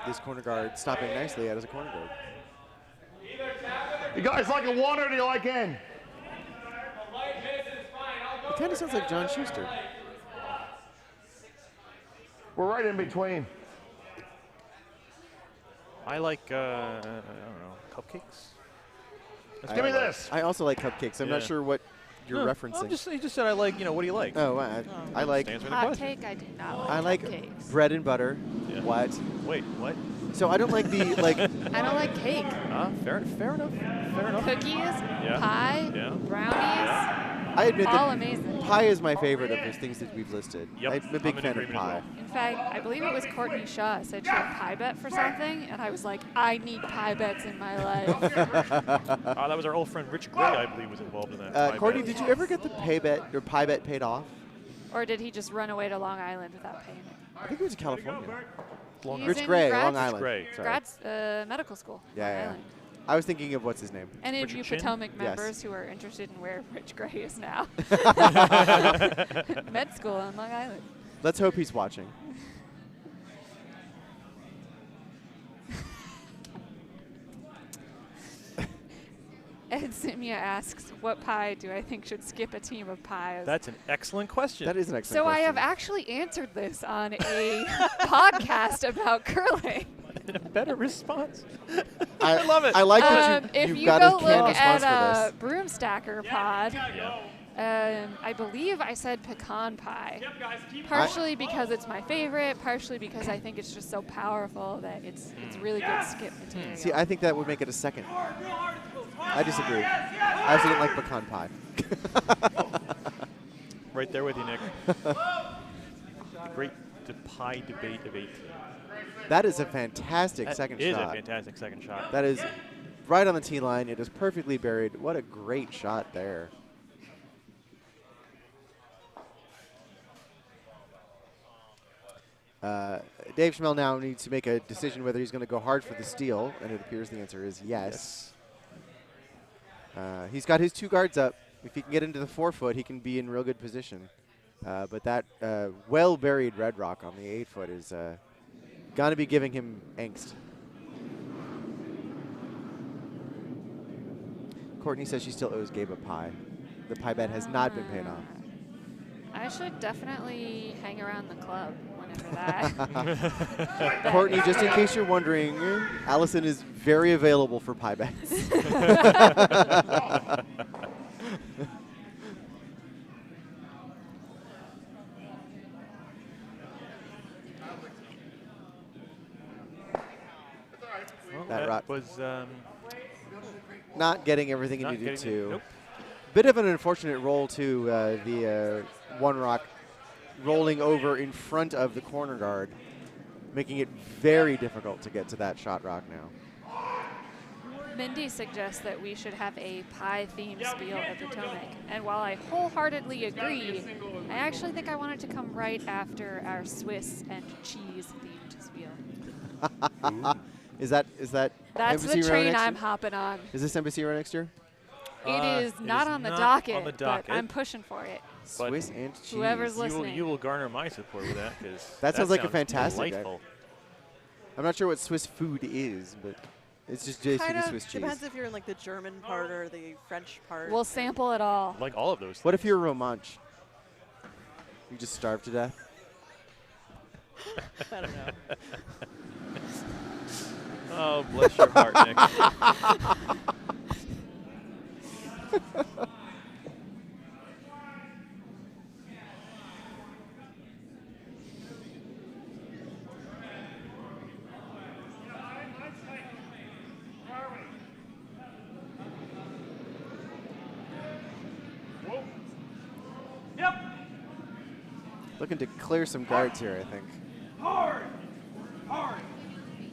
This corner guard stopping nicely out as a corner guard. You guys like a one or do you like in? It kind of sounds like John Schuster. We're right in between. I like, I don't know, cupcakes? Give me this. I also like cupcakes. I'm not Yeah. sure what you're No, referencing. he just said I like, what do you like? Oh, I like Answer the Hot question. take, I do not I like like cupcakes. bread and butter. Yeah. What? Wait, what? So I don't like the like. I don't like cake. Fair enough. Fair enough. Cookies, Yeah. pie, Yeah. brownies, I admit all that amazing. pie is my favorite of those things that we've listed. Yep, I'm a big I'm in fan of agreement as pie. well. In fact, I believe it was Courtney Shaw said she had pie bet for something, and I was like, I need pie bets in my life. That was our old friend Rich Gray, I believe, was involved in that. pie Courtney, bet. did you ever get the pie bet paid off? Or did he just run away to Long Island without paying it? I think it was in California. He's Rich in Gray, grad Long school- Island. Gray. Sorry. Grad medical school. Yeah, Long yeah. Island. I was thinking of what's his name. Any of Richard you Chin? Potomac Yes. members who are interested in where Rich Gray is now. Med school on Long Island. Let's hope he's watching. Ed Simia asks, what pie do I think should skip a team of pies? That's an excellent question. That is an excellent So I question. have actually answered this on a podcast about curling. a better response. I love it. I like that If you've you got go a canned look response at for this. Broomstacker Pod, Yeah. I believe I said pecan pie. Yep, guys, keep Partially because it's my favorite, partially because I think it's just so powerful that it's really good skip material. See, I think that would make it a second. I disagree. I also didn't like pecan pie. Right there with you, Nick. Great pie debate of 18. That is a fantastic That second is shot. a fantastic second shot. That is right on the tee line. It is perfectly buried. What a great shot there. Dave Schmel now needs to make a decision whether he's going to go hard for the steal, and it appears the answer is yes. He's got his two guards up. If he can get into the 4-foot, he can be in real good position. But that well-buried red rock on the 8-foot is going to be giving him angst. Courtney says she still owes Gabe a pie. The pie bet has not been paid off. I should definitely hang around the club whenever that. Courtney, just in case you're wondering, Allison is very available for pie bets. Well, That rock. was Not getting everything he not needed getting to. it. Nope. Bit of an unfortunate roll to the one rock rolling over in front of the corner guard, making it very difficult to get to that shot rock now. Mindy suggests that we should have a pie-themed spiel at Potomac. And while I wholeheartedly agree, I actually think I want it to come right after our Swiss and cheese-themed spiel. Is that That's Embassy the Row train next I'm year? hopping on. Is this Embassy Row next year? It is not on the not docket, on the but docket. I'm pushing for it. But Swiss and cheese. Whoever's listening. You will garner my support with that because That sounds like a sounds fantastic delightful. I'm not sure what Swiss food is, but it's just basically Kind of Swiss cheese. depends if you're in like the German part or the French part. We'll sample it all. Like all of those. What if you're a romanche? You just starve to death? I don't know. Oh, bless your heart, Nick. Looking to clear some guards here, I think. Hard! Hard!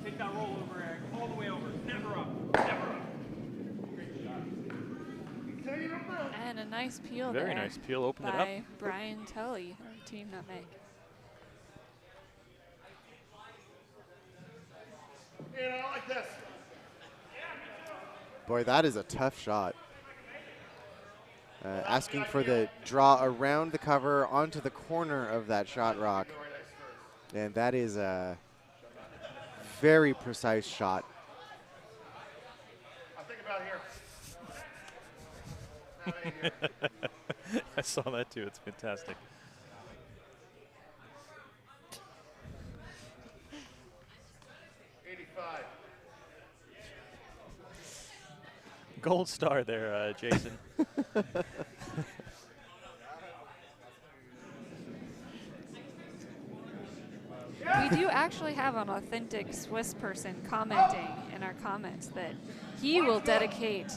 Take that roll over, Eric. All the way over. Never up. Never up. And a nice peel Very there. nice peel. Opened it up. By Brian Tully, Team Nutmeg. Yeah, I like this. Boy, that is a tough shot. Asking for the draw around the cover onto the corner of that shot rock. And that is a very precise shot. I think about here. I saw that too. It's fantastic. Gold star there, Jason. We do actually have an authentic Swiss person commenting in our comments that he will dedicate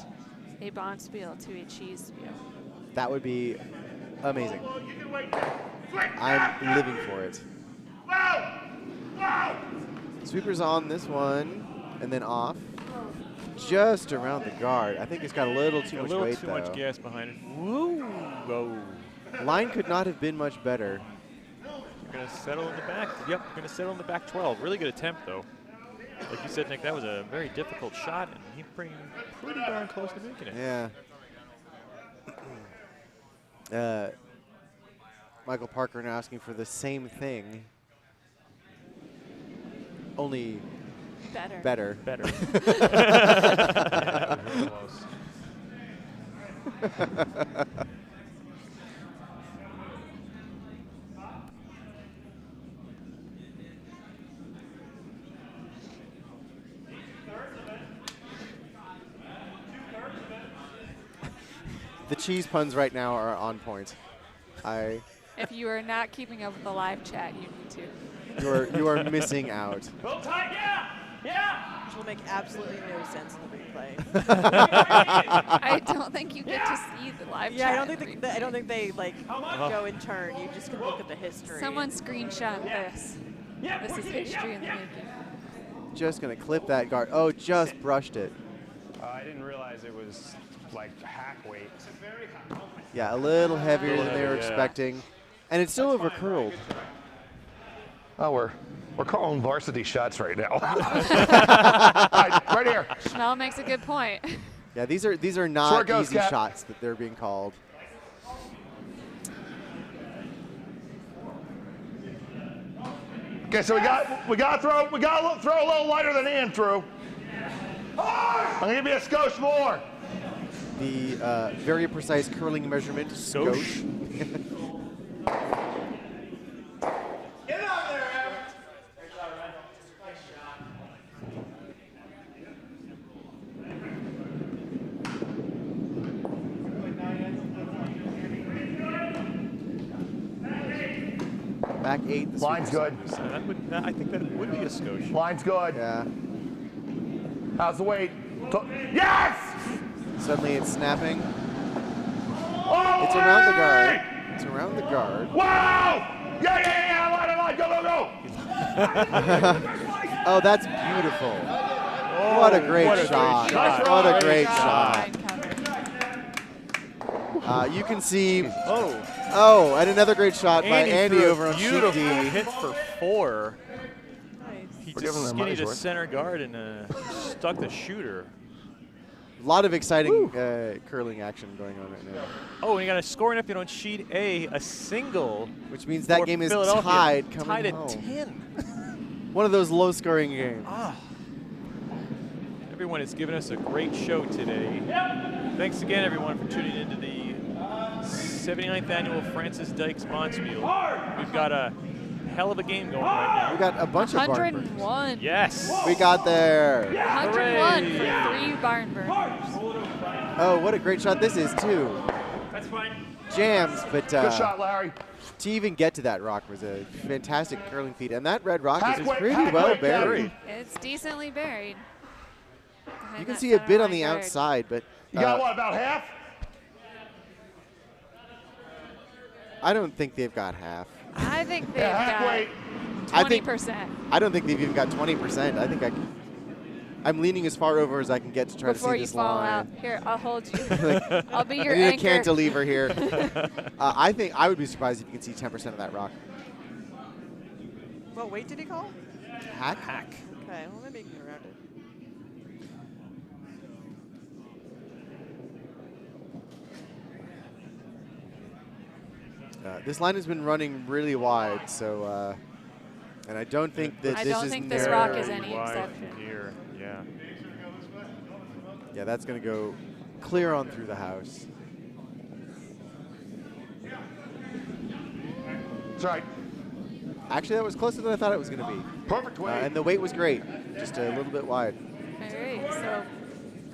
a Bonspiel to a cheese spiel. That would be amazing. I'm living for it. Sweeper's on this one, and then off. Just around the guard. I think it's got a little too much weight, A little too though. much gas behind it. Woo! Whoa. Line could not have been much better. Going to settle in the back. Yep, going to settle in the back 12. Really good attempt, though. Like you said, Nick, that was a very difficult shot, and he pretty darn close to making it. Yeah. Michael Parker now asking for the same thing. Only better. Better. Yeah, really close. The cheese puns right now are on point. If you are not keeping up with the live chat, you need to. You are missing out. Roll tight, yeah! Yeah! Which will make absolutely no sense in the replay. I don't think you get to see the live Yeah, chat. I don't think they like go in turn. You just can look at the history. Someone screenshot this. This is history in the making. Just gonna clip that guard. Oh, just brushed it. I didn't realize it was like hack weight. Yeah, a little heavier than they were expecting. And it's still over curled. Oh, we're calling varsity shots right now. Right here. Schnell makes a good point. Yeah, these are not goes, easy Cap. shots that they're being called. Okay, so we got to throw a little lighter than Ian threw. I'm gonna give you a skosh more. The very precise curling measurement. Skosh. Get out there, Evan! Back 8. The Line's sweeper good. service. I think that would be a skosh. Line's good. Yeah. How's the weight? Yes! Suddenly it's snapping. Oh, It's around the guard. It's around the guard. Wow! Yeah! Line, go! Oh, that's beautiful. What a great shot. What a great shot. You can see. Oh, and another great shot by Andy threw a over on sheet beautiful D. hit for 4. Nice. He We're just giving them skinny money's to worth. center guard and stuck the shooter. A lot of exciting curling action going on right now. Oh, and you got a scoring update on sheet A, a single. Which means that for game is Philadelphia. tied coming Tied at home. 10. One of those low-scoring games. Everyone has given us a great show today. Thanks again, everyone, for tuning into the 79th annual Francis Dykes Bonspiel. We've got a hell of a game going right now. We got a bunch of barn burners. 101. Yes. We got there. 101 Hooray. for 3 barn burners. Oh, what a great shot this is, too. That's fine. Jams, but Good shot, Larry. to even get to that rock was a fantastic curling feat. And that red rock is Halfway- pretty halfway well down. buried. It's decently buried. Behind You can that see a center bit on line the guard. outside, but You got what, about half? I don't think they've got half. I think they've Yeah, halfway. got I think- 20%. I don't think they've even got 20%. I think I'm leaning as far over as I can get to try Before to see you this fall line. out. Here, I'll hold you. I'll be your I need a anchor. cantilever here. I think I would be surprised if you can see 10% of that rock. What weight did he call? Hack? Hack. Okay, well, maybe you can around it. This line has been running really wide, so and I don't think that I this don't is think this rock is Very any wide exception. from here. Yeah. Yeah, that's going to go clear on through the house. That's right. Actually, that was closer than I thought it was going to be. Perfect weight. And the weight was great, just a little bit wide. All right, so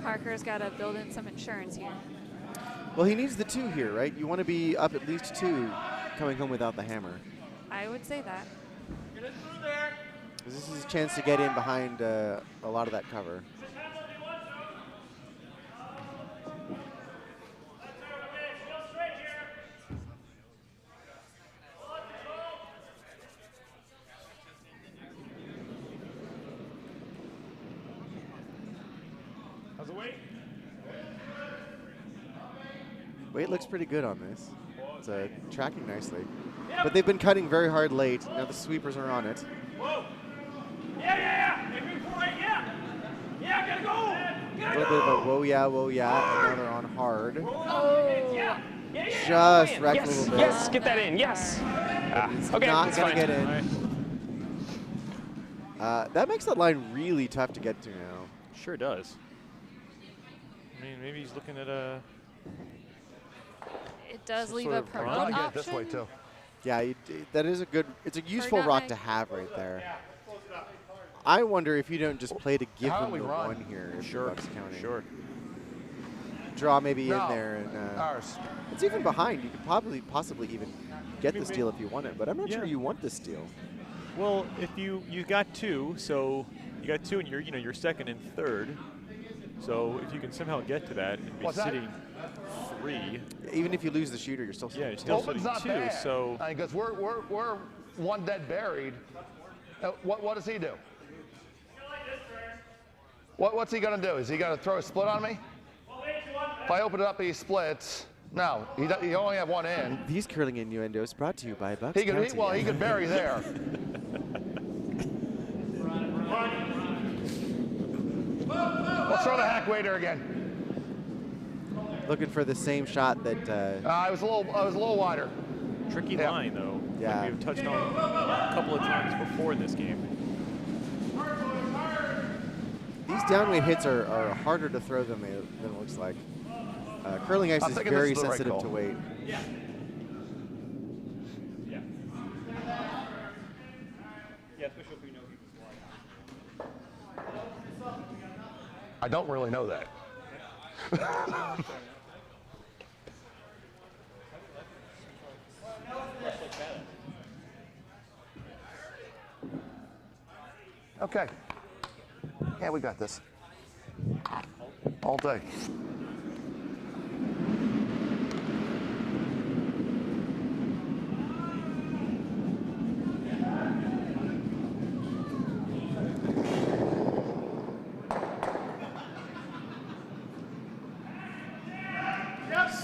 Parker's got to build in some insurance here. Well, he needs the 2 here, right? You want to be up at least 2 coming home without the hammer. I would say that. 'Cause this is a chance to get in behind a lot of that cover. How's the weight? Weight looks pretty good on this. It's tracking nicely. But they've been cutting very hard late. Now the sweepers are on it. Whoa. Yeah. Hey, move forward, yeah. Yeah, gotta go. A little bit of a whoa yeah, and now they're on hard. Yeah. Just wrecked a Yes, little bit. yes, get that in, yes. It's Okay, not that's going to fine. get in. That makes that line really tough to get to now. Sure does. I mean, maybe he's looking at a. It does Some leave sort a of promote run. Get it option. this way, too. Yeah, that is it's a useful rock to have right there. I wonder if you don't just play to give How them do we the run? 1 here. If Sure. the buck's counting. Sure. Draw maybe No. in there, and Ours. it's even behind. You could possibly even get the steal if you want it, but I'm not sure Yeah. you want the steal. Well, if you got 2, so you got 2, and you're second and third. So if you can somehow get to that and be What's that? sitting 3, Even if you lose the shooter, you're still yeah, you're sitting still Open's sitting not 2. bad. So Because we're 1 dead buried. What does he do? What's he going to do? Is he going to throw a split on me? If I open it up, he splits. No, he only have 1 in. These curling innuendos brought to you by Bucks He County. could bury there. Let's throw the hack waiter again. Looking for the same shot that I was a little wider. tricky Yeah. line, though. Yeah. Like we've touched on a couple of times before in this game. these downweight hits are harder to throw than it looks like. Curling ice I'm is thinking this very is the right sensitive call. to weight. Yeah. Yeah, especially if we know he was wide. I don't really know that. Okay. Yeah, we got this. All day.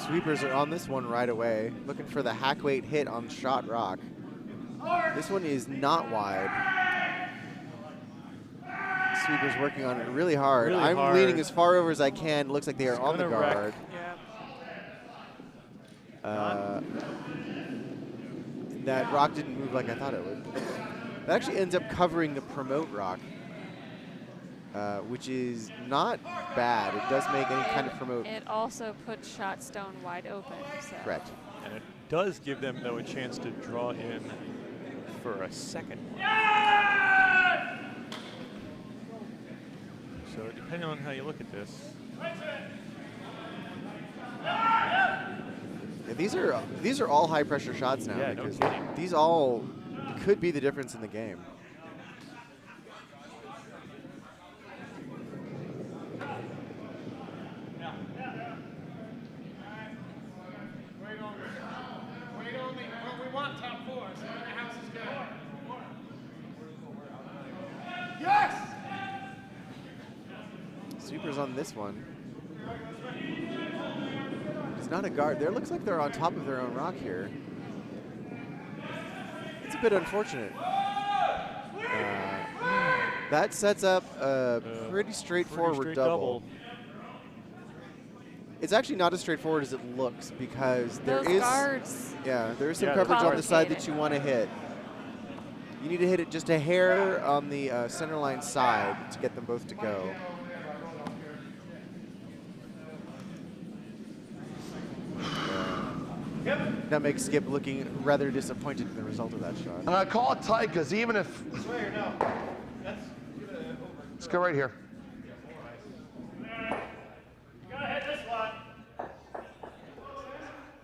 Sweepers are on this one right away, looking for the hack weight hit on shot rock. This one is not wide. Sweepers working on it really hard. Really I'm hard. leaning as far over as I can. Looks like they are It's on the gonna wreck. guard. Yeah. That rock didn't move like I thought it would. That actually ends up covering the promote rock, which is not bad. It does make any kind of promote. It also puts shot stone wide open. So. Correct. And it does give them, though, a chance to draw in for a second one. So depending on how you look at this. Yeah, these are all high pressure shots now Yeah, no because kidding. these all could be the difference in the game. We want top 4, so the house is good. Sweepers on this one. It's not a guard. There looks like they're on top of their own rock here. It's a bit unfortunate. That sets up a pretty straightforward straight double. It's actually not as straightforward as it looks because there Those is guards. there is some Yeah, coverage on the side that complicated. you want to hit. You need to hit it just a hair on the center line side to get them both to go. That makes Skip looking rather disappointed in the result of that shot. And I call it tight because even if. Let's go right here. Gotta hit this one.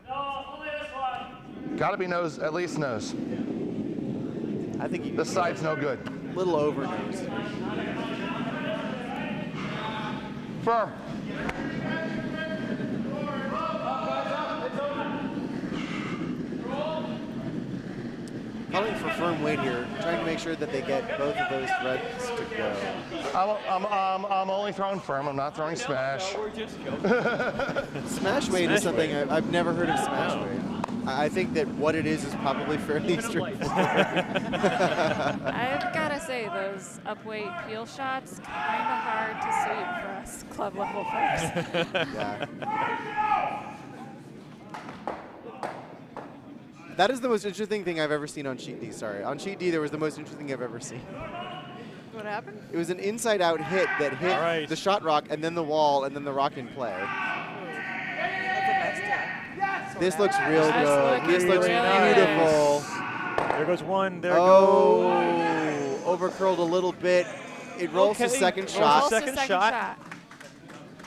No, only this one. Got to be nose, at least nose. I think he This side's no good. little over nose. Firm. Calling for firm weight here, trying to make sure that they get both of those threads to go. I'm only throwing firm. I'm not throwing smash. Smash weight is something I've never heard of smash weight. I think that what it is probably fairly straightforward. I've got to say, those upweight peel shots, kind of hard to sweep for us club level folks. Yeah. That is the most interesting thing I've ever seen on Sheet D. Sorry. On Sheet D, there was the most interesting thing I've ever seen. What happened? It was an inside-out hit that hit right. the shot rock and then the wall and then the rock in play. That's a nice This looks real That's good. looking This looks really beautiful. There goes one. There Oh, goes. overcurled a little bit. It rolls the Okay, second rolls shot. the Also second shot. shot.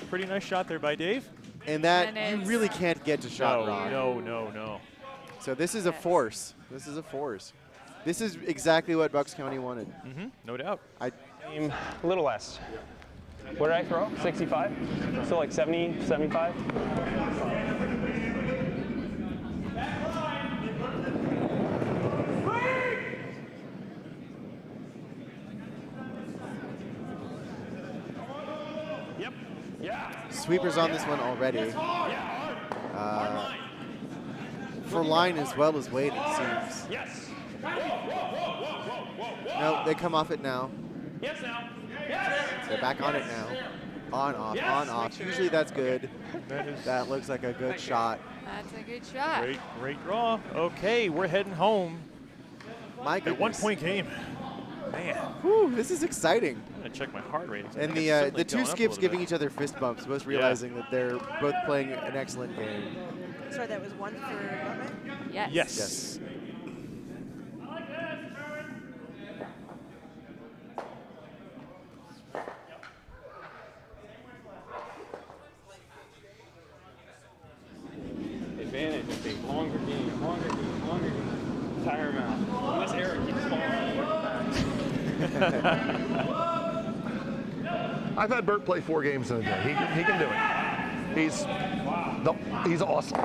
Pretty nice shot there by Dave. And that And you it's- really can't get to shot rock. No. So this is a force. This is a force. This is exactly what Bucks County wanted. No doubt. A little less. What did I throw? 65? So like 70, 75? Yep. Yeah. Sweepers on this one already. For line as well as weight, it seems. Yes. No, they come off it now. Yes now. They're back on it now. On, off, on, off. Usually that's good. That looks like a good shot. That's a good shot. Great draw. Okay, we're heading home. My A goodness. 1-point game. Man, Whew, this is exciting. I'm gonna check my heart rate. And the two skips giving each other fist bumps, both realizing that they're both playing an excellent game. Sorry, that was one for Nutmeg? Yes. Yes. Advantage of a longer game. Tire him out. Unless Eric keeps falling. I've had Bert play 4 games in a day. He can do it. He's awesome.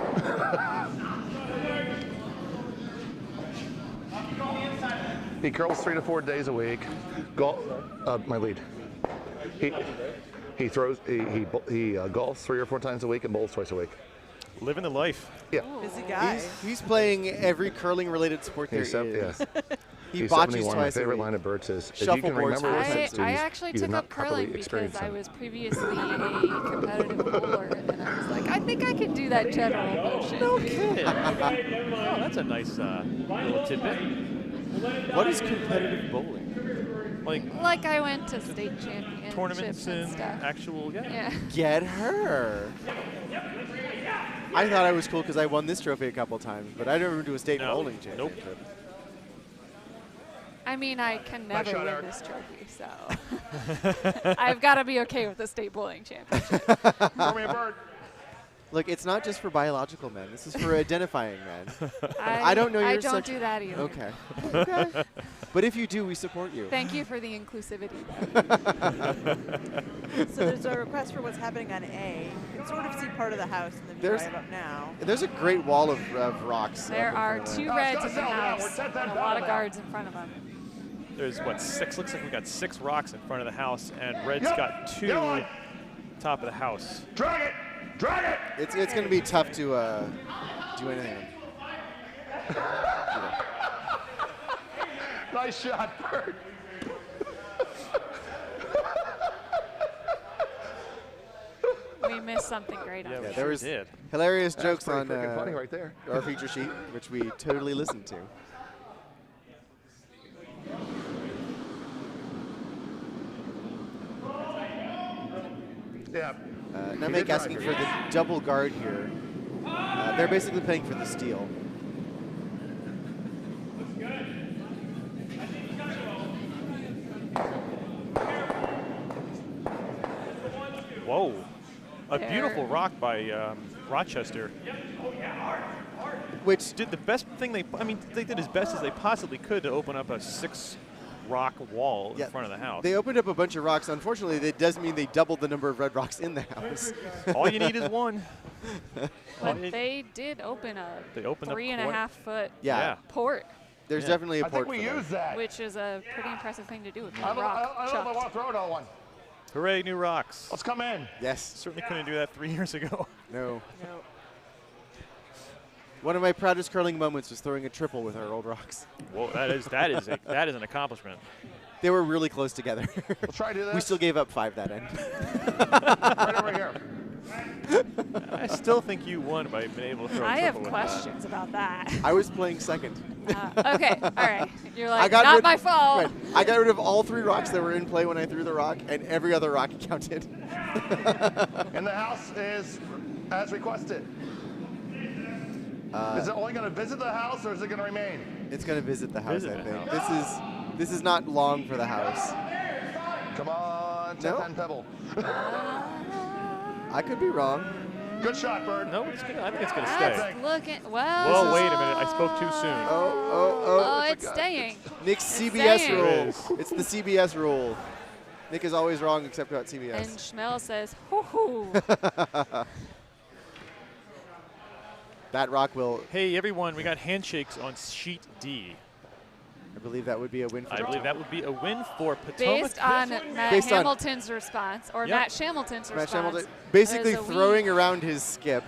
He curls 3 to 4 days a week. My lead. He throws. He golfs 3 or 4 times a week and bowls twice a week. Living the life. Yeah. Busy guy. He's playing every curling-related sport there He's is. He He's botches 71. My twice a favorite week. line of Bert's is, if you can Shuffleboards remember what four I, times I he's actually either took not up properly curling because experienced I them. was previously a competitive bowler, and I was like, I think I could do that general motion. Oh, that's a nice little tidbit. What is competitive bowling? Like I went to state championships Tournaments and and stuff. actual, Yeah. Get her. I thought I was cool because I won this trophy a couple times, but I never went to a state No. bowling Nope. championship. I mean, I can never shot, win Eric. this trophy, so I've got to be okay with the state bowling championship. Throw me a bird. Look, it's not just for biological men. This is for identifying men. I don't know I your don't sex- do that either. Okay. Okay. But if you do, we support you. Thank you for the inclusivity. So there's a request for what's happening on A. You can sort of see part of the house in the view There's- I have up now. There's a great wall of rocks. There up in are front of two that. reds go in the south now. We're house 10th and a and lot of now. guards in front of them. There's what, 6? Looks like we got 6 rocks in front of the house, and Red's Yep. got 2 Get on. top of the house. Drag it. Drag it. It's going to be tough to do anything. Nice shot, Bird. We missed something great on Yeah, the we there sure was did. hilarious That's jokes pretty on freaking funny right there. our feature sheet, which we totally listened to. Yeah. Namek did asking drive for her. the double guard here. They're basically playing for the steal. Whoa. A There. beautiful rock by Rochester. Which Did the best thing they did as best as they possibly could to open up a 6 rock wall in front of the house. They opened up a bunch of rocks. Unfortunately, that does mean they doubled the number of red rocks in the house. All you need is one. But they did open a They opened up 3.5 foot Yeah. port, There's Yeah. definitely a I port think we for that. used that. which is a pretty impressive thing to do with I one don't, rock I don't know if I chucked. want to throw another one. Hooray, new rocks. Let's come in. Yes. Certainly couldn't do that 3 years ago. No. One of my proudest curling moments was throwing a triple with our old rocks. Whoa, that is an accomplishment. They were really close together. Let's try to do this. We still gave up 5 that end. right over here. I still think you won by being able to throw a I have triple with that. questions about that. I was playing second. Okay, all right. You're I like, got not rid- my fault. Right. I got rid of all 3 rocks that were in play when I threw the rock, and every other rock counted. And the house is as requested. Is it only going to visit the house, or is it going to remain? It's going to visit the house, Visit I the think. This is not long for the house. Come on, No. 10 Pebble. I could be wrong. Good shot, Bird. No, it's gonna, I think it's going to That's stay. looking, Well, wait a minute. I spoke too soon. Oh, it's staying. Nick's It's CBS staying. rule. It is. It's the CBS rule. Nick is always wrong except about And CBS. Schmel says, hoo hoo. That rock will, Hey, everyone, we got handshakes on sheet D. I believe that would be a win for I the believe team. that would be a win for Potomac. Based on Matt Based on- Hamilton's response, or Yep. Matt Shamilton's Matt response. Hamilton basically there's a throwing we. around his skip.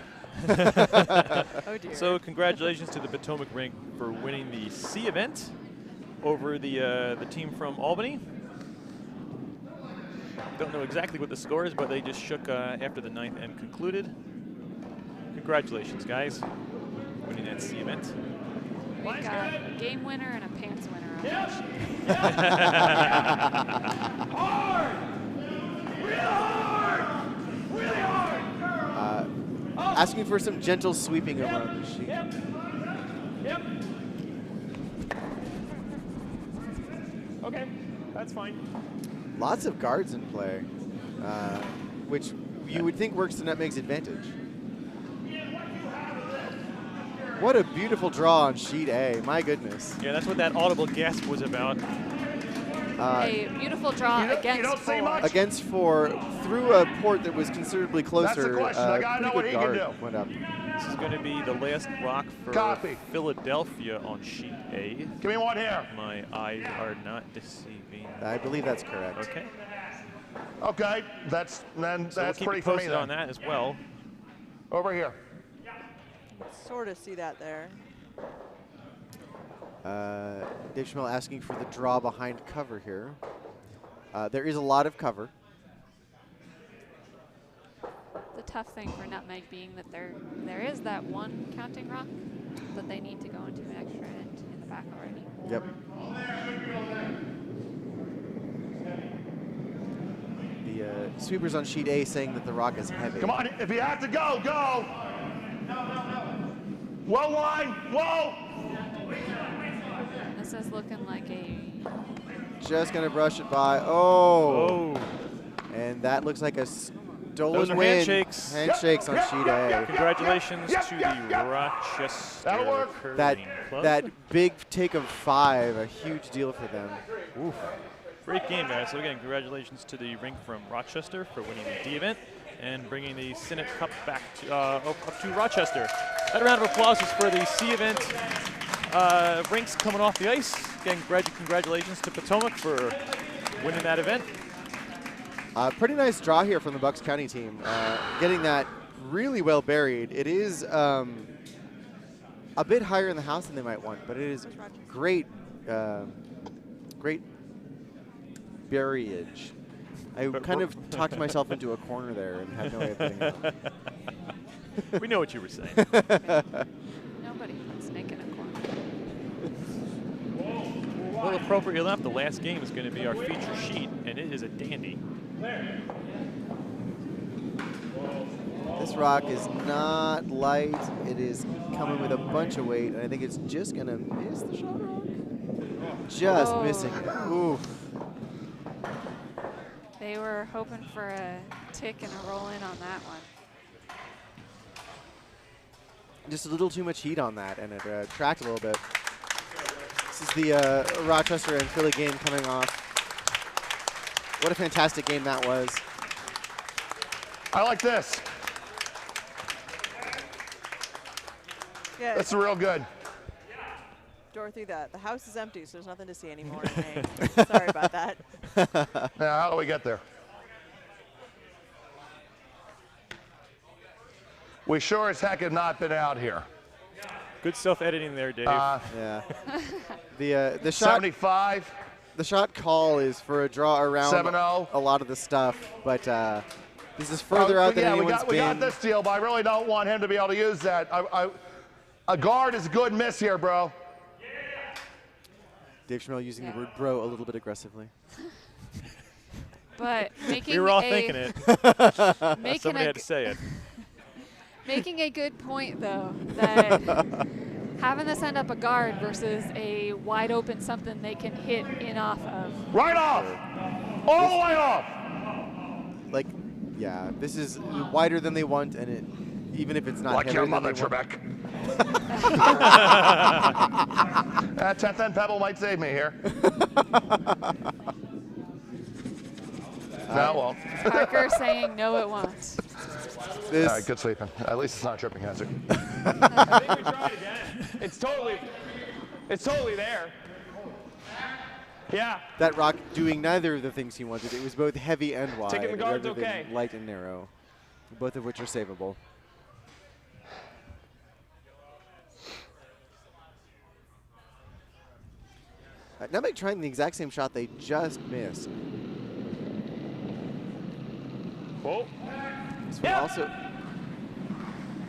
Oh dear. So congratulations to the Potomac Rink for winning the C event over the team from Albany. Don't know exactly what the score is, but they just shook after the 9th and concluded. Congratulations, guys, winning that C event. We got a game winner and a pants winner on that sheet. Hard! Really hard! Really hard! Asking for some gentle sweeping around the sheet. Yep. Okay, that's fine. Lots of guards in play, which you would think works to Nutmeg's advantage. What a beautiful draw on sheet A, my goodness. Yeah, that's what that audible gasp was about. A beautiful draw You against don't say 4. much. Against 4, through a port that was considerably closer. That's the question. I gotta know what pretty he good can guard do. went up. This is going to be the last rock for Copy. Philadelphia on sheet A. Give me one here. My eyes are not deceiving. I believe that's correct. Okay. Okay, that's So we'll that's keep pretty you for me posted then. on that as well. Over here. Sort of see that there. Dave Schmel asking for the draw behind cover here. There is a lot of cover. The tough thing for Nutmeg being that there is that one counting rock that they need to go into an extra end in the back already. Yep. The sweepers on sheet A saying that the rock is heavy. Come on, if you have to go, go. Whoa, line, whoa. The This is looking like a Just going to brush it by. Oh. Oh. And that looks like a stolen Those are win. handshakes. Handshakes on sheet A. Congratulations to the Rochester That'll work. Curling Club. That big take of 5, a huge deal for them. Oof. Great game, guys. So again, congratulations to the rink from Rochester for winning the D event and bringing the Senate Cup back to, up to Rochester. That round of applause is for the C event rinks coming off the ice. Again, congratulations to Potomac for winning that event. Pretty nice draw here from the Bucks County team. Getting that really well buried. It is a bit higher in the house than they might want, but it is great, great buriage. I kind of talked myself into a corner there and had no way of getting out. We know what you were saying. nobody puts Nick in a corner. A little appropriately enough, the last game is going to be our feature sheet, and it is a dandy. This rock is not light. It is coming with a bunch of weight, and I think it's just going to miss the shot rock. Just missing. Oof. They were hoping for a tick and a roll in on that one. Just a little too much heat on that, and it tracked a little bit. This is the Rochester and Philly game coming off. What a fantastic game that was. I like this. Yeah, That's real good. Dorothy, the house is empty, so there's nothing to see anymore. Sorry about that. Now, how do we get there? We sure as heck have not been out here. Good self-editing there, Dave. Yeah. The shot 75. The shot call is for a draw around 7-0. a lot of the stuff, but this is further out than anyone's we got been. this deal, but I really don't want him to be able to use that. A guard is a good miss here, bro. Dave Schmel using the word bro a little bit aggressively. But making we were all thinking it. Somebody had to say it. Making a good point, though, that having this end up a guard versus a wide open something they can hit in off of. Right off! All the way off! Like, yeah, this is wider than they want, and it, even if it's not like your mother, heavier than they Trebek. That 10th end pebble might save me here. No, well. Parker saying no, it won't. This, All right, good sleeping. At least it's not a tripping hazard. I think we tried again. It's totally there. Yeah. that rock doing neither of the things he wanted. It was both heavy and wide, Taking the guards rather than okay. light and narrow, both of which are savable. Nutmeg trying the exact same shot they just missed. Whoa. This one also,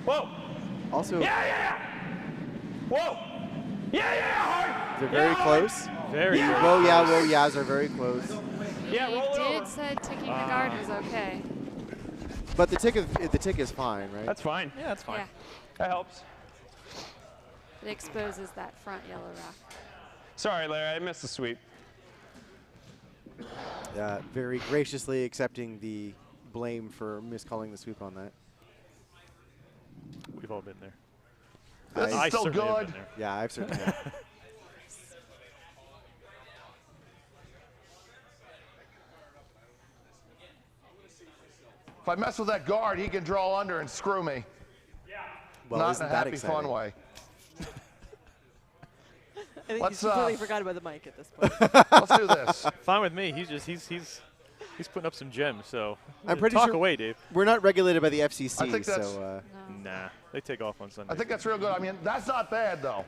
Whoa. also Yeah. Whoa. Yeah, hard. they're very close. Very good. Whoa, yeahs are very close. Yeah, He roll it over. did said ticking the guard was okay. But the tick is fine, right? That's fine. Yeah, that's fine. Yeah. That helps. It exposes that front yellow rock. Sorry, Larry, I missed the sweep. Very graciously accepting the blame for miscalling the sweep on that. We've all been there. This I is still certainly have good. been there. Yeah, I've certainly had. If I mess with that guard, he can draw under and screw me. Well, Not isn't in a that happy, exciting? fun way. I think Let's, you completely forgot about the mic at this point. Let's do this. Fine with me. He's putting up some gems. So I'm pretty talk sure away, Dave. we're not regulated by the FCC, I think that's- so No. Nah, they take off on Sunday. I think that's real good. I mean, that's not bad, though.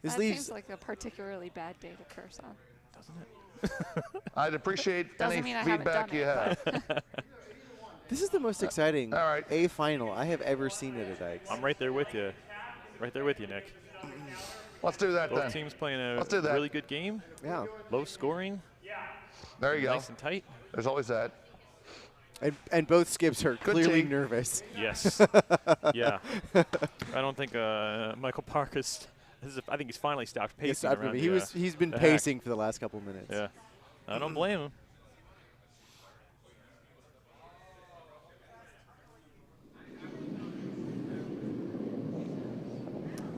this That leaves. seems like a particularly bad day to curse on. doesn't it? I'd appreciate Doesn't any mean I haven't feedback done you it, have. This is the most exciting all right. A final I have ever seen at a Dykes. I'm right there with you. Right there with you, Nick. Let's do that Both then. teams playing a Let's do that. really good game. Yeah, Low scoring, There you go. nice and tight. There's always that. and both skips are clearly team. nervous. Yes. Yeah. I don't think Michael Parker's I think he's finally stopped pacing. He stopped around moving. the, He's been the pacing for the last couple minutes. hack. Yeah, I don't blame him.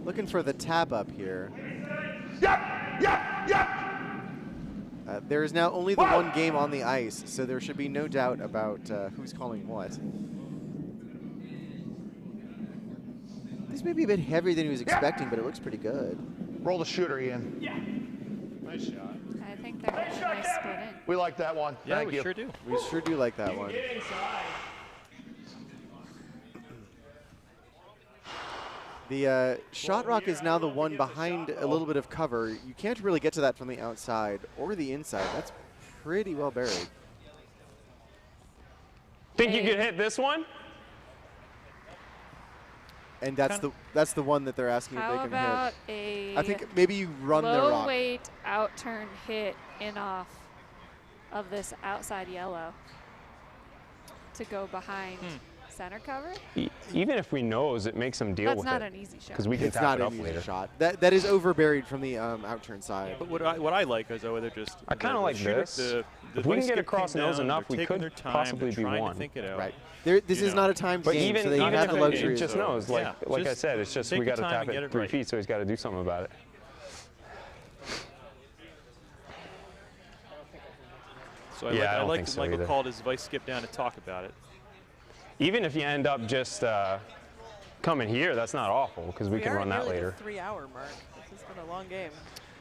Looking for the tap up here. There is now only the one game on the ice, so there should be no doubt about who's calling what. This may be a bit heavier than he was expecting, but it looks pretty good. Roll the shooter, Ian. Nice shot. I think they're getting a nice split in. We like that one. Yeah, Thank we you. sure do. We sure do like that one. The shot rock is now the one behind a little bit of cover. You can't really get to that from the outside or the inside. That's pretty well buried. Think you could hit this one? And that's the one that they're asking if How they can about hit. a I think maybe you run the low rock. weight out turn hit in off of this outside yellow to go behind center cover? Even if we nose, it makes them deal That's with not it. an easy shot. Because we can It's tap not it an up easy later. shot. That is overburied from the out turn side. But what I like is they're just. I kind of the like shooter- this. the If we can vice get skip across came nose down, enough, they're we taking could their time, possibly they're be trying one. to think it out. Right. This You is know. not a timed But game, even, so they even have the if luxury. it just of- knows, Yeah, like I just said, it's just take we your got to time tap and get it it 3 right. feet, so he's got to do something about it. So Yeah, I I don't like think that so Michael either. called his vice skip down to talk about it. Even if you end up just coming here, that's not awful because we can are run that nearly later. the 3-hour mark. This has been a long game.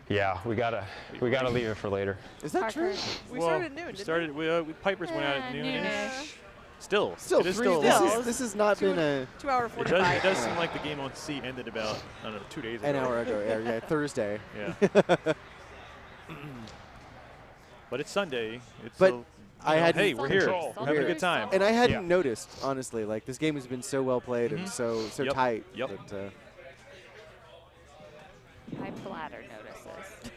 Yeah, we gotta leave it for later. Is that Parker. true? We Well, started at noon, we didn't started. We Pipers went out at noon-ish. Noonish. Still, Still it is three. still. This has not been a 2-hour It 45. does seem like the game on C ended about, I don't know, 2 days ago. an hour ago. Yeah, Thursday. Yeah. But it's Sunday. It's But still, I you know, hadn't- hey, we're here. Control. We're having a good time. And I hadn't Yeah. noticed, honestly. Like this game has been so well played and so Yep. tight. Yep. That, My bladder notices.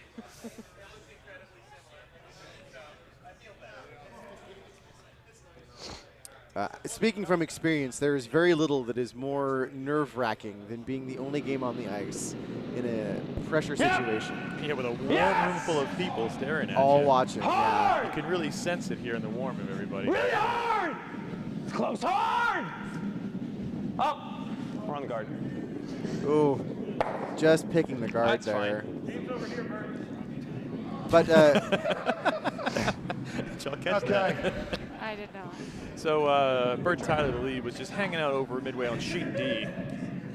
speaking from experience, there is very little that is more nerve-wracking than being the only game on the ice in a pressure situation. Yeah, with a warm room full of people staring at All you. watching. Yeah. You can really sense it here in the warm of everybody. Really hard! It's close, hard! Up! We're on the guard. Ooh, just picking the guard That's there. fine. But Did y'all catch that? I did not. So Bert Tyler, the lead, was just hanging out over midway on sheet D,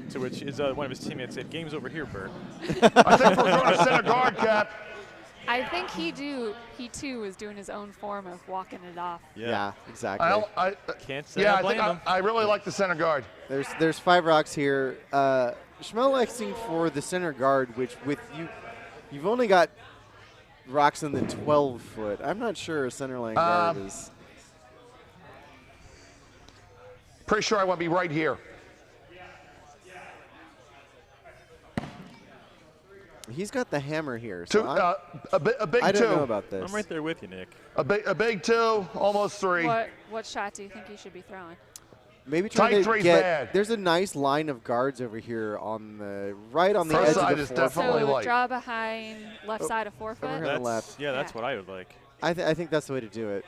to which one of his teammates said, "Game's over here, Bert." I think we're going to center guard, Cap. I think he too was doing his own form of walking it off. yeah, exactly. Can't say Yeah, I I blame think him. I really like the center guard. There's 5 rocks here. Schmelexing for the center guard, which with you've only got rocks in the 12-foot. I'm not sure a center line guard is. Pretty sure I want to be right here. He's got the hammer here. Two, So a big I two. don't know about this. I'm right there with you, Nick. A big two, almost 3. What shot do you think he should be throwing? Maybe try Tight to three's get. bad. There's a nice line of guards over here on the right on the First edge side of the is 4 definitely So light. draw behind left side of 4 foot. over here. On the left. Yeah, that's Yeah. what I would like. I think that's the way to do it.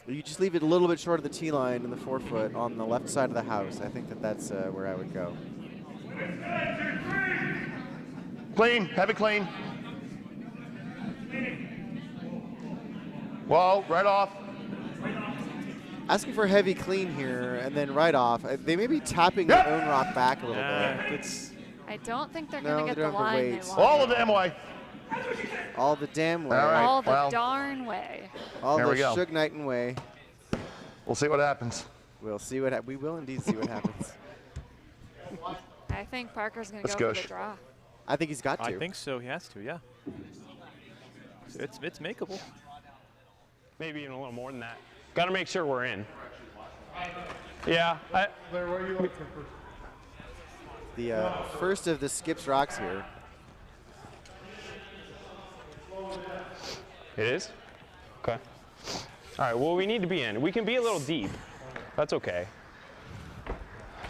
You just leave it a little bit short of the T line in the 4 foot on the left side of the house. I think that's where I would go. Clean, heavy clean. Whoa, right off. Asking for heavy clean here and then right off. They may be tapping their own rock back a little bit. It's I don't think they're No, going to they get the don't have to line they wait. want. All the damn way. All the damn way. All right. All the well. darn way. All There the we go. Suge Knighton way. We'll see what happens. We'll see what we will indeed see what happens. I think Parker's going to Let's go go. for the draw. I think he's got to. I think so. He has to. Yeah. It's makeable. Maybe even a little more than that. Got to make sure we're in. Yeah. The first of the skips rocks here. It is? Okay. All right, well, we need to be in. We can be a little deep. That's okay.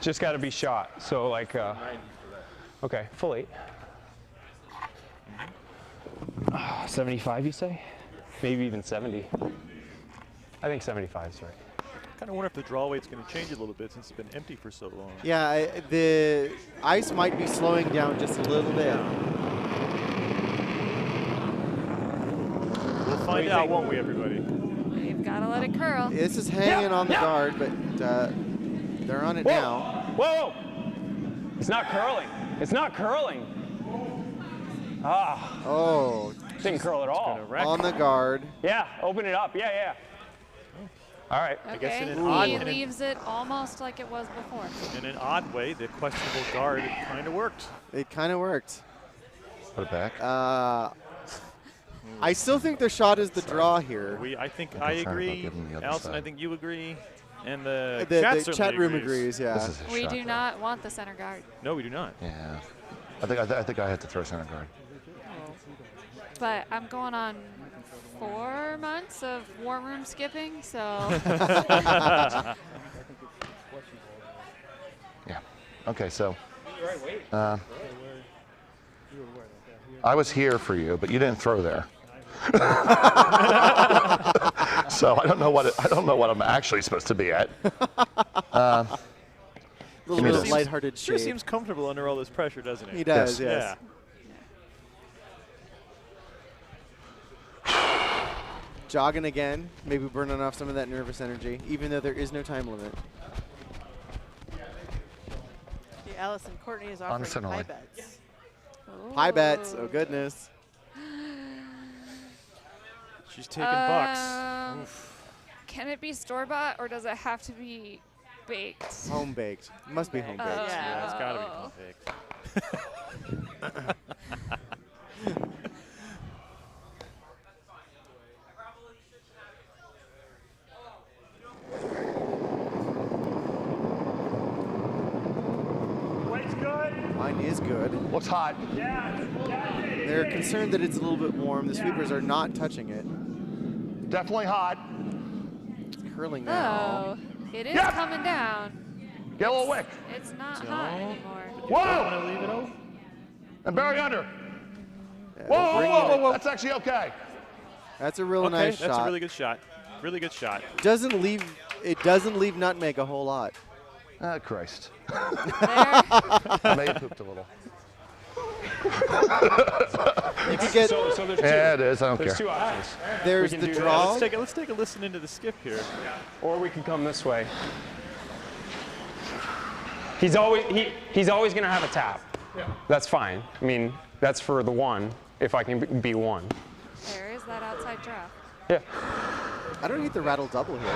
Just got to be shot. So, like, Okay, full 8. 75, you say? Maybe even 70. I think 75 is right. Kind of wonder if the draw weight's going to change a little bit since it's been empty for so long. Yeah, the ice might be slowing down just a little bit. We'll find out, won't we, everybody? You've got to let it curl. This is hanging on the guard, but they're on it now. Whoa! It's not curling. It's not curling. Ah. Oh. Didn't curl at all. On the guard. Yeah, open it up. Yeah. All right. Okay, I guess in an he odd, leaves it almost like it was before. in an odd way, the questionable guard kind of worked. It kind of worked. Put it back. I still think the shot is the draw here. I think I'm I concerned about agree. giving the other Allison, I side. think you agree. And the, The chat, chat certainly room agrees. agrees, yeah. This is a We shot, do right? not want the center guard. No, we do not. Yeah. I think I had to throw center guard. But I'm going on 4 months of war room skipping, so Yeah. Okay, so I was here for you, but you didn't throw there. So I don't know what I'm actually supposed to be at. A little bit of this. lighthearted Sure shade. seems comfortable under all this pressure, doesn't he? He does, Yes. yes. Jogging again, maybe burning off some of that nervous energy, even though there is no time limit. Yeah, Allison Courtney is On offering center high line. bets. High bets, oh goodness. She's taking bucks. Can it be store-bought or does it have to be baked? Home baked. Must be home baked. Yeah, it's got to be Oh. home baked. Weight's good. Mine is good. Looks hot. They're concerned that it's a little bit warm. The sweepers are not touching it. Definitely hot. It's curling now. Oh, it is Yeah. coming down. Get a little wick. It's not hot anymore. Whoa! Leave it open. And bury under. Yeah, Whoa, bringing whoa, it- whoa. That's actually okay. That's a real Okay, nice that's shot. a really good shot. Really good shot. It doesn't leave Nutmeg a whole lot. Ah, Christ. There. I may have pooped a little. You could get So there's two. Yeah, it is. I don't There's care. 2 options. there's can the do that. draw. Let's take a listen into the skip here. Or we can come this way. He's always going to have a tap. Yeah. That's fine. I mean, that's for the 1 if I can be 1. There is that outside draw. Yeah. I don't need the rattle double here.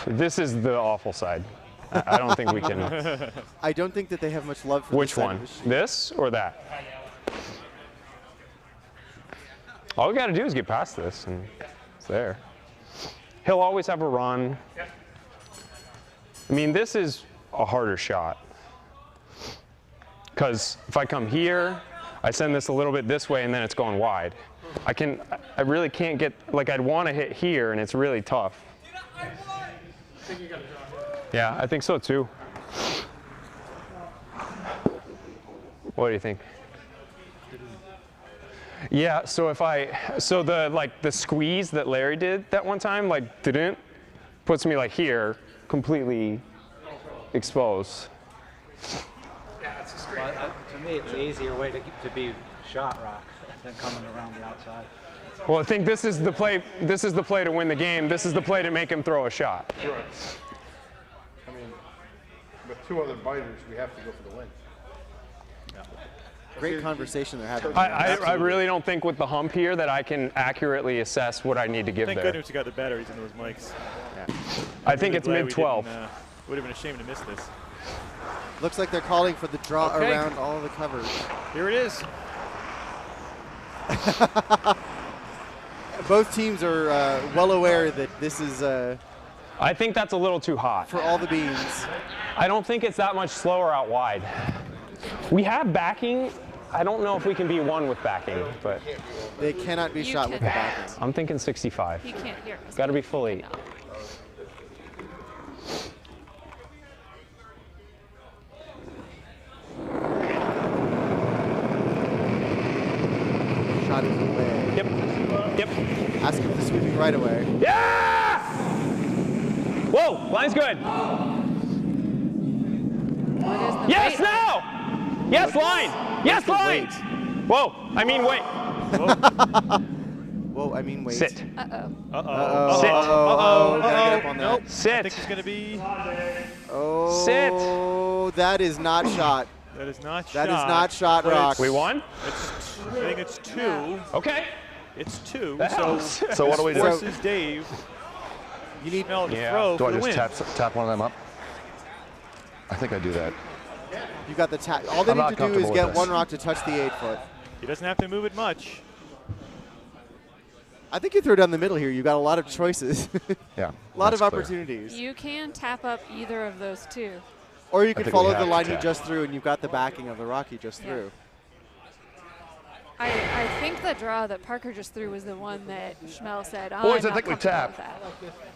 This is the awful side. I don't think we can. I don't think that they have much love for Which this side one? of the sheet. This or that? All we got to do is get past this, and it's there. He'll always have a run. I mean, this is a harder shot. Because if I come here, I send this a little bit this way, and then it's going wide. I really can't get, like I'd want to hit here, and it's really tough. Yeah, I think so too. What do you think? Yeah, so the squeeze that Larry did that one time, like didn't, puts me like here, completely exposed. Well, to me, it's the easier way to be shot rock than coming around the outside. Well, I think this is the play. This is the play to win the game. This is the play to make him throw a shot. Right. I mean, with 2 other biters, we have to go for the win. Great conversation they're having. I really don't think with the hump here that I can accurately assess what I need to give Thank there. goodness we got the batteries in those mics. I think it's Glad we mid 12. didn't, would have been a shame to miss this. Looks like they're calling for the draw Okay. around all the covers. Here it is. Both teams are well aware that this is I think that's a little too hot. for all the beans. I don't think it's that much slower out wide. We have backing. I don't know if we can be 1 with backing, but They cannot be You shot with the can. backers. I'm thinking 65. He can't hear us. Got to be full 8. out of the way. Yep. Yep. Ask him for the sweeping right away. Yeah! Whoa, line's good. What is the Yes, weight? now! Yes, line! Yes, the line! weight? Whoa, I mean, wait. Whoa, I mean, wait. Sit. Uh-oh. Sit. Uh-oh. Gotta get up on that. Nope. I Sit. think it's going to be. Oh, Sit. that is not shot. That is not That shot. is not shot, But Rock. We won? I think it's 2. Okay. It's 2. That So, helps. So what do we do? forces Dave. You need Mel to Yeah. throw Do for I the just win. tap one of them up? I think I do that. You got the tap. All they I'm not need to do is comfortable get with one this. rock to touch the 8-foot. He doesn't have to move it much. I think you throw down the middle here. You've got a lot of choices. Yeah. A lot of that's clear. opportunities. You can tap up either of those two. Or you can think follow we the have to line he tap. just threw, and you've got the backing of the rock he just Yeah. threw. I think the draw that Parker just threw was the one that Schmel said, oh, Boys, I'm I not think we comfortable tap. with that.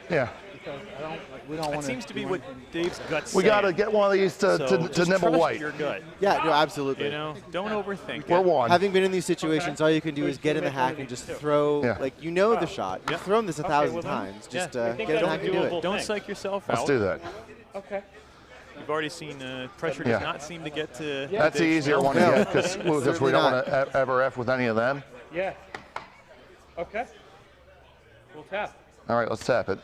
Yeah. That seems to be what Dave's gut's We saying. got to get one of these to just nibble trust white. your gut. Yeah, no, absolutely. You know, don't overthink We're it. one. Having been in these situations, all you can do is get in the hack and just throw, Yeah. like, you know the shot. You've Yep. thrown this 1,000 well then, times. Just yeah. get in the hack and do it. Don't psych yourself Let's out. do that. Okay. You've already seen pressure Yeah. does not seem to get to. That's the Dave easier Schmel. one to No. get because we Certainly don't not. want to ever F with any of them. Yeah. Okay. We'll tap. All right, let's tap it.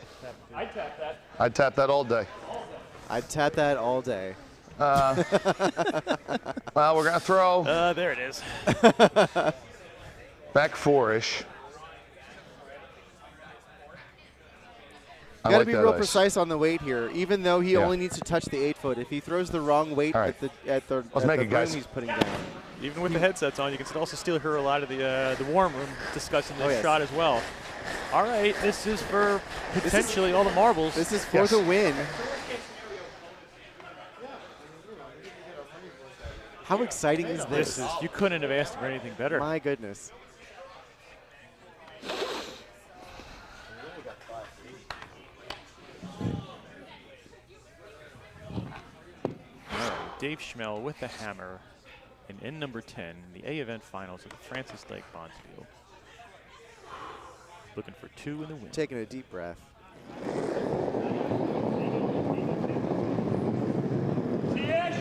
I tap that. I'd tap that all day. I'd tap that all day. Well, we're going to throw There it is. back 4-ish. You I got to like be that real ice. precise on the weight here, even though he Yeah. only needs to touch the 8-foot. If he throws the wrong weight All right. at the Let's make the it, guys. room he's putting down. Even with the headsets on, you can also still hear a lot of the warm room discussing this Oh, yes. shot as well. All right, this is for potentially all the marbles. This is for Yes. the win. How exciting is This this? is, you couldn't have asked for anything better. My goodness. All right, Dave Schmel with the hammer in end number 10, the A event finals of the Francis Dyke Bonspiel. Looking for 2 in the win. Taking a deep breath.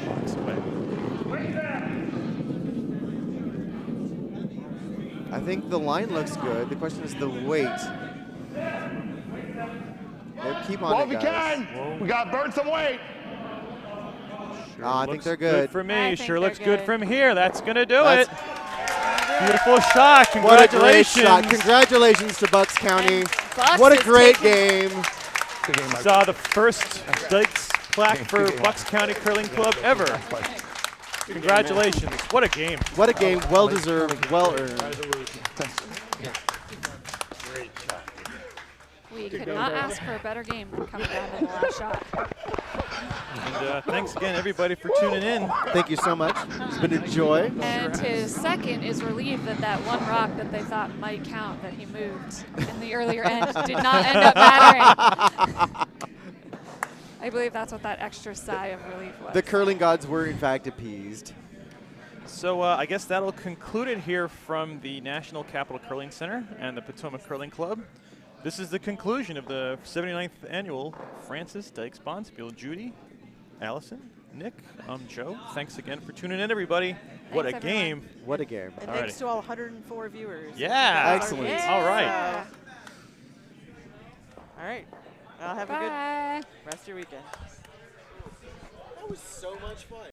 Walks away. I think the line looks good. The question is the weight. Keep on Well, it, if you guys. can, we got to burn some weight. Sure I think looks they're good. for I me. think Sure they're looks good good. from here. That's going to do That's- it. Beautiful shot. What a great Congratulations. shot. Congratulations to Bucks County. And Bucks What a is great taking- game. Good game, Mike. Saw the first Dykes plaque Good for game. Bucks County Curling Club ever. Congratulations. What a game. What a game. Well deserved. Well earned. We could not ask for a better game than coming down to the last shot. And thanks again, everybody, for tuning in. Thank you so much. It's been a joy. And his second is relieved that that one rock that they thought might count that he moved in the earlier end did not end up mattering. I believe that's what that extra sigh of relief was. The curling gods were in fact appeased. So I guess that'll conclude it here from the National Capital Curling Center and the Potomac Curling Club. This is the conclusion of the 79th annual Francis Dykes Bonspiel. Judy, Allison, Nick, Joe. Thanks again for tuning in, everybody. What a Thanks, game. everyone. What a game. And Alrighty. thanks to all 104 viewers. Yeah. Excellent. All right. Yeah. All right. I'll have a good Bye. rest of your weekend. That was so much fun.